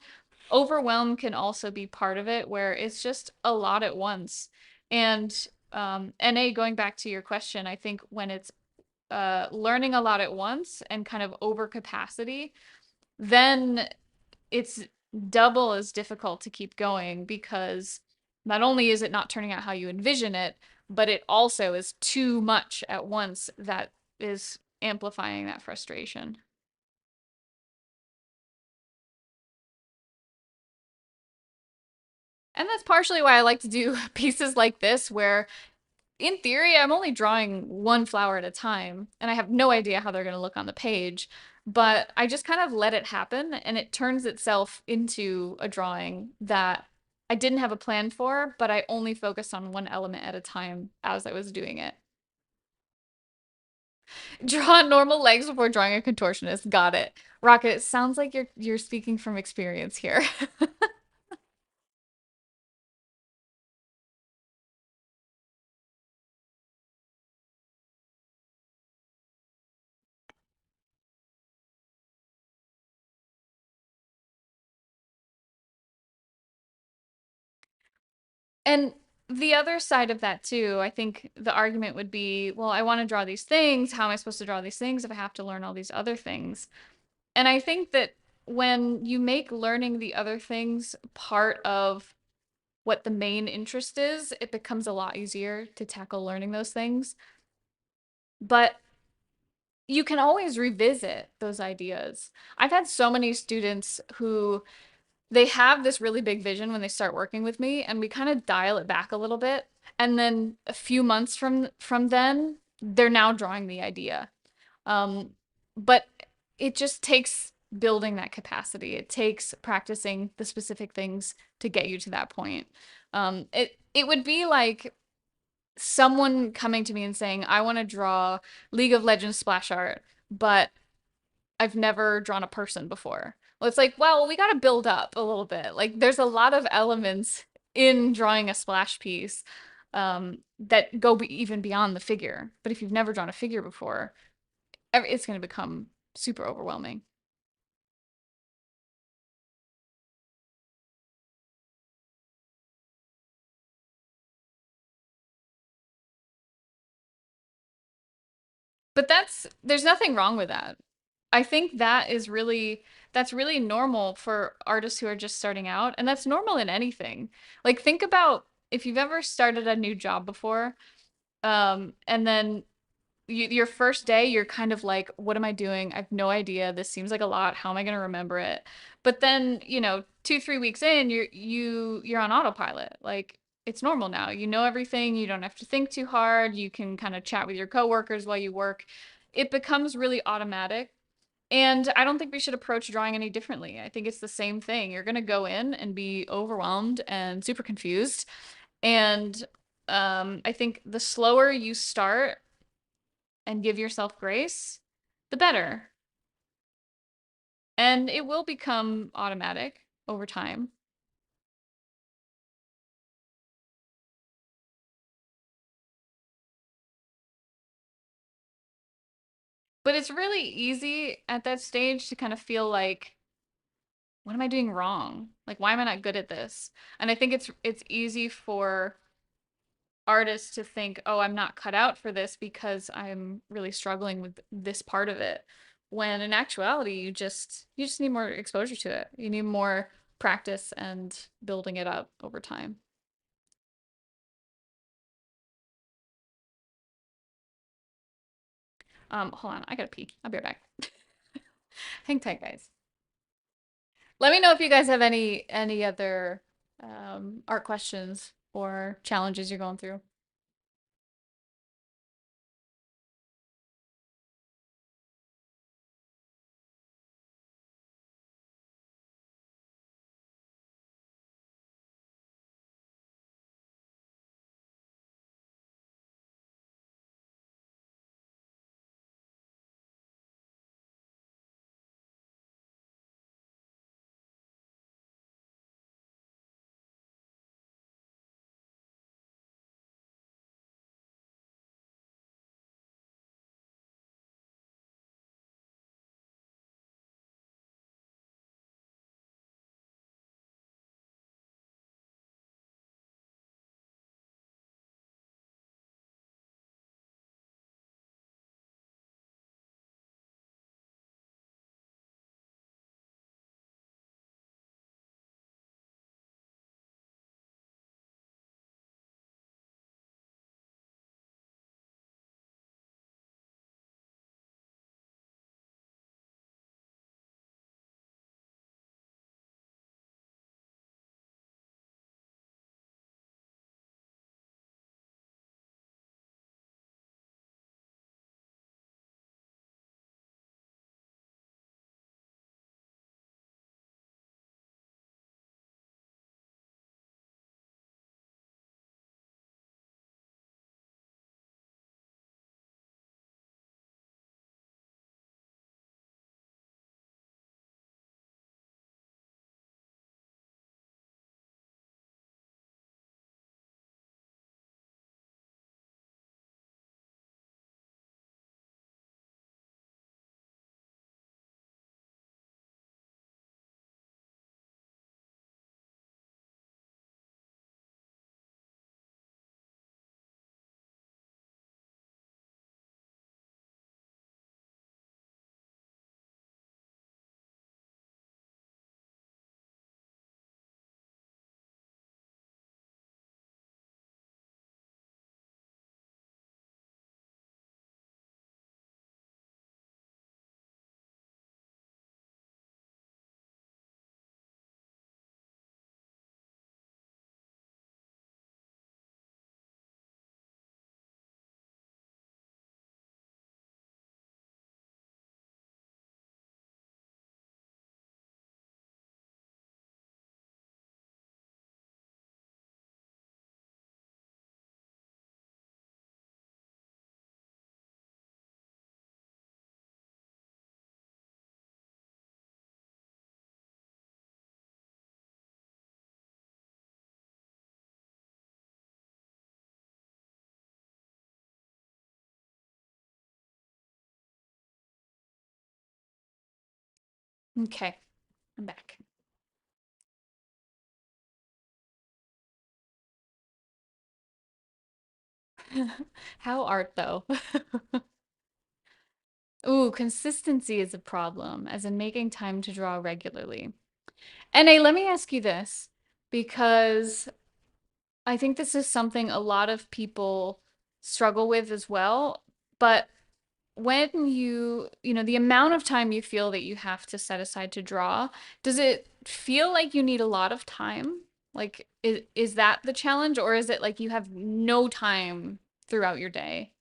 overwhelm can also be part of it, where it's just a lot at once. And NA, going back to your question, I think when it's learning a lot at once and kind of over capacity, then it's double as difficult to keep going because not only is it not turning out how you envision it, but it also is too much at once that is amplifying that frustration. And that's partially why I like to do pieces like this, where in theory, I'm only drawing one flower at a time, and I have no idea how they're going to look on the page. But I just kind of let it happen, and it turns itself into a drawing that I didn't have a plan for, but I only focused on one element at a time as I was doing it. Draw normal legs before drawing a contortionist. Got it. Rocket, it sounds like you're speaking from experience here. And the other side of that too, I think the argument would be, well, I want to draw these things. How am I supposed to draw these things if I have to learn all these other things? And I think that when you make learning the other things part of what the main interest is, it becomes a lot easier to tackle learning those things. But you can always revisit those ideas. I've had so many students who they have this really big vision when they start working with me, and we kind of dial it back a little bit, and then a few months from then they're now drawing the idea. But it just takes building that capacity. It takes practicing the specific things to get you to that point. It would be like someone coming to me and saying, I want to draw League of Legends splash art, but I've never drawn a person before. Well, it's like, well, we got to build up a little bit. Like, there's a lot of elements in drawing a splash piece that go even beyond the figure. But if you've never drawn a figure before, it's going to become super overwhelming. But there's nothing wrong with that. I think that's really normal for artists who are just starting out, and that's normal in anything. Like think about if you've ever started a new job before, and then your first day, you're kind of like, what am I doing? I have no idea. This seems like a lot. How am I going to remember it? But then, 2, 3 weeks in, you're on autopilot. Like it's normal now. You know everything. You don't have to think too hard. You can kind of chat with your coworkers while you work. It becomes really automatic. And I don't think we should approach drawing any differently. I think it's the same thing. You're going to go in and be overwhelmed and super confused. And I think the slower you start and give yourself grace, the better. And it will become automatic over time. But it's really easy at that stage to kind of feel like, what am I doing wrong? Like, why am I not good at this? And I think it's easy for artists to think, oh, I'm not cut out for this because I'm really struggling with this part of it. When in actuality, you just need more exposure to it. You need more practice and building it up over time. Hold on, I gotta pee. I'll be right back. Hang tight, guys. Let me know if you guys have any other art questions or challenges you're going through. Okay, I'm back. How art though? Ooh, consistency is a problem, as in making time to draw regularly. And let me ask you this, because I think this is something a lot of people struggle with as well. But when the amount of time you feel that you have to set aside to draw, does it feel like you need a lot of time? Like, is that the challenge, or is it like you have no time throughout your day?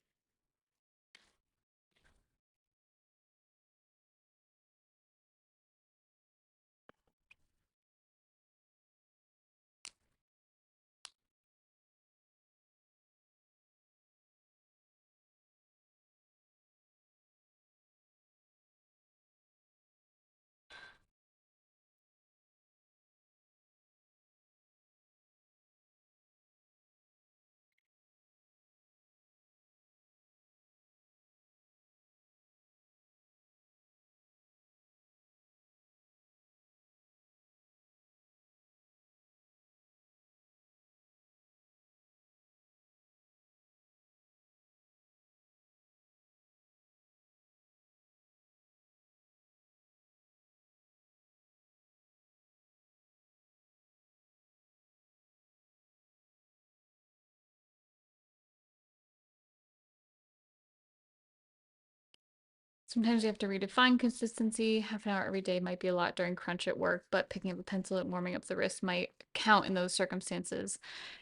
Sometimes you have to redefine consistency. Half an hour every day might be a lot during crunch at work, but picking up a pencil and warming up the wrist might count in those circumstances.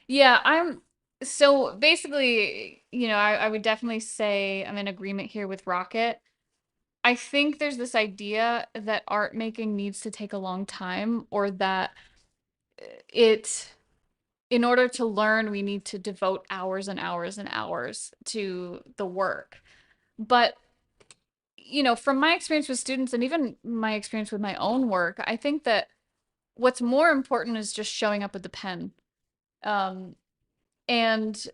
Yeah, I'm so basically, I would definitely say I'm in agreement here with Rocket. I think there's this idea that art making needs to take a long time, or that it, in order to learn, we need to devote hours and hours and hours to the work. But from my experience with students and even my experience with my own work, I think that what's more important is just showing up with the pen. Um, and,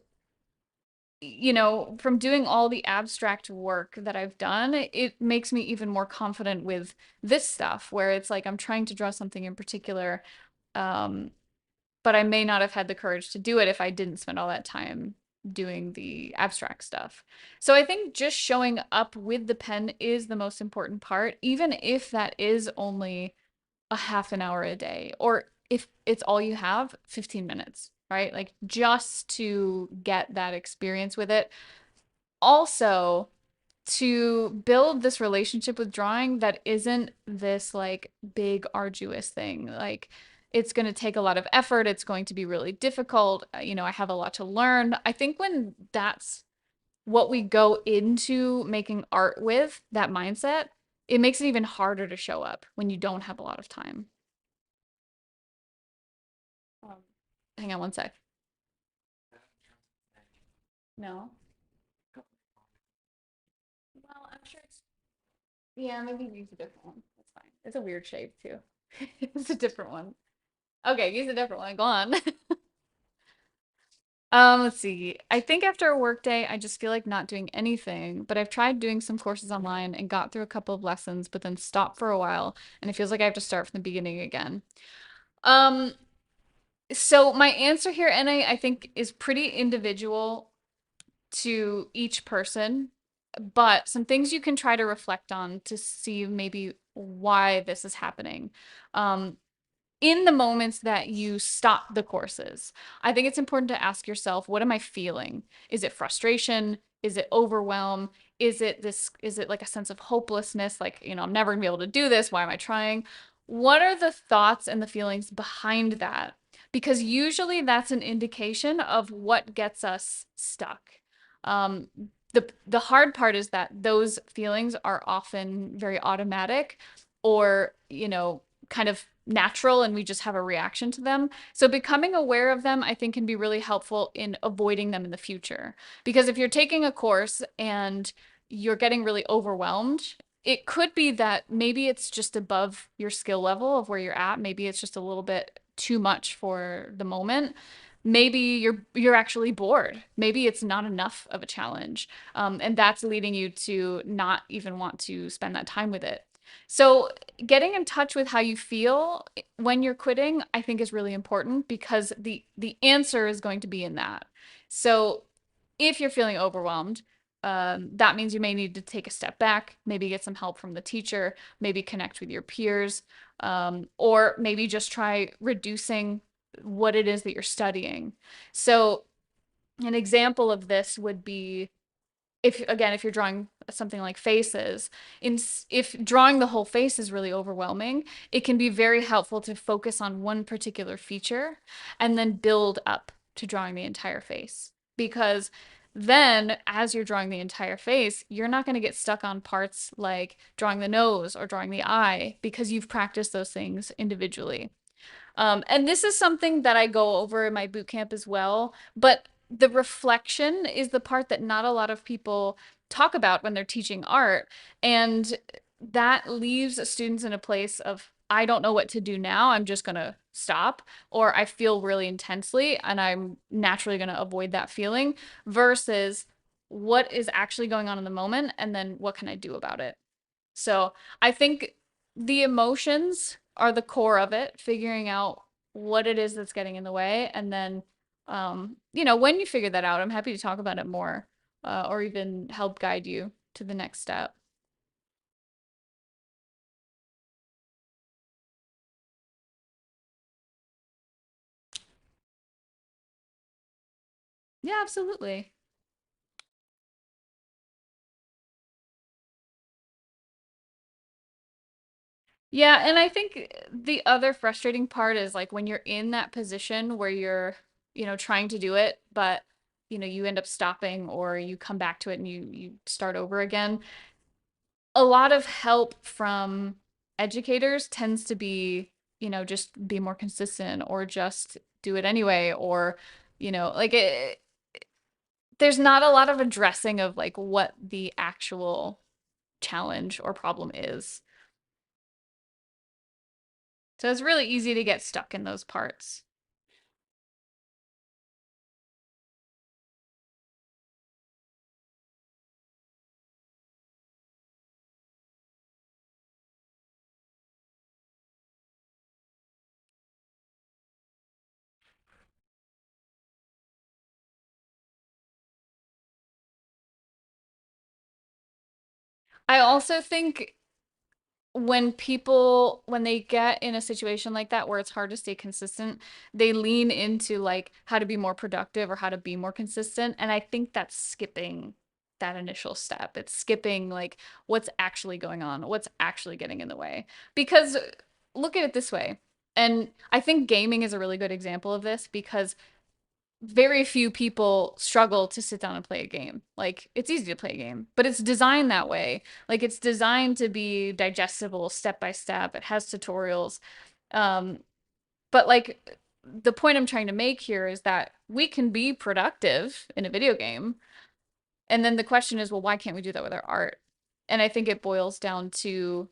from doing all the abstract work that I've done, it makes me even more confident with this stuff, where it's like I'm trying to draw something in particular. Um, but I may not have had the courage to do it if I didn't spend all that time doing the abstract stuff. So I think just showing up with the pen is the most important part, even if that is only a half an hour a day, or if it's all you have, 15 minutes, right? Like just to get that experience with it. Also, to build this relationship with drawing that isn't this like big arduous thing. Like it's going to take a lot of effort, it's going to be really difficult. I have a lot to learn. I think when that's what we go into making art with, that mindset, it makes it even harder to show up when you don't have a lot of time. um, Hang on one sec. No. Well, I'm sure it's, yeah, maybe use a different one. That's fine. It's a weird shape too. It's a different one. Okay, use a different one. Go on. Let's see. I think after a work day, I just feel like not doing anything, but I've tried doing some courses online and got through a couple of lessons, but then stopped for a while, and it feels like I have to start from the beginning again. Um, so my answer here, and I think is pretty individual to each person, but some things you can try to reflect on to see maybe why this is happening. Um, in the moments that you stop the courses, I think it's important to ask yourself, what am I feeling? Is it frustration? Is it overwhelm? Is it like a sense of hopelessness? Like, I'm never gonna be able to do this. Why am I trying? What are the thoughts and the feelings behind that? Because usually that's an indication of what gets us stuck. Um, the hard part is that those feelings are often very automatic, or, kind of natural, and we just have a reaction to them. So becoming aware of them, I think, can be really helpful in avoiding them in the future. Because if you're taking a course and you're getting really overwhelmed, it could be that maybe it's just above your skill level of where you're at. Maybe it's just a little bit too much for the moment. Maybe you're actually bored. Maybe it's not enough of a challenge, and that's leading you to not even want to spend that time with it. So, getting in touch with how you feel when you're quitting, I think is really important because the answer is going to be in that. So, if you're feeling overwhelmed, that means you may need to take a step back, maybe get some help from the teacher, maybe connect with your peers, or maybe just try reducing what it is that you're studying. So, an example of this would be if again if you're drawing something like faces, in if drawing the whole face is really overwhelming, it can be very helpful to focus on one particular feature and then build up to drawing the entire face, because then as you're drawing the entire face, you're not going to get stuck on parts like drawing the nose or drawing the eye because you've practiced those things individually. And this is something that I go over in my boot camp as well. But the reflection is the part that not a lot of people talk about when they're teaching art. And that leaves students in a place of, I don't know what to do now. I'm just going to stop. Or I feel really intensely and I'm naturally going to avoid that feeling versus what is actually going on in the moment and then what can I do about it. So I think the emotions are the core of it, figuring out what it is that's getting in the way. And then, when you figure that out, I'm happy to talk about it more, or even help guide you to the next step. Yeah, absolutely. Yeah, and I think the other frustrating part is like when you're in that position where you're, trying to do it, but you end up stopping or you come back to it and you start over again. A lot of help from educators tends to be, just be more consistent or just do it anyway, or, like there's not a lot of addressing of like what the actual challenge or problem is. So it's really easy to get stuck in those parts. I also think when they get in a situation like that where it's hard to stay consistent, they lean into like how to be more productive or how to be more consistent, and I think that's skipping that initial step. It's skipping like what's actually going on, what's actually getting in the way. Because look at it this way, and I think gaming is a really good example of this because very few people struggle to sit down and play a game. Like it's easy to play a game, but it's designed that way. Like it's designed to be digestible step by step. It has tutorials. Um, but like the point I'm trying to make here is that we can be productive in a video game. And then the question is, well, why can't we do that with our art? And I think it boils down to,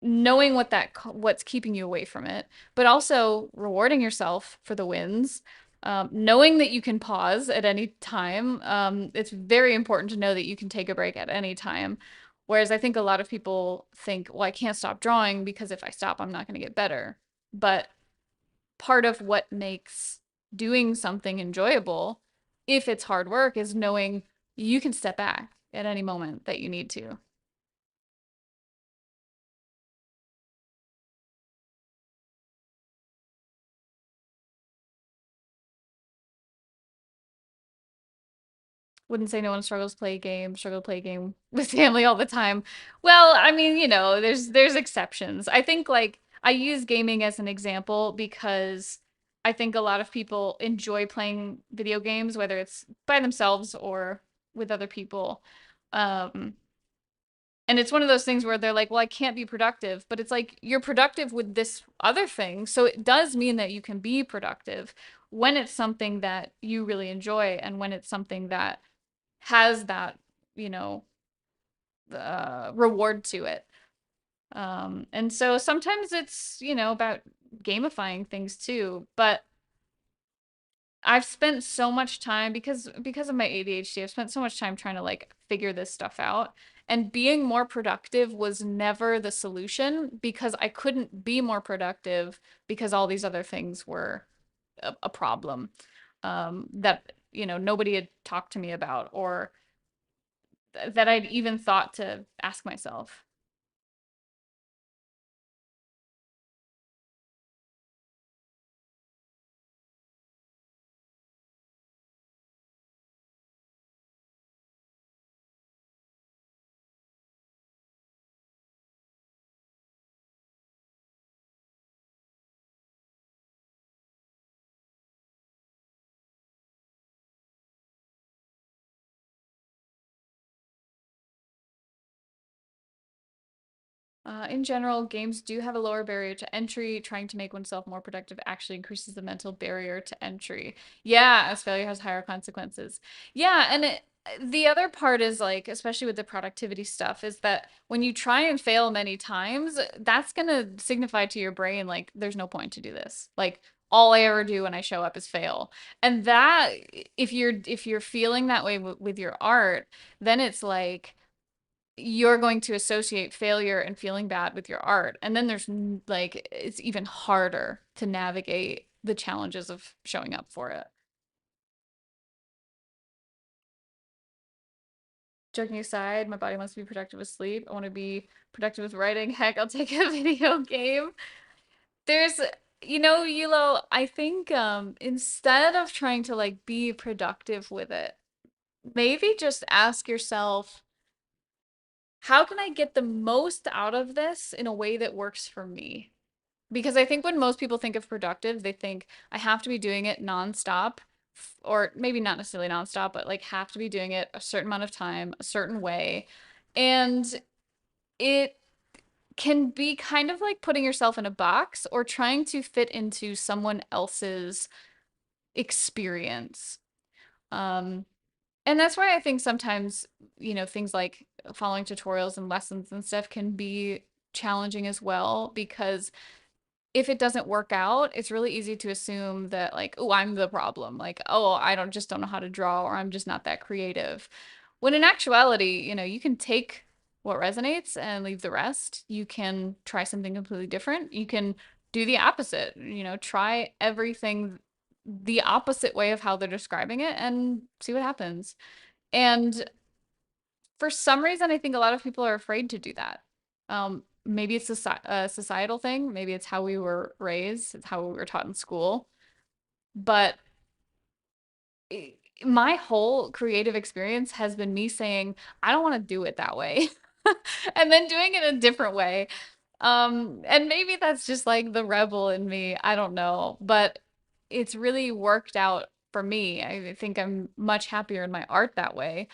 knowing what's keeping you away from it, but also rewarding yourself for the wins. Knowing that you can pause at any time. It's very important to know that you can take a break at any time. Whereas I think a lot of people think, well, I can't stop drawing because if I stop, I'm not going to get better. But part of what makes doing something enjoyable, if it's hard work, is knowing you can step back at any moment that you need to. Wouldn't say no one struggles to play a game, struggle to play a game with family all the time. Well, I mean, there's exceptions. I think like I use gaming as an example because I think a lot of people enjoy playing video games, whether it's by themselves or with other people. Um, and it's one of those things where they're like, well, I can't be productive, but it's like you're productive with this other thing. So it does mean that you can be productive when it's something that you really enjoy and when it's something that has that, you know, reward to it. And so sometimes it's, about gamifying things too. But I've spent so much time because of my ADHD, I've spent so much time trying to like figure this stuff out. And being more productive was never the solution because I couldn't be more productive because all these other things were a problem that nobody had talked to me about or that I'd even thought to ask myself. In general, games do have a lower barrier to entry. Trying to make oneself more productive actually increases the mental barrier to entry. Yeah, as failure has higher consequences. Yeah, and the other part is like, especially with the productivity stuff, is that when you try and fail many times, that's gonna signify to your brain like there's no point to do this. Like all I ever do when I show up is fail. And that if you're feeling that way with your art, then it's like you're going to associate failure and feeling bad with your art. And then there's like, it's even harder to navigate the challenges of showing up for it. Joking aside, my body wants to be productive with sleep. I want to be productive with writing. Heck, I'll take a video game. There's, Yulo, I think instead of trying to like be productive with it, maybe just ask yourself, how can I get the most out of this in a way that works for me? Because I think when most people think of productive, they think I have to be doing it nonstop, or maybe not necessarily nonstop, but like have to be doing it a certain amount of time, a certain way. And it can be kind of like putting yourself in a box or trying to fit into someone else's experience. Um, and that's why I think sometimes, things like following tutorials and lessons and stuff can be challenging as well because if it doesn't work out, it's really easy to assume that like, oh, I'm the problem. Like, oh, I don't know how to draw or I'm just not that creative. When in actuality, you can take what resonates and leave the rest. You can try something completely different. You can do the opposite, try everything the opposite way of how they're describing it and see what happens. And for some reason, I think a lot of people are afraid to do that. Maybe it's a societal thing. Maybe it's how we were raised. It's how we were taught in school. But my whole creative experience has been me saying, I don't want to do it that way. And then doing it a different way. And maybe that's just like the rebel in me. I don't know. But it's really worked out for me. I think I'm much happier in my art that way.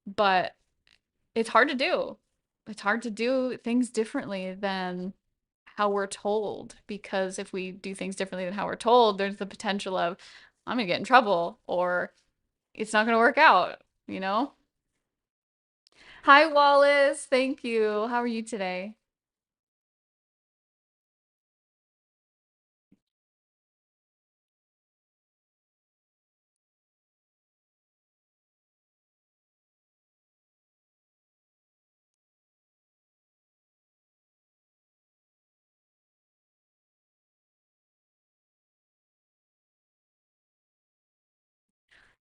But it's hard to do. It's hard to do things differently than how we're told because if we do things differently than how we're told, there's the potential of I'm gonna get in trouble or it's not gonna work out, you know? Hi, Wallace. Thank you. How are you today?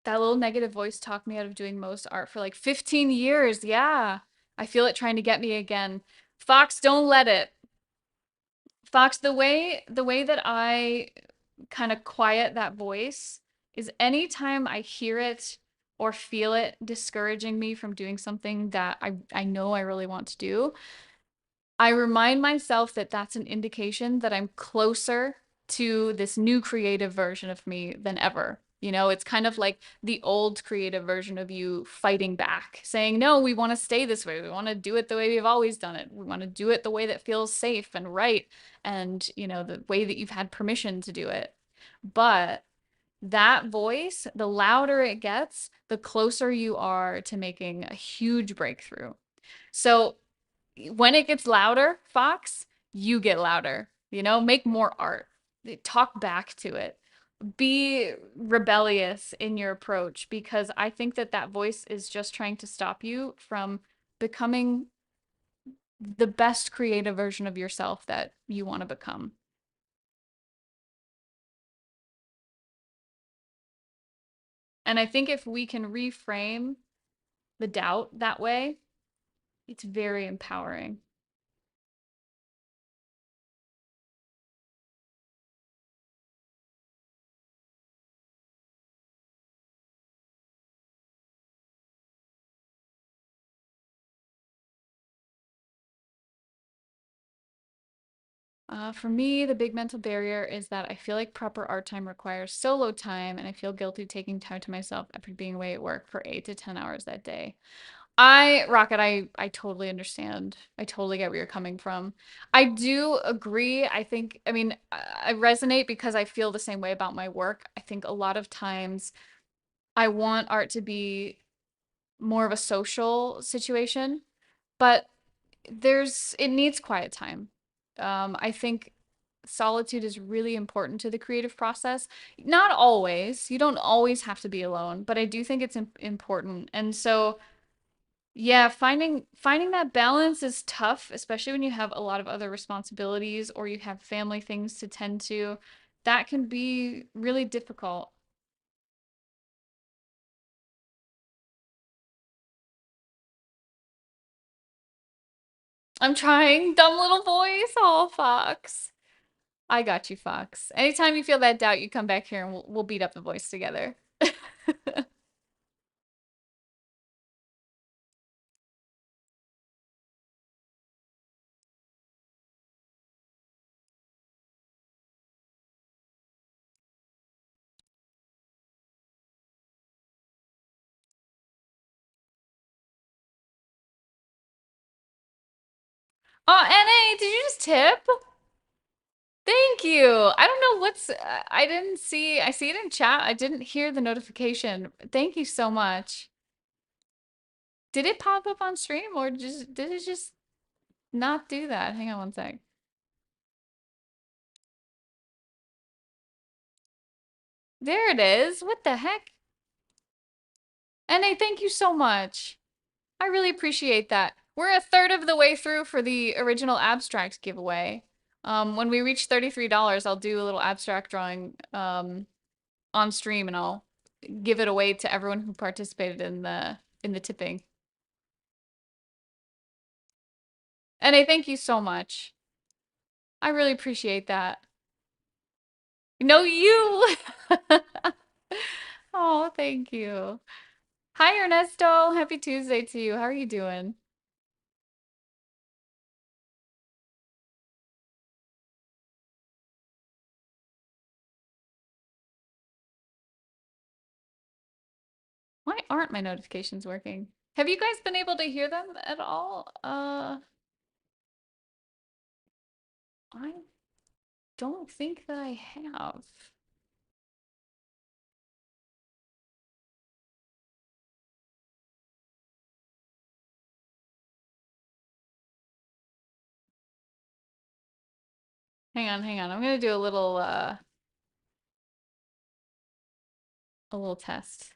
That little negative voice talked me out of doing most art for like 15 years. Yeah. I feel it trying to get me again. Fox, don't let it. Fox, the way that I kind of quiet that voice is anytime I hear it or feel it discouraging me from doing something that I know I really want to do, I remind myself that that's an indication that I'm closer to this new creative version of me than ever. It's kind of like the old creative version of you fighting back, saying, no, we want to stay this way. We want to do it the way we've always done it. We want to do it the way that feels safe and right. And, the way that you've had permission to do it. But that voice, the louder it gets, the closer you are to making a huge breakthrough. So when it gets louder, Fox, you get louder. Make more art. Talk back to it. be rebellious in your approach because I think that that voice is just trying to stop you from becoming the best creative version of yourself that you want to become. And I think if we can reframe the doubt that way, it's very empowering. For me, the big mental barrier is that I feel like proper art time requires solo time, and I feel guilty taking time to myself after being away at work for 8 to 10 hours that day. Rocket, I totally understand. I totally get where you're coming from. I do agree. I think, I mean, I resonate because I feel the same way about my work. I think a lot of times I want art to be more of a social situation, but it needs quiet time. I think solitude is really important to the creative process. Not always. You don't always have to be alone, but I do think it's important. And so, yeah, finding that balance is tough, especially when you have a lot of other responsibilities or you have family things to tend to. That can be really difficult. I'm trying, dumb little voice. Oh, Fox. I got you, Fox. Anytime you feel that doubt, you come back here and we'll beat up the voice together. Oh, NA, did you just tip? Thank you. I don't know I didn't see, I see it in chat. I didn't hear the notification. Thank you so much. Did it pop up on stream or did it just not do that? Hang on one sec. There it is. What the heck? NA, thank you so much. I really appreciate that. We're a third of the way through for the original abstract giveaway. When we reach $33, I'll do a little abstract drawing on stream and I'll give it away to everyone who participated in the tipping. And I thank you so much. I really appreciate that. No, you. Oh, thank you. Hi, Ernesto. Happy Tuesday to you. How are you doing? Why aren't my notifications working? Have you guys been able to hear them at all? I don't think that I have. Hang on, hang on. I'm gonna do a little test.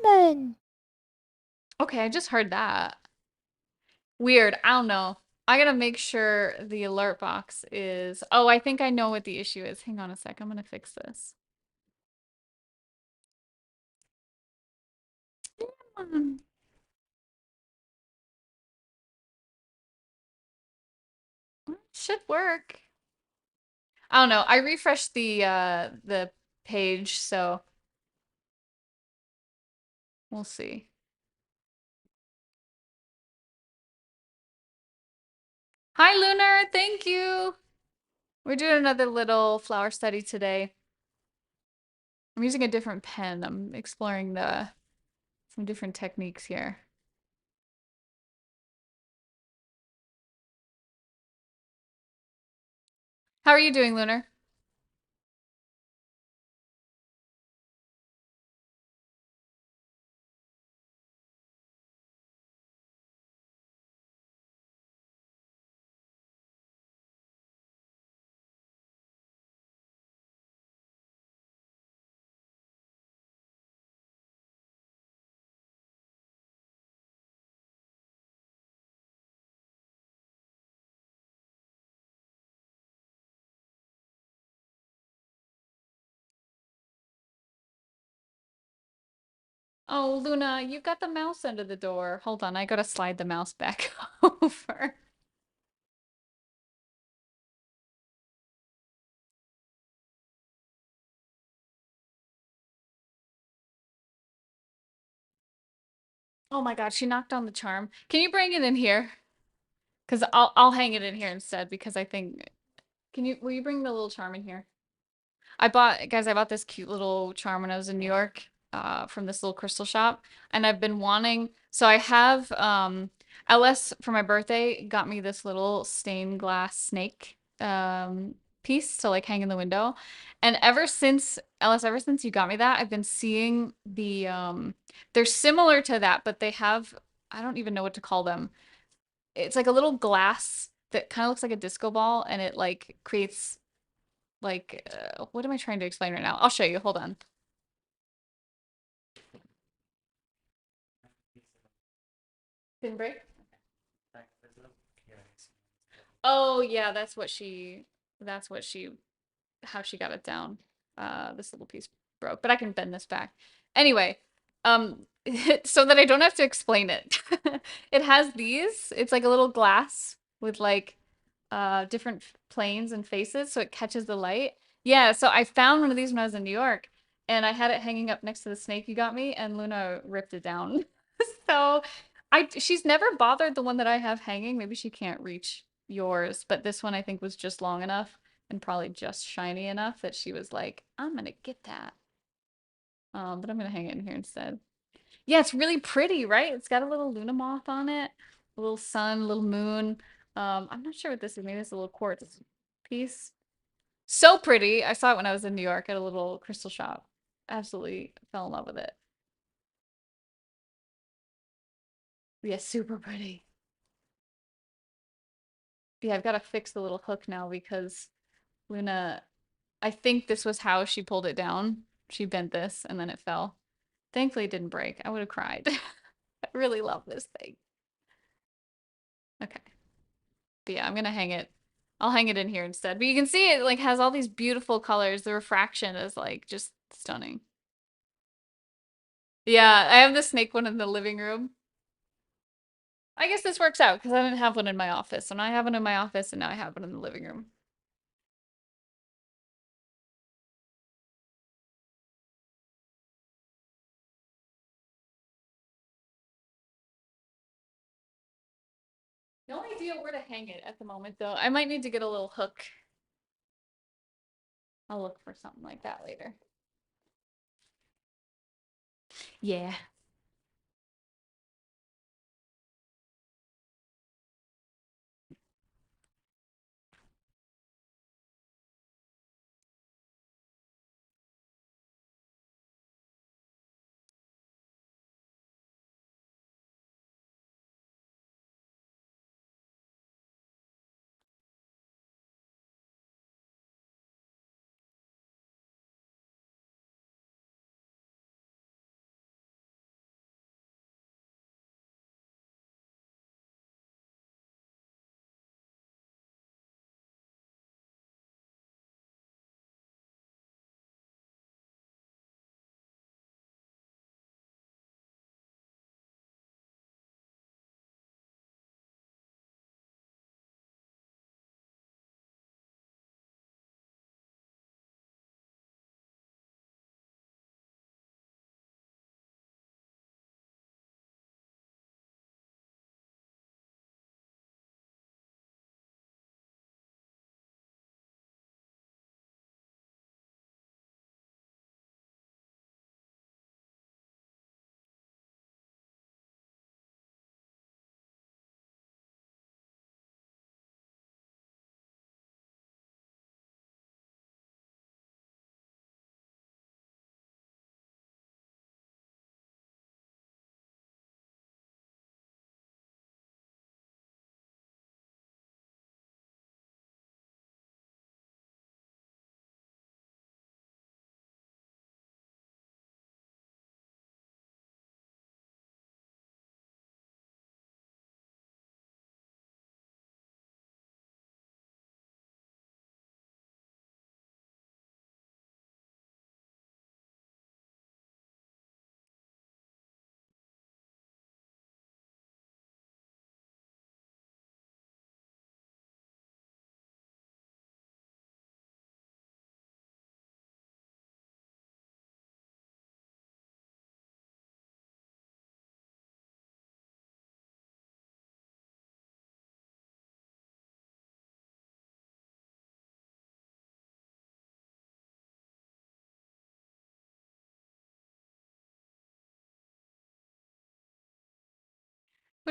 Lemon. Okay, I just heard that. Weird. I don't know. I gotta make sure the alert box is. Oh, I think I know what the issue is. Hang on a sec. I'm gonna fix this. Hmm. Should work. I don't know. I refreshed the page, so we'll see. Hi, Lunar. Thank you. We're doing another little flower study today. I'm using a different pen. I'm exploring the some different techniques here. How are you doing, Lunar? Oh, Luna, you got the mouse under the door. Hold on, I gotta slide the mouse back over. Oh my God, she knocked on the charm. Can you bring it in here? Because I'll hang it in here instead because I think can you will you bring the little charm in here? I bought this cute little charm when I was in New York, from this little crystal shop, and I've been wanting. So I have LS for my birthday got me this little stained glass snake piece to like hang in the window, and ever since you got me that, I've been seeing they're similar to that, but they have I don't even know what to call them. It's like a little glass that kind of looks like a disco ball, and it like creates like what am I trying to explain right now? I'll show you. Hold on. Didn't break? Oh yeah, that's what she how she got it down. This little piece broke, but I can bend this back. Anyway, um so that I don't have to explain it. It has these. It's like a little glass with like different planes and faces so it catches the light. Yeah, so I found one of these when I was in New York and I had it hanging up next to the snake you got me and Luna ripped it down. So she's never bothered the one that I have hanging. Maybe she can't reach yours, but this one I think was just long enough and probably just shiny enough that she was like, I'm gonna get that. But I'm gonna hang it in here instead. Yeah, it's really pretty, right? It's got a little Luna moth on it, a little sun, a little moon. I'm not sure what this is. Maybe it's a little quartz piece. So pretty. I saw it when I was in New York at a little crystal shop. Absolutely fell in love with it. Yeah, super pretty. Yeah, I've got to fix the little hook now because Luna, I think this was how she pulled it down. She bent this and then it fell. Thankfully, it didn't break. I would have cried. I really love this thing. Okay. But yeah, I'm gonna hang it. I'll hang it in here instead. But you can see it like has all these beautiful colors. The refraction is like just stunning. Yeah, I have the snake one in the living room. I guess this works out because I didn't have one in my office. And I have one in my office and now I have one in the living room. No idea where to hang it at the moment though. I might need to get a little hook. I'll look for something like that later. Yeah.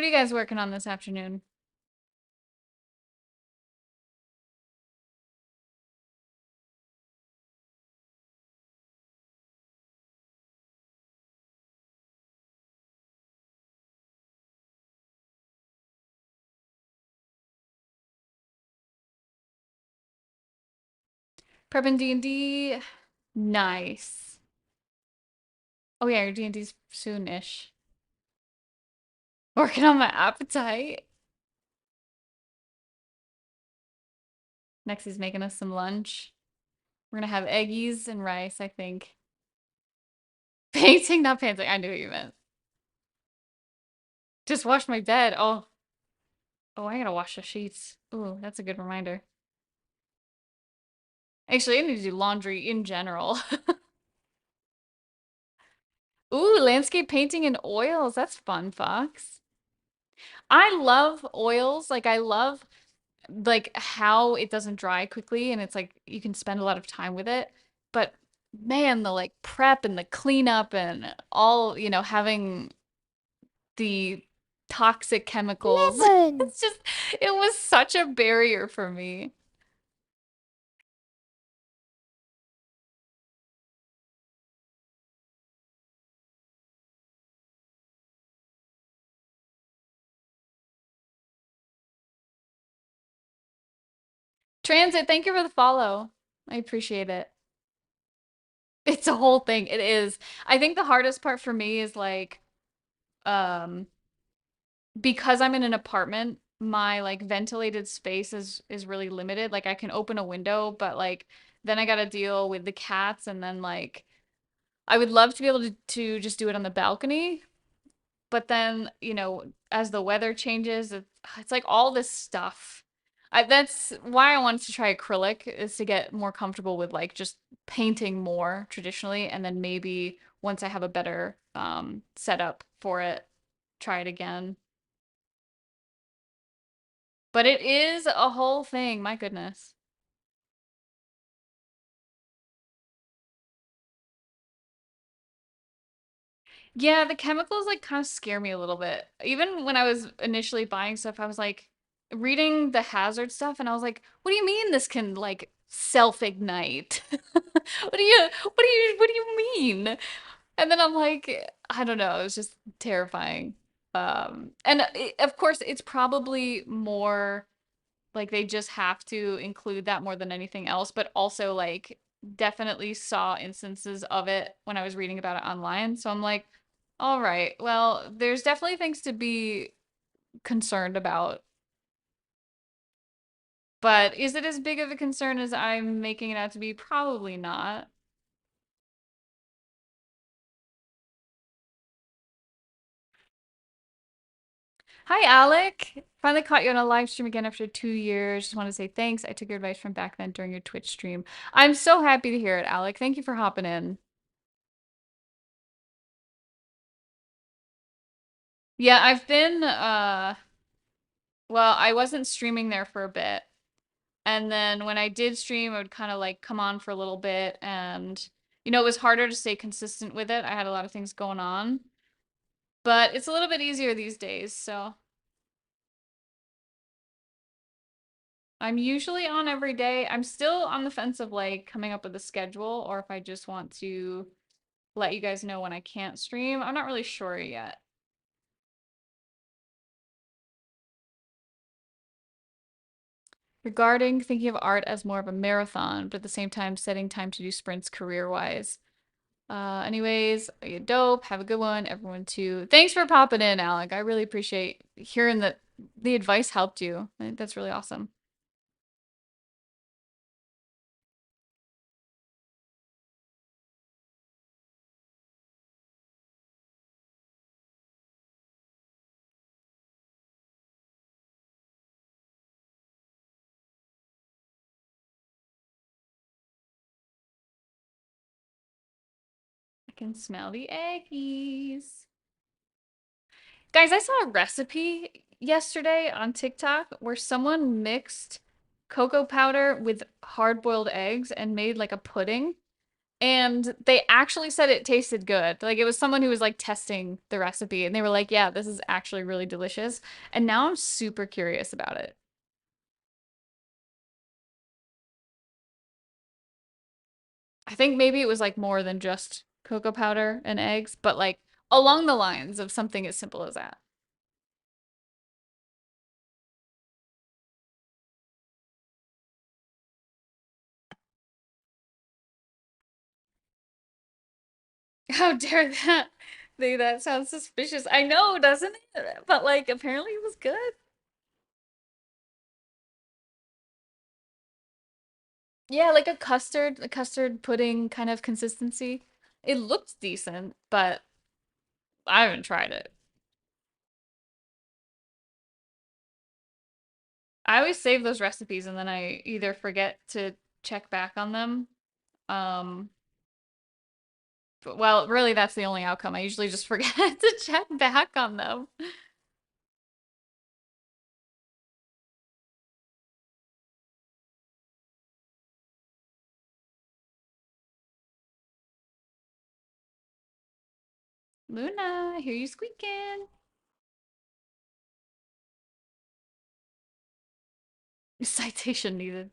What are you guys working on this afternoon? Prepping D&D? Nice. Oh yeah, your D&D's soon-ish. Working on my appetite. Next he's making us some lunch. We're gonna have eggies and rice, I think. Painting, not panting. I knew what you meant. Just wash my bed. Oh. Oh, I gotta wash the sheets. Ooh, that's a good reminder. Actually, I need to do laundry in general. Ooh, landscape painting in oils. That's fun, Fox. I love oils. Like I love like how it doesn't dry quickly and it's like you can spend a lot of time with it. But man, the like prep and the cleanup and all, having the toxic chemicals. Lemon. It's just it was such a barrier for me. Transit, thank you for the follow. I appreciate it. It's a whole thing. It is. I think the hardest part for me is like um because I'm in an apartment, my like ventilated space is really limited. Like I can open a window, but like then I gotta deal with the cats and then like I would love to be able to just do it on the balcony, but then, as the weather changes, it's like all this stuff. That's why I wanted to try acrylic is to get more comfortable with like just painting more traditionally, and then maybe once I have a better setup for it, try it again. But it is a whole thing, my goodness. Yeah, the chemicals like kind of scare me a little bit. Even when I was initially buying stuff, I was like reading the hazard stuff and I was like, what do you mean this can like self-ignite? What do you mean? And then I'm like, I don't know, it was just terrifying. And of course it's probably more like they just have to include that more than anything else, but also like definitely saw instances of it when I was reading about it online. So I'm like, all right, well, there's definitely things to be concerned about. But is it as big of a concern as I'm making it out to be? Probably not. Hi, Alec. Finally caught you on a live stream again after 2 years. Just want to say thanks. I took your advice from back then during your Twitch stream. I'm so happy to hear it, Alec. Thank you for hopping in. Yeah, I've been well, I wasn't streaming there for a bit. And then when I did stream, I would kind of like come on for a little bit and it was harder to stay consistent with it. I had a lot of things going on, but it's a little bit easier these days. So I'm usually on every day. I'm still on the fence of like coming up with a schedule or if I just want to let you guys know when I can't stream. I'm not really sure yet. Regarding thinking of art as more of a marathon, but at the same time setting time to do sprints career-wise. Anyways, you dope. Have a good one, everyone too. Thanks for popping in, Alec. I really appreciate hearing that the advice helped you. I think that's really awesome. I can smell the eggies. Guys, I saw a recipe yesterday on TikTok where someone mixed cocoa powder with hard-boiled eggs and made like a pudding. And they actually said it tasted good. Like it was someone who was like testing the recipe and they were like, "Yeah, this is actually really delicious." And now I'm super curious about it. I think maybe it was like more than just cocoa powder and eggs, but like along the lines of something as simple as that. How dare that? That sounds suspicious. I know, doesn't it? But like apparently it was good. Yeah, like a custard pudding kind of consistency. It looked decent, but I haven't tried it. I always save those recipes and then I either forget to check back on them. Um, well, really that's the only outcome. I usually just forget to check back on them. Luna, I hear you squeaking. Citation needed.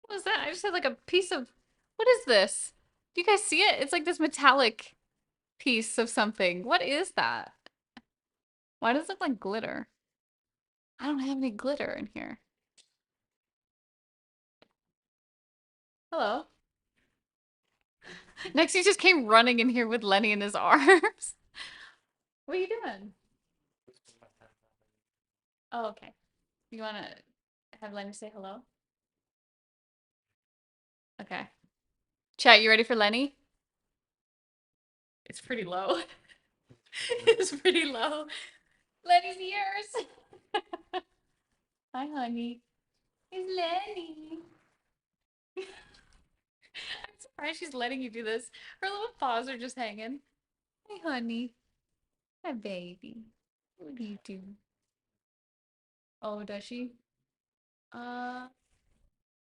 What was that? I just had like a piece of. What is this? Do you guys see it? It's like this metallic piece of something. What is that? Why does it look like glitter? I don't have any glitter in here. Hello. Next, he just came running in here with Lenny in his arms. What are you doing? Oh, okay. You want to have Lenny say hello? Okay. Chat, you ready for Lenny? It's pretty low. It's pretty low. Lenny's ears. Hi, honey. It's Lenny. I'm surprised she's letting you do this. Her little paws are just hanging. Hey, honey. Hi, baby. What do you do? Oh, does she? Uh,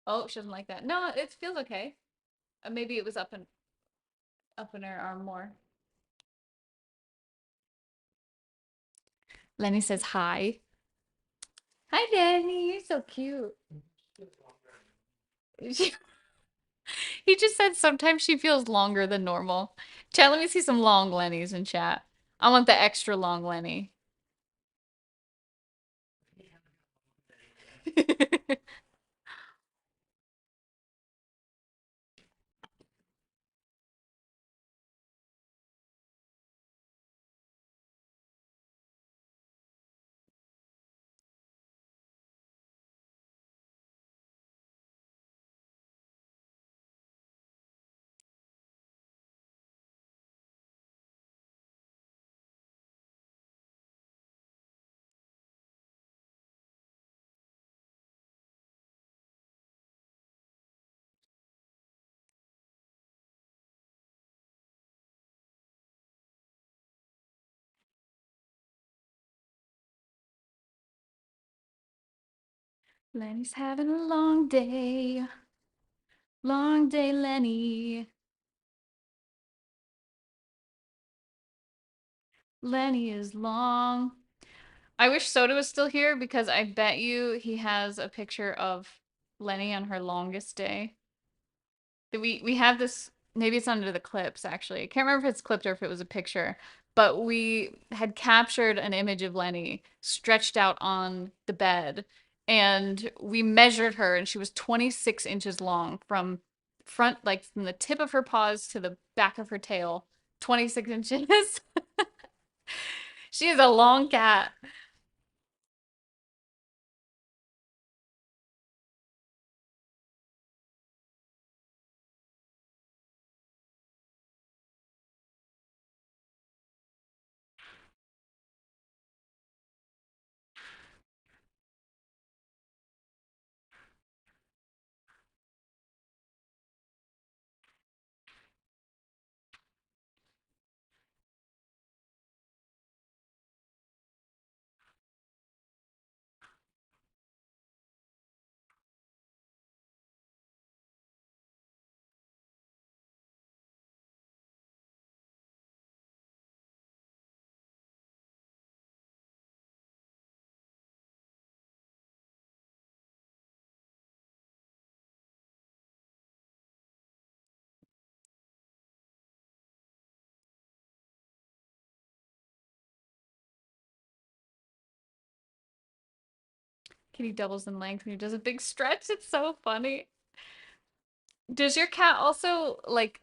oh, she doesn't like that. No, it feels okay. Maybe it was up in her arm more. Lenny says hi. Hi, Lenny. You're so cute. She, he just said sometimes she feels longer than normal. Chat, let me see some long Lennys in chat. I want the extra long Lenny. Lenny's having a long day. Long day, Lenny. Lenny is long. I wish Soda was still here because I bet you he has a picture of Lenny on her longest day. We have this, maybe it's under the clips actually. I can't remember if it's clipped or if it was a picture, but we had captured an image of Lenny stretched out on the bed and we measured her and she was 26 inches long from front, like from the tip of her paws to the back of her tail. 26 inches. She is a long cat. kitty doubles in length when he does a big stretch. It's so funny. Does your cat also like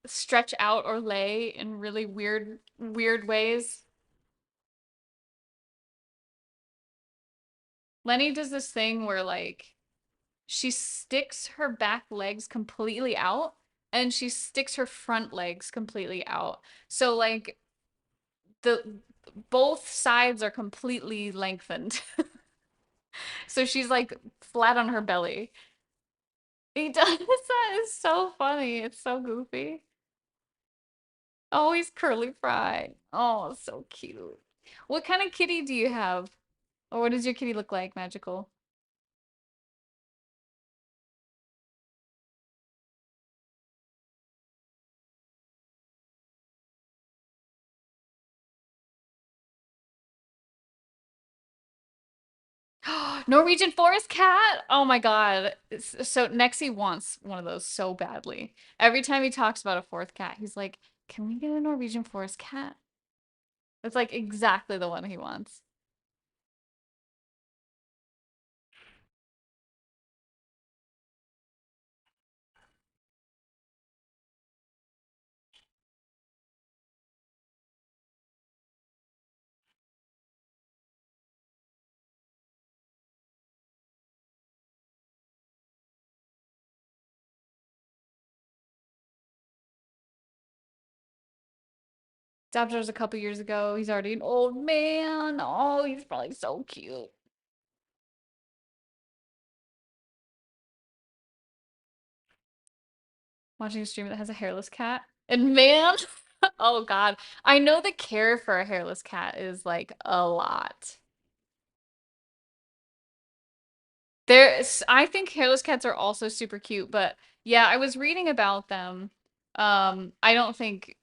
stretch out or lay in really weird ways? Lenny does this thing where like she sticks her back legs completely out and she sticks her front legs completely out. So like the both sides are completely lengthened. So she's like flat on her belly. He does that. It's so funny. It's so goofy. Oh, he's curly fry. Oh, so cute. What kind of kitty do you have? Or what does your kitty look like, Magical? Norwegian forest cat. Oh my God. So Nexi wants one of those so badly. Every time he talks about a fourth cat, he's like, "Can we get a Norwegian forest cat?" It's like exactly the one he wants. Adopted was a couple years ago. He's already an old man. Oh, he's probably so cute. Watching a streamer that has a hairless cat. And man, oh God. I know the care for a hairless cat is like a lot. There's, I think hairless cats are also super cute, but yeah, I was reading about them. I don't think,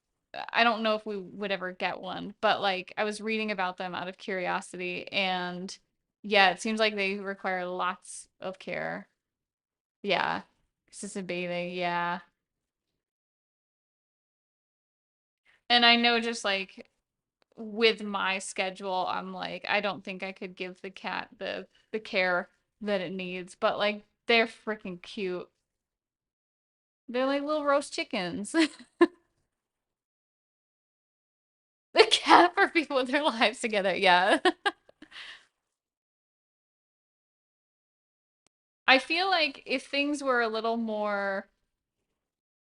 I don't know if we would ever get one, but like I was reading about them out of curiosity, and yeah, it seems like they require lots of care. Yeah, consistent bathing, yeah. And I know just like with my schedule, I'm like, I don't think I could give the cat the care that it needs, but like they're freaking cute. They're like little roast chickens. The cat for people with their lives together. Yeah. I feel like if things were a little more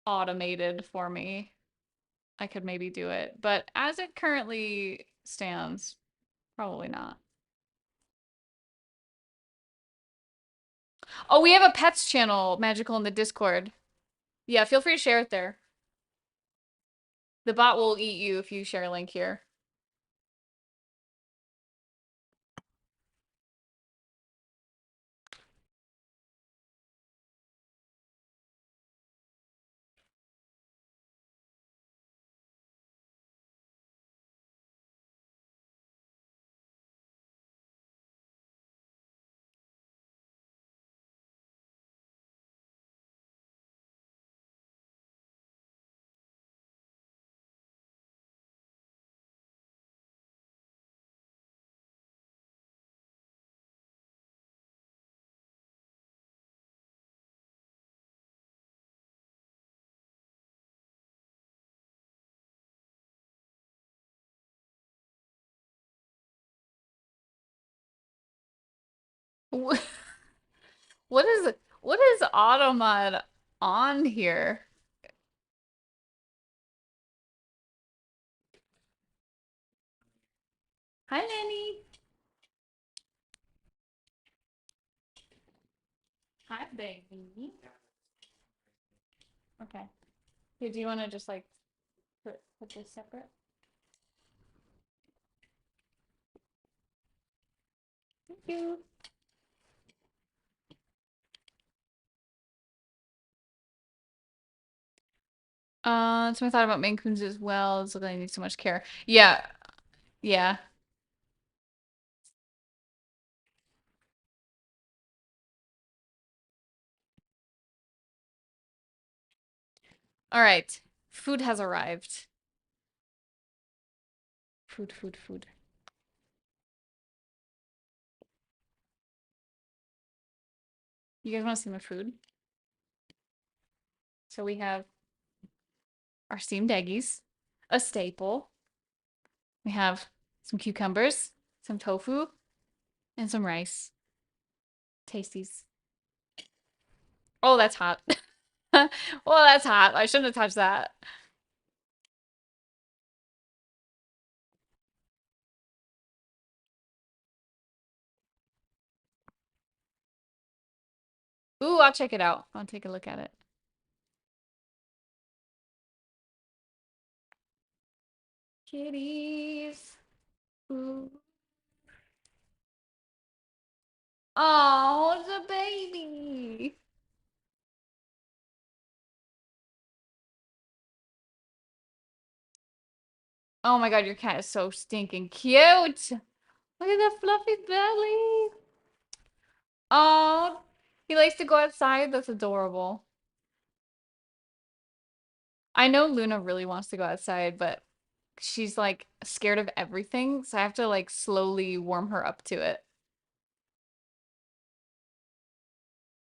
automated for me, I could maybe do it. But as it currently stands, probably not. Oh, we have a pets channel, Magical, in the Discord. Yeah, feel free to share it there. The bot will eat you if you share a link here. What is Automod on here? Hi, Nanny. Hi, baby. Okay. Here, do you want to just like put this separate? Thank you. So I thought about Maine Coons as well. It's like I need so much care. Yeah, yeah. All right. Food has arrived. Food. You guys want to see my food? So we have our steamed eggies, a staple. We have some cucumbers, some tofu, and some rice. Tasties. Oh, that's hot. Well, that's hot. I shouldn't have touched that. Ooh, I'll check it out. I'll take a look at it. Kitties. Ooh. Oh, it's a baby. Oh my God, your cat is so stinking cute. Look at that fluffy belly. Oh, he likes to go outside. That's adorable. I know Luna really wants to go outside, but she's like scared of everything, so I have to like slowly warm her up to it.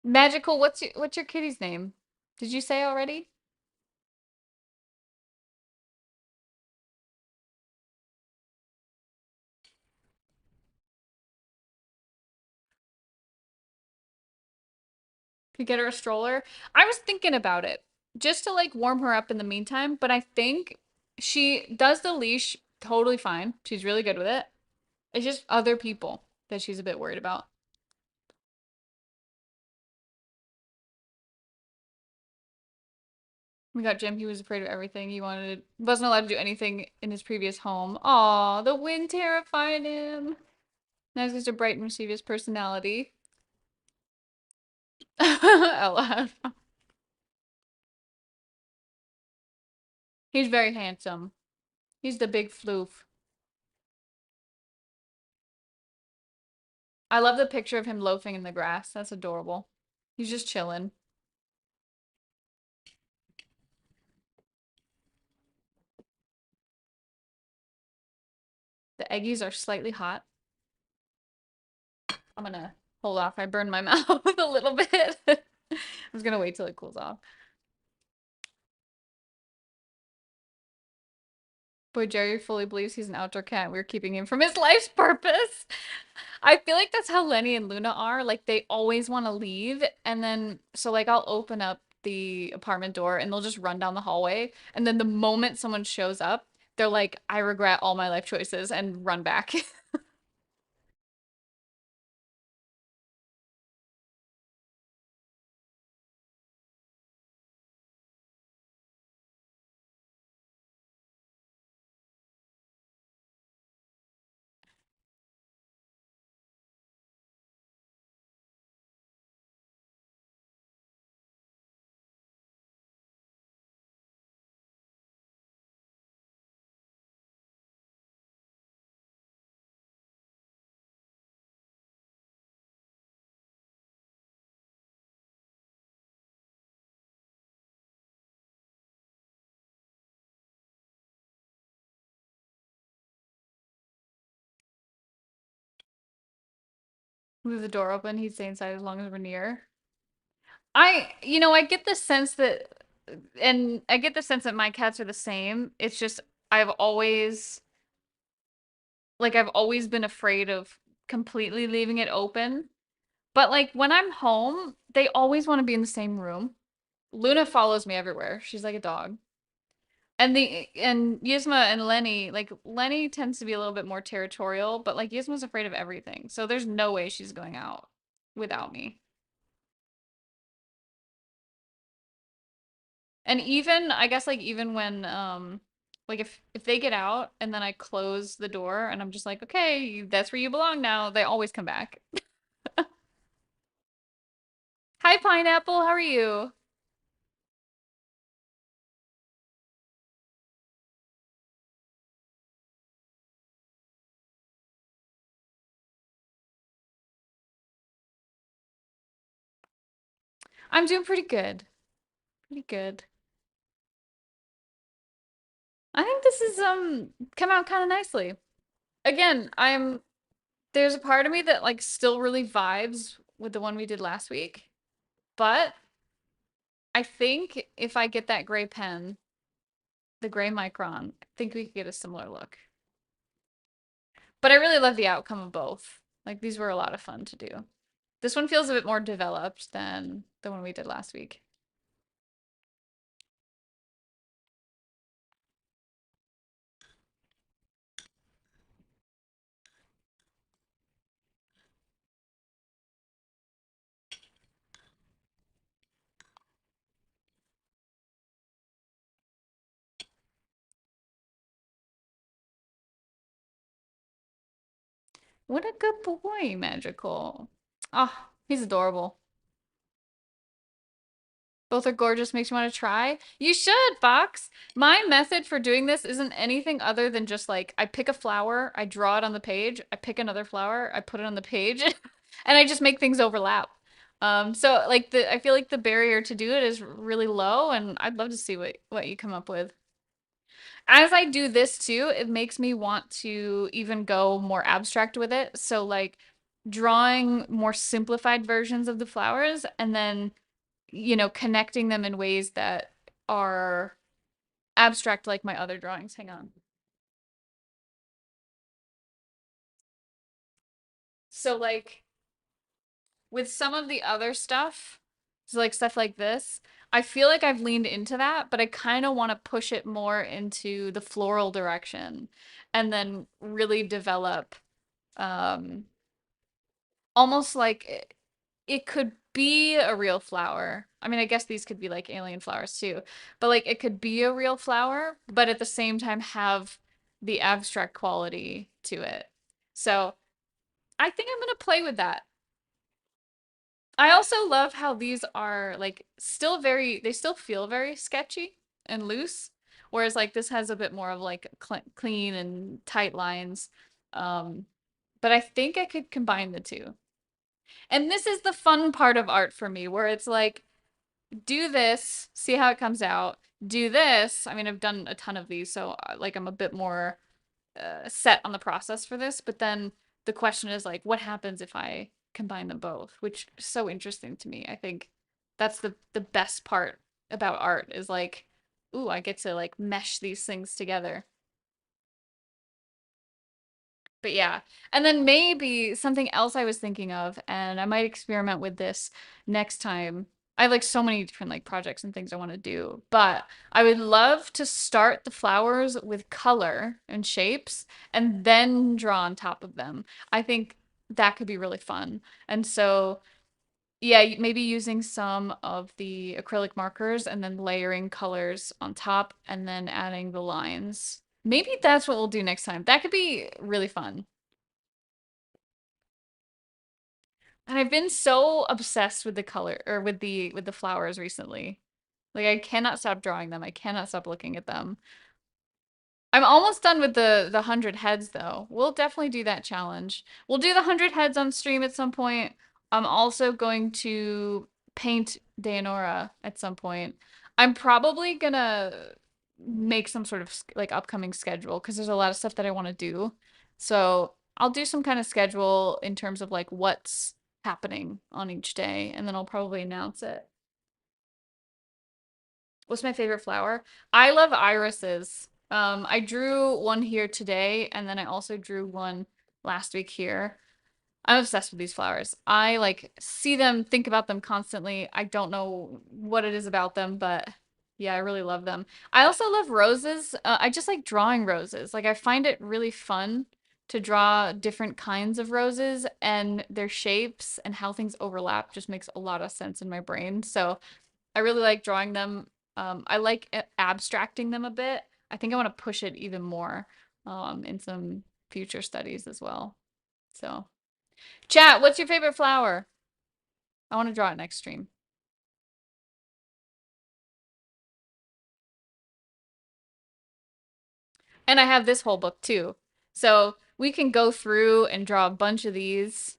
Magical, what's your kitty's name? Did you say already? Could get her a stroller. I was thinking about it just to like warm her up in the meantime, but I think she does the leash totally fine. She's really good with it. It's just other people that she's a bit worried about. We got Jim. He was afraid of everything. Wasn't allowed to do anything in his previous home. Aw, the wind terrified him. Now he's just a bright and mischievous personality. Ella. He's very handsome. He's the big floof. I love the picture of him loafing in the grass. That's adorable. He's just chilling. The eggies are slightly hot. I'm gonna hold off. I burned my mouth a little bit. I was gonna wait till it cools off. Boy, Jerry fully believes he's an outdoor cat. We're keeping him from his life's purpose. I feel like that's how Lenny and Luna are. Like they always want to leave, and then so like I'll open up the apartment door and they'll just run down the hallway, and then the moment someone shows up, they're like, "I regret all my life choices," and run back. Leave the door open. He'd stay inside as long as we're near. I get the sense that, and I get the sense that my cats are the same. It's just I've always, I've always been afraid of completely leaving it open. But like when I'm home, they always want to be in the same room. Luna follows me everywhere. She's like a dog. And Yzma and Lenny, like Lenny tends to be a little bit more territorial, but like Yzma's afraid of everything. So there's no way she's going out without me. And even I guess like even when like if they get out and then I close the door and I'm just like, "Okay, that's where you belong now." They always come back. Hi Pineapple, how are you? I'm doing pretty good. Pretty good. I think this is come out kind of nicely. Again, there's a part of me that like still really vibes with the one we did last week. But I think if I get that gray pen, the gray Micron, I think we could get a similar look. But I really love the outcome of both. Like these were a lot of fun to do. This one feels a bit more developed than the one we did last week. What a good boy, Magical. Ah, he's adorable. Both are gorgeous, makes you want to try. You should, Fox. My method for doing this isn't anything other than just like I pick a flower, I draw it on the page, I pick another flower, I put it on the page, and I just make things overlap. So like I feel like the barrier to do it is really low, and I'd love to see what you come up with. As I do this too, it makes me want to even go more abstract with it. So like drawing more simplified versions of the flowers and then, connecting them in ways that are abstract like my other drawings. Hang on. So like with some of the other stuff, so like stuff like this, I feel like I've leaned into that, but I kind of want to push it more into the floral direction and then really develop um almost like it could be a real flower. I mean, I guess these could be like alien flowers too, but like it could be a real flower, but at the same time have the abstract quality to it. So I think I'm gonna play with that. I also love how these are like they still feel very sketchy and loose, whereas like this has a bit more of like clean and tight lines. Um, but I think I could combine the two. And this is the fun part of art for me, where it's like, do this, see how it comes out. Do this. I mean, I've done a ton of these, so like I'm a bit more set on the process for this. But then the question is like, what happens if I combine them both? Which is so interesting to me. I think that's the best part about art is like, ooh, I get to like mesh these things together. But yeah. And then maybe something else I was thinking of, and I might experiment with this next time. I have like so many different like projects and things I want to do, but I would love to start the flowers with color and shapes and then draw on top of them. I think that could be really fun. And so, yeah, maybe using some of the acrylic markers and then layering colors on top and then adding the lines. Maybe that's what we'll do next time. That could be really fun. And I've been so obsessed with the color or with the flowers recently. Like I cannot stop drawing them. I cannot stop looking at them. I'm almost done with the 100 heads though. We'll definitely do that challenge. We'll do the 100 heads on stream at some point. I'm also going to paint Dayanora at some point. I'm probably gonna make some sort of like upcoming schedule because there's a lot of stuff that I want to do. So I'll do some kind of schedule in terms of like what's happening on each day, and then I'll probably announce it. What's my favorite flower? I love irises. I drew one here today, and then I also drew one last week here. I'm obsessed with these flowers. I like see them, think about them constantly. I don't know what it is about them, but yeah, I really love them. I also love roses. I just like drawing roses. Like I find it really fun to draw different kinds of roses and their shapes and how things overlap just makes a lot of sense in my brain. So I really like drawing them. I like abstracting them a bit. I think I want to push it even more in some future studies as well. So, chat, what's your favorite flower? I want to draw it next stream. And I have this whole book too. So we can go through and draw a bunch of these,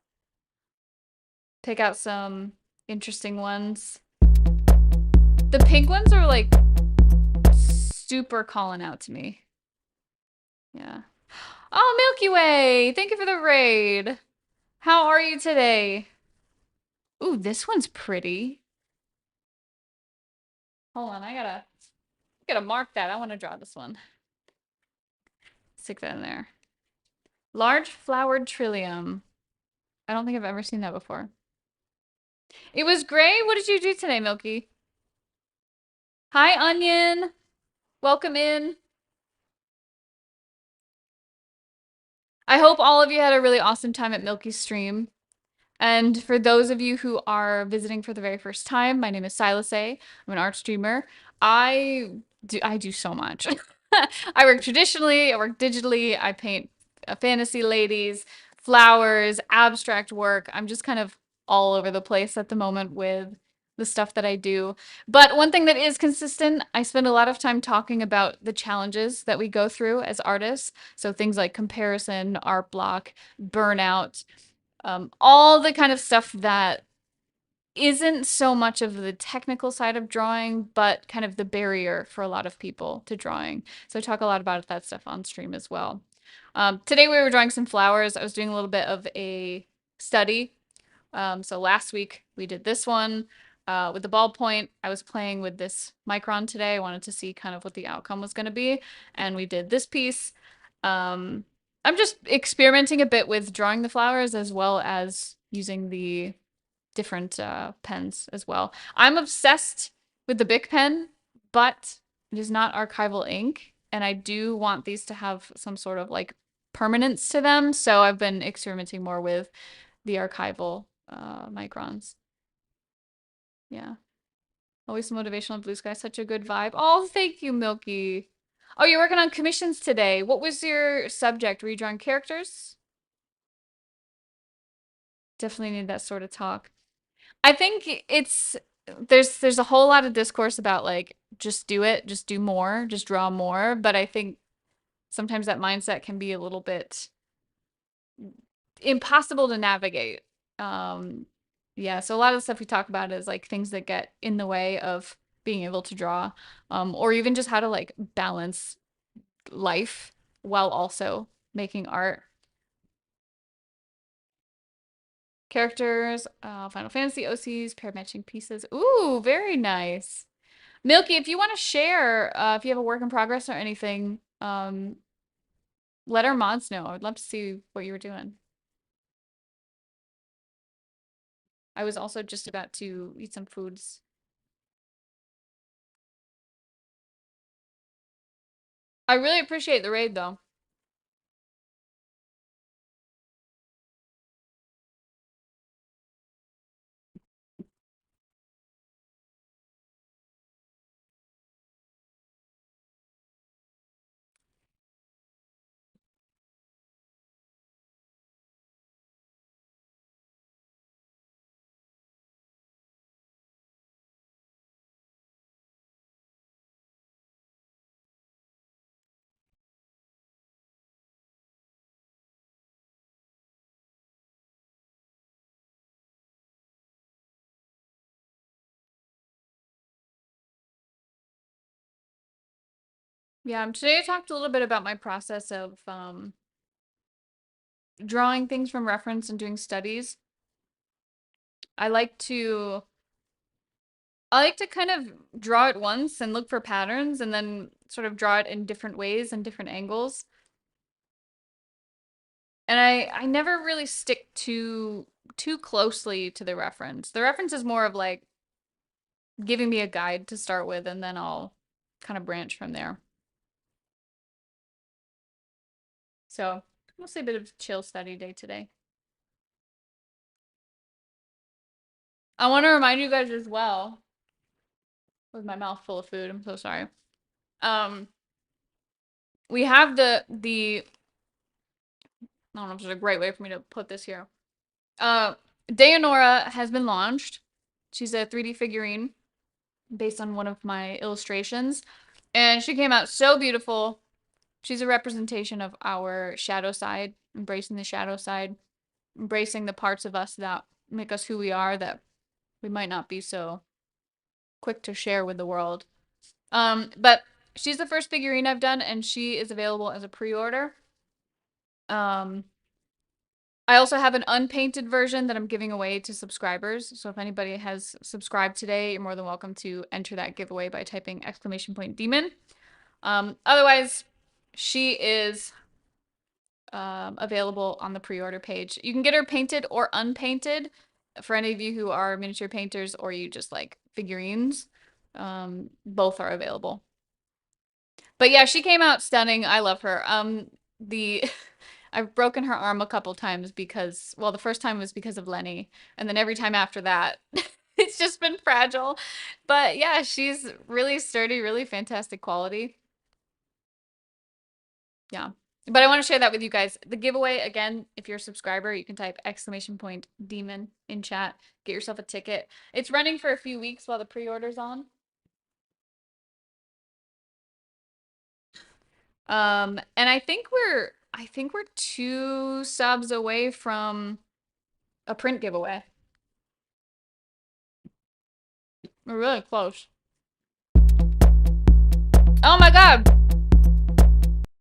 pick out some interesting ones. The pink ones are like super calling out to me. Yeah. Oh, Milky Way! Thank you for the raid. How are you today? Ooh, this one's pretty. Hold on, I gotta mark that. I want to draw this one. Stick that in there. Large flowered trillium. I don't think I've ever seen that before. It was great. What did you do today, Milky? Hi, Onion. Welcome in. I hope all of you had a really awesome time at Milky's stream. And for those of you who are visiting for the very first time, my name is Silas A. I'm an art streamer. I do so much. I work traditionally, I work digitally, I paint fantasy ladies, flowers, abstract work. I'm just kind of all over the place at the moment with the stuff that I do. But one thing that is consistent, I spend a lot of time talking about the challenges that we go through as artists. So things like comparison, art block, burnout, all the kind of stuff that isn't so much of the technical side of drawing, but kind of the barrier for a lot of people to drawing. So I talk a lot about that stuff on stream as well. Today we were drawing some flowers. I was doing a little bit of a study. So last week we did this one with the ballpoint. I was playing with this micron today. I wanted to see kind of what the outcome was going to be. And we did this piece. I'm just experimenting a bit with drawing the flowers as well as using the different pens as well. I'm obsessed with the Bic pen, but it is not archival ink, and I do want these to have some sort of like permanence to them, so I've been experimenting more with the archival microns. Yeah. Always motivational blue sky, such a good vibe. Oh, thank you, Milky. Oh, you're working on commissions today. What was your subject? Were you drawing characters? Definitely need that sort of talk. I think there's a whole lot of discourse about like just do it, just do more, just draw more, but I think sometimes that mindset can be a little bit impossible to navigate. Um yeah, so a lot of the stuff we talk about is like things that get in the way of being able to draw, or even just how to like balance life while also making art. Characters, Final Fantasy OCs, pair matching pieces. Ooh, very nice. Milky, if you want to share, if you have a work in progress or anything, let our mods know. I would love to see what you were doing. I was also just about to eat some foods. I really appreciate the raid, though. Yeah, today I talked a little bit about my process of drawing things from reference and doing studies. I like to I like to kind of draw it once and look for patterns and then sort of draw it in different ways and different angles. And I never really stick too closely to the reference. The reference is more of like giving me a guide to start with, and then I'll kind of branch from there. So mostly a bit of chill study day today. I want to remind you guys as well, with my mouth full of food, I'm so sorry. Um, we have I don't know if there's a great way for me to put this here. Dayanora has been launched. She's a 3D figurine based on one of my illustrations, and she came out so beautiful. She's a representation of our shadow side, embracing the shadow side, embracing the parts of us that make us who we are that we might not be so quick to share with the world. But she's the first figurine I've done, and she is available as a pre-order. Um, I also have an unpainted version that I'm giving away to subscribers. So if anybody has subscribed today, you're more than welcome to enter that giveaway by typing !demon. Otherwise, she is available on the pre-order page. You can get her painted or unpainted for any of you who are miniature painters or you just like figurines. Both are available. But yeah, she came out stunning. I love her. The I've broken her arm a couple times because, well, the first time was because of Lenny, and then every time after that, it's just been fragile. But yeah, she's really sturdy, really fantastic quality. Yeah. But I want to share that with you guys. The giveaway, again, if you're a subscriber, you can type !demon in chat, get yourself a ticket. It's running for a few weeks while the pre-order's on. And I think we're 2 subs away from a print giveaway. We're really close. Oh my god!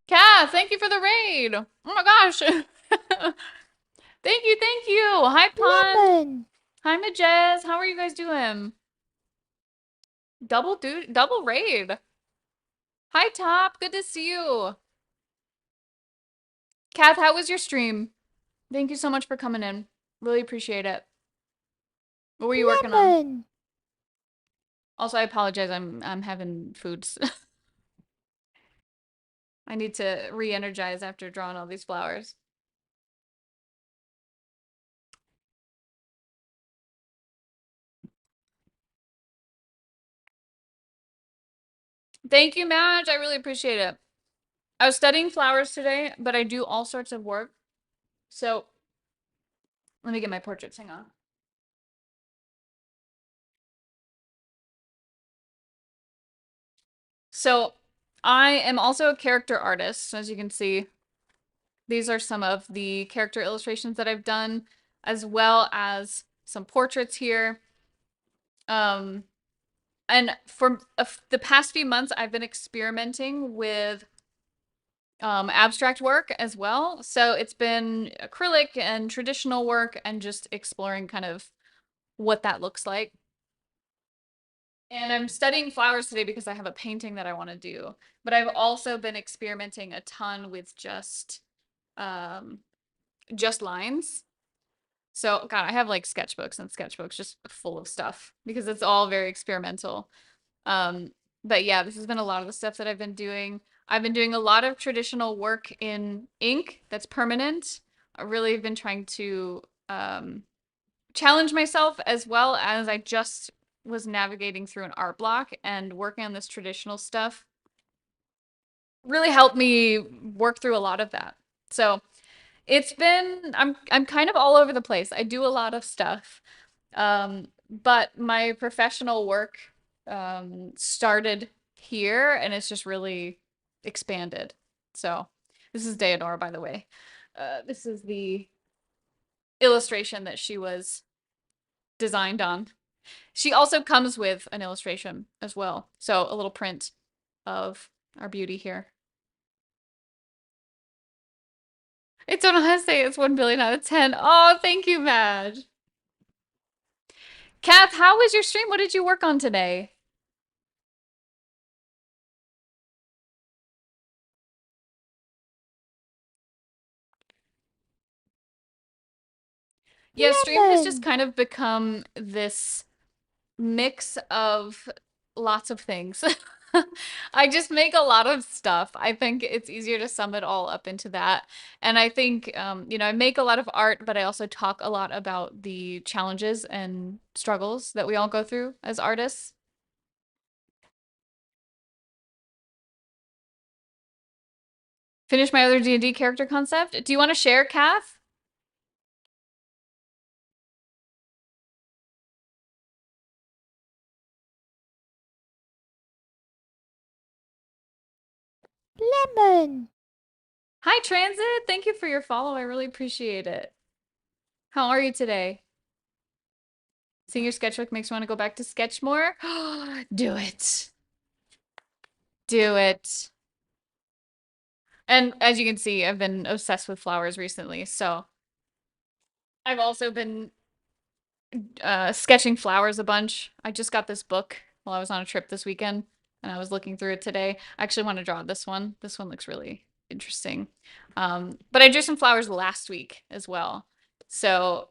Cass, thank you for the raid! Oh my gosh! Thank you, thank you! Hi, Pun! Hi, Majez! How are you guys doing? Double raid! Hi, Top! Good to see you! Kath, how was your stream? Thank you so much for coming in. Really appreciate it. What were you working on? Also, I apologize. I'm having foods. I need to re-energize after drawing all these flowers. Thank you, Madge. I really appreciate it. I was studying flowers today, but I do all sorts of work. So let me get my portraits. Hang on. So I am also a character artist. As you can see, these are some of the character illustrations that I've done, as well as some portraits here. And for the past few months, I've been experimenting with abstract work as well. So it's been acrylic and traditional work and just exploring kind of what that looks like. And I'm studying flowers today because I have a painting that I want to do. But I've also been experimenting a ton with just lines. So, God, I have like sketchbooks and sketchbooks just full of stuff because it's all very experimental. But yeah, this has been a lot of the stuff that I've been doing. I've been doing a lot of traditional work in ink that's permanent. I really have been trying to challenge myself, as well as I just was navigating through an art block, and working on this traditional stuff really helped me work through a lot of that. So it's been, I'm kind of all over the place. I do a lot of stuff. But my professional work started here, and it's just really expanded. So this is Deodora, by the way. This is the illustration that she was designed on. She also comes with an illustration as well. So a little print of our beauty here. I don't know how to say it. It's 1 billion out of 10. Oh, thank you, Madge. Kath, how was your stream? What did you work on today? Yeah, stream has just kind of become this mix of lots of things. I just make a lot of stuff. I think it's easier to sum it all up into that. And I think, I make a lot of art, but I also talk a lot about the challenges and struggles that we all go through as artists. Finish my other D&D character concept. Do you want to share, Kath? Lemon. Hi, Transit. Thank you for your follow. I really appreciate it. How are you today? Seeing your sketchbook makes me want to go back to sketch more. Do it. Do it. And as you can see, I've been obsessed with flowers recently, so I've also been sketching flowers a bunch. I just got this book while I was on a trip this weekend, and I was looking through it today. I actually want to draw this one. This one looks really interesting. But I drew some flowers last week as well. So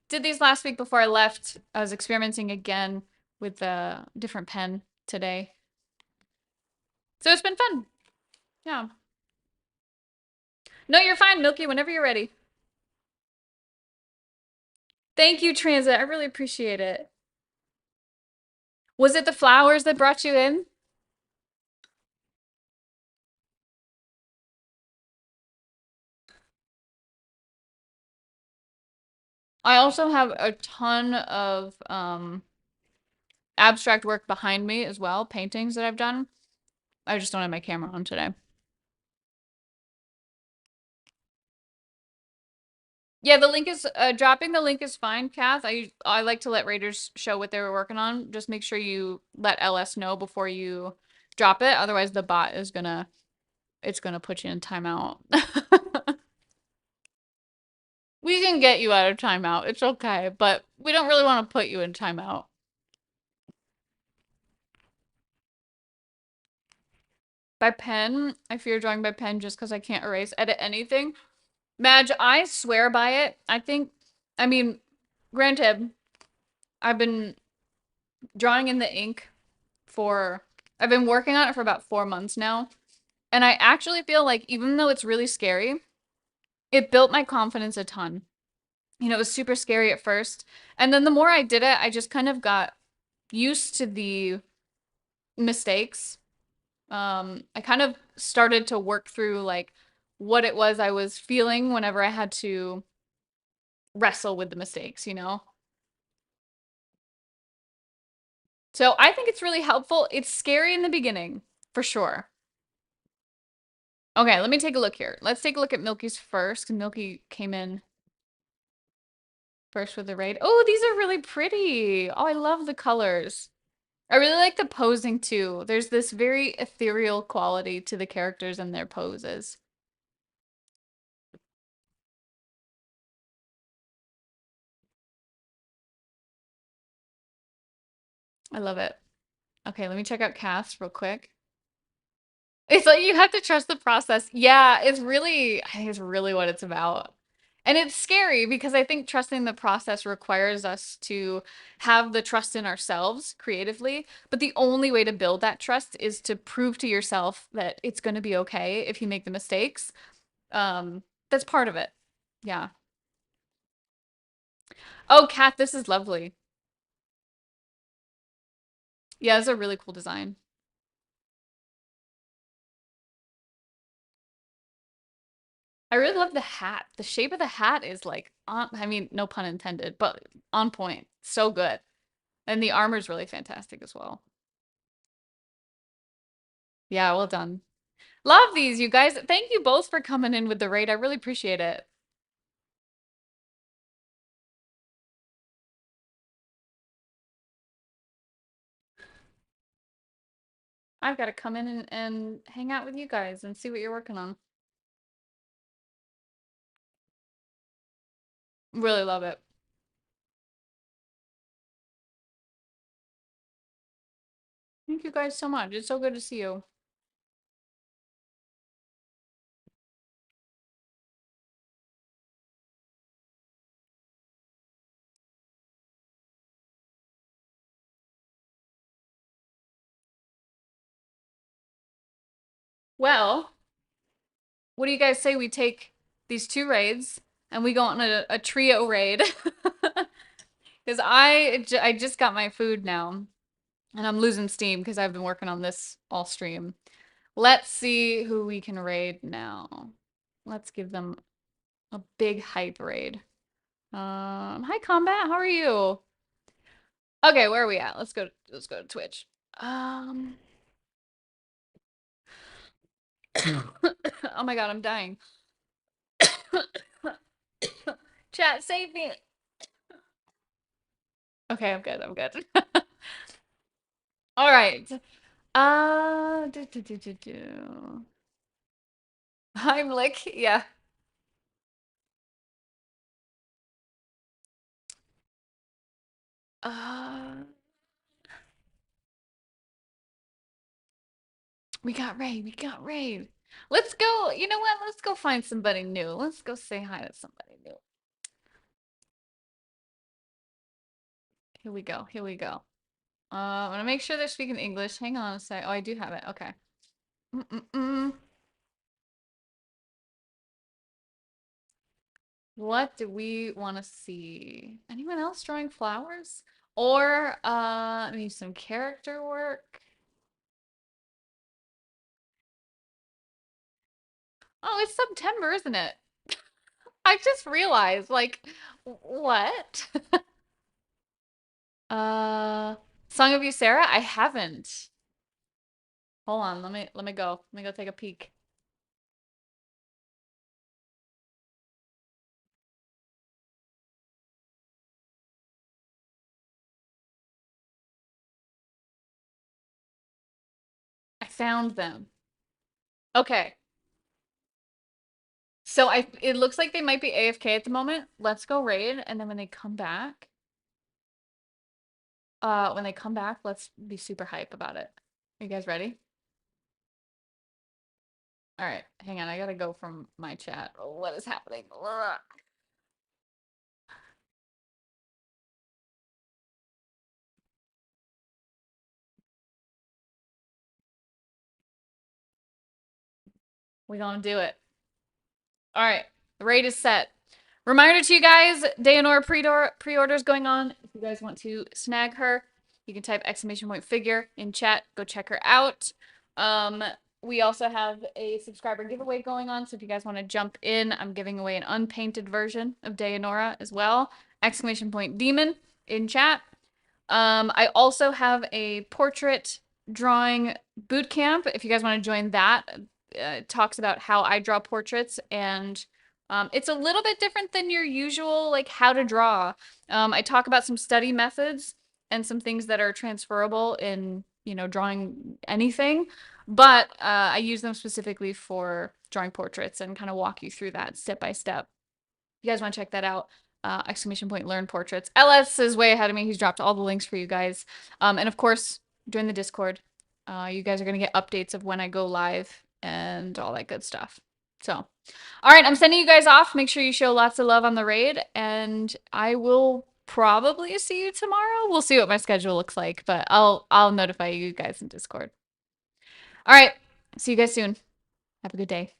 did these last week before I left. I was experimenting again with a different pen today. So it's been fun. Yeah. No, you're fine, Milky, whenever you're ready. Thank you, Transit. I really appreciate it. Was it the flowers that brought you in? I also have a ton of abstract work behind me as well, paintings that I've done. I just don't have my camera on today. Yeah, the link is dropping the link is fine, Kath. I like to let raiders show what they were working on. Just make sure you let LS know before you drop it. Otherwise the bot is gonna it's gonna put you in timeout. We can get you out of timeout. It's okay, but we don't really want to put you in timeout. By pen, I fear drawing by pen just because I can't edit anything. Madge, I swear by it. I mean, granted, I've been drawing in the ink I've been working on it for about 4 months now. And I actually feel like even though it's really scary, it built my confidence a ton. It was super scary at first. And then the more I did it, I just kind of got used to the mistakes. I kind of started to work through like what it was I was feeling whenever I had to wrestle with the mistakes. So I think it's really helpful. It's scary in the beginning, for sure. Okay, let me take a look here. Let's take a look at Milky's first. Milky came in first with the raid. Oh, these are really pretty. Oh, I love the colors. I really like the posing too. There's this very ethereal quality to the characters and their poses. I love it. Okay, let me check out cast real quick. It's like you have to trust the process. Yeah, I think it's really what it's about. And it's scary because I think trusting the process requires us to have the trust in ourselves creatively. But the only way to build that trust is to prove to yourself that it's going to be okay if you make the mistakes. That's part of it. Yeah. Oh, Kat, this is lovely. Yeah, it's a really cool design. I really love the hat. The shape of the hat is like I mean, no pun intended, but on point. So good. And the armor's really fantastic as well. Yeah, well done. Love these, you guys. Thank you both for coming in with the raid. I really appreciate it. I've got to come in and hang out with you guys and see what you're working on. Really love it. Thank you guys so much. It's so good to see you. Well, what do you guys say we take these two raids and we go on a trio raid? Because I just got my food now and I'm losing steam because I've been working on this all stream. Let's see who we can raid now. Let's give them a big hype raid. Hi Combat, how are you? Okay, where are we at? Let's go to Twitch. Oh my god, I'm dying. Chat, save me. Okay, I'm good. I'm good. All right. I'm like, yeah. Uh, we got Ray. We got Ray. Let's go. You know what? Let's go find somebody new. Let's go say hi to somebody new. Here we go. Here we go. I want to make sure they're speaking English. Hang on a sec. Oh, I do have it. Okay. Mm-mm-mm. What do we want to see? Anyone else drawing flowers? Or maybe some character work? Oh, it's September, isn't it? I just realized, like, what? Uh, Song of Ysera? I haven't. Hold on, let me go. Let me go take a peek. I found them. Okay. So it looks like they might be AFK at the moment. Let's go raid, and then when they come back, let's be super hype about it. Are you guys ready? All right, hang on. I gotta go from my chat. What is happening? Ugh. We gonna do it. All right, the raid is set. Reminder to you guys, Dayanora pre-orders going on. If you guys want to snag her, you can type !figure in chat. Go check her out. We also have a subscriber giveaway going on, so if you guys want to jump in, I'm giving away an unpainted version of Dayanora as well. !demon in chat. I also have a portrait drawing boot camp. If you guys want to join that, it talks about how I draw portraits, and it's a little bit different than your usual like how to draw. I talk about some study methods and some things that are transferable in drawing anything, but I use them specifically for drawing portraits and kind of walk you through that step by step. If you guys want to check that out, !learn portraits. LS is way ahead of me. He's dropped all the links for you guys. And of course, join the Discord. You guys are going to get updates of when I go live and all that good stuff. So, all right, I'm sending you guys off. Make sure you show lots of love on the raid, and I will probably see you tomorrow. We'll see what my schedule looks like, but I'll notify you guys in Discord. All right, see you guys soon. Have a good day.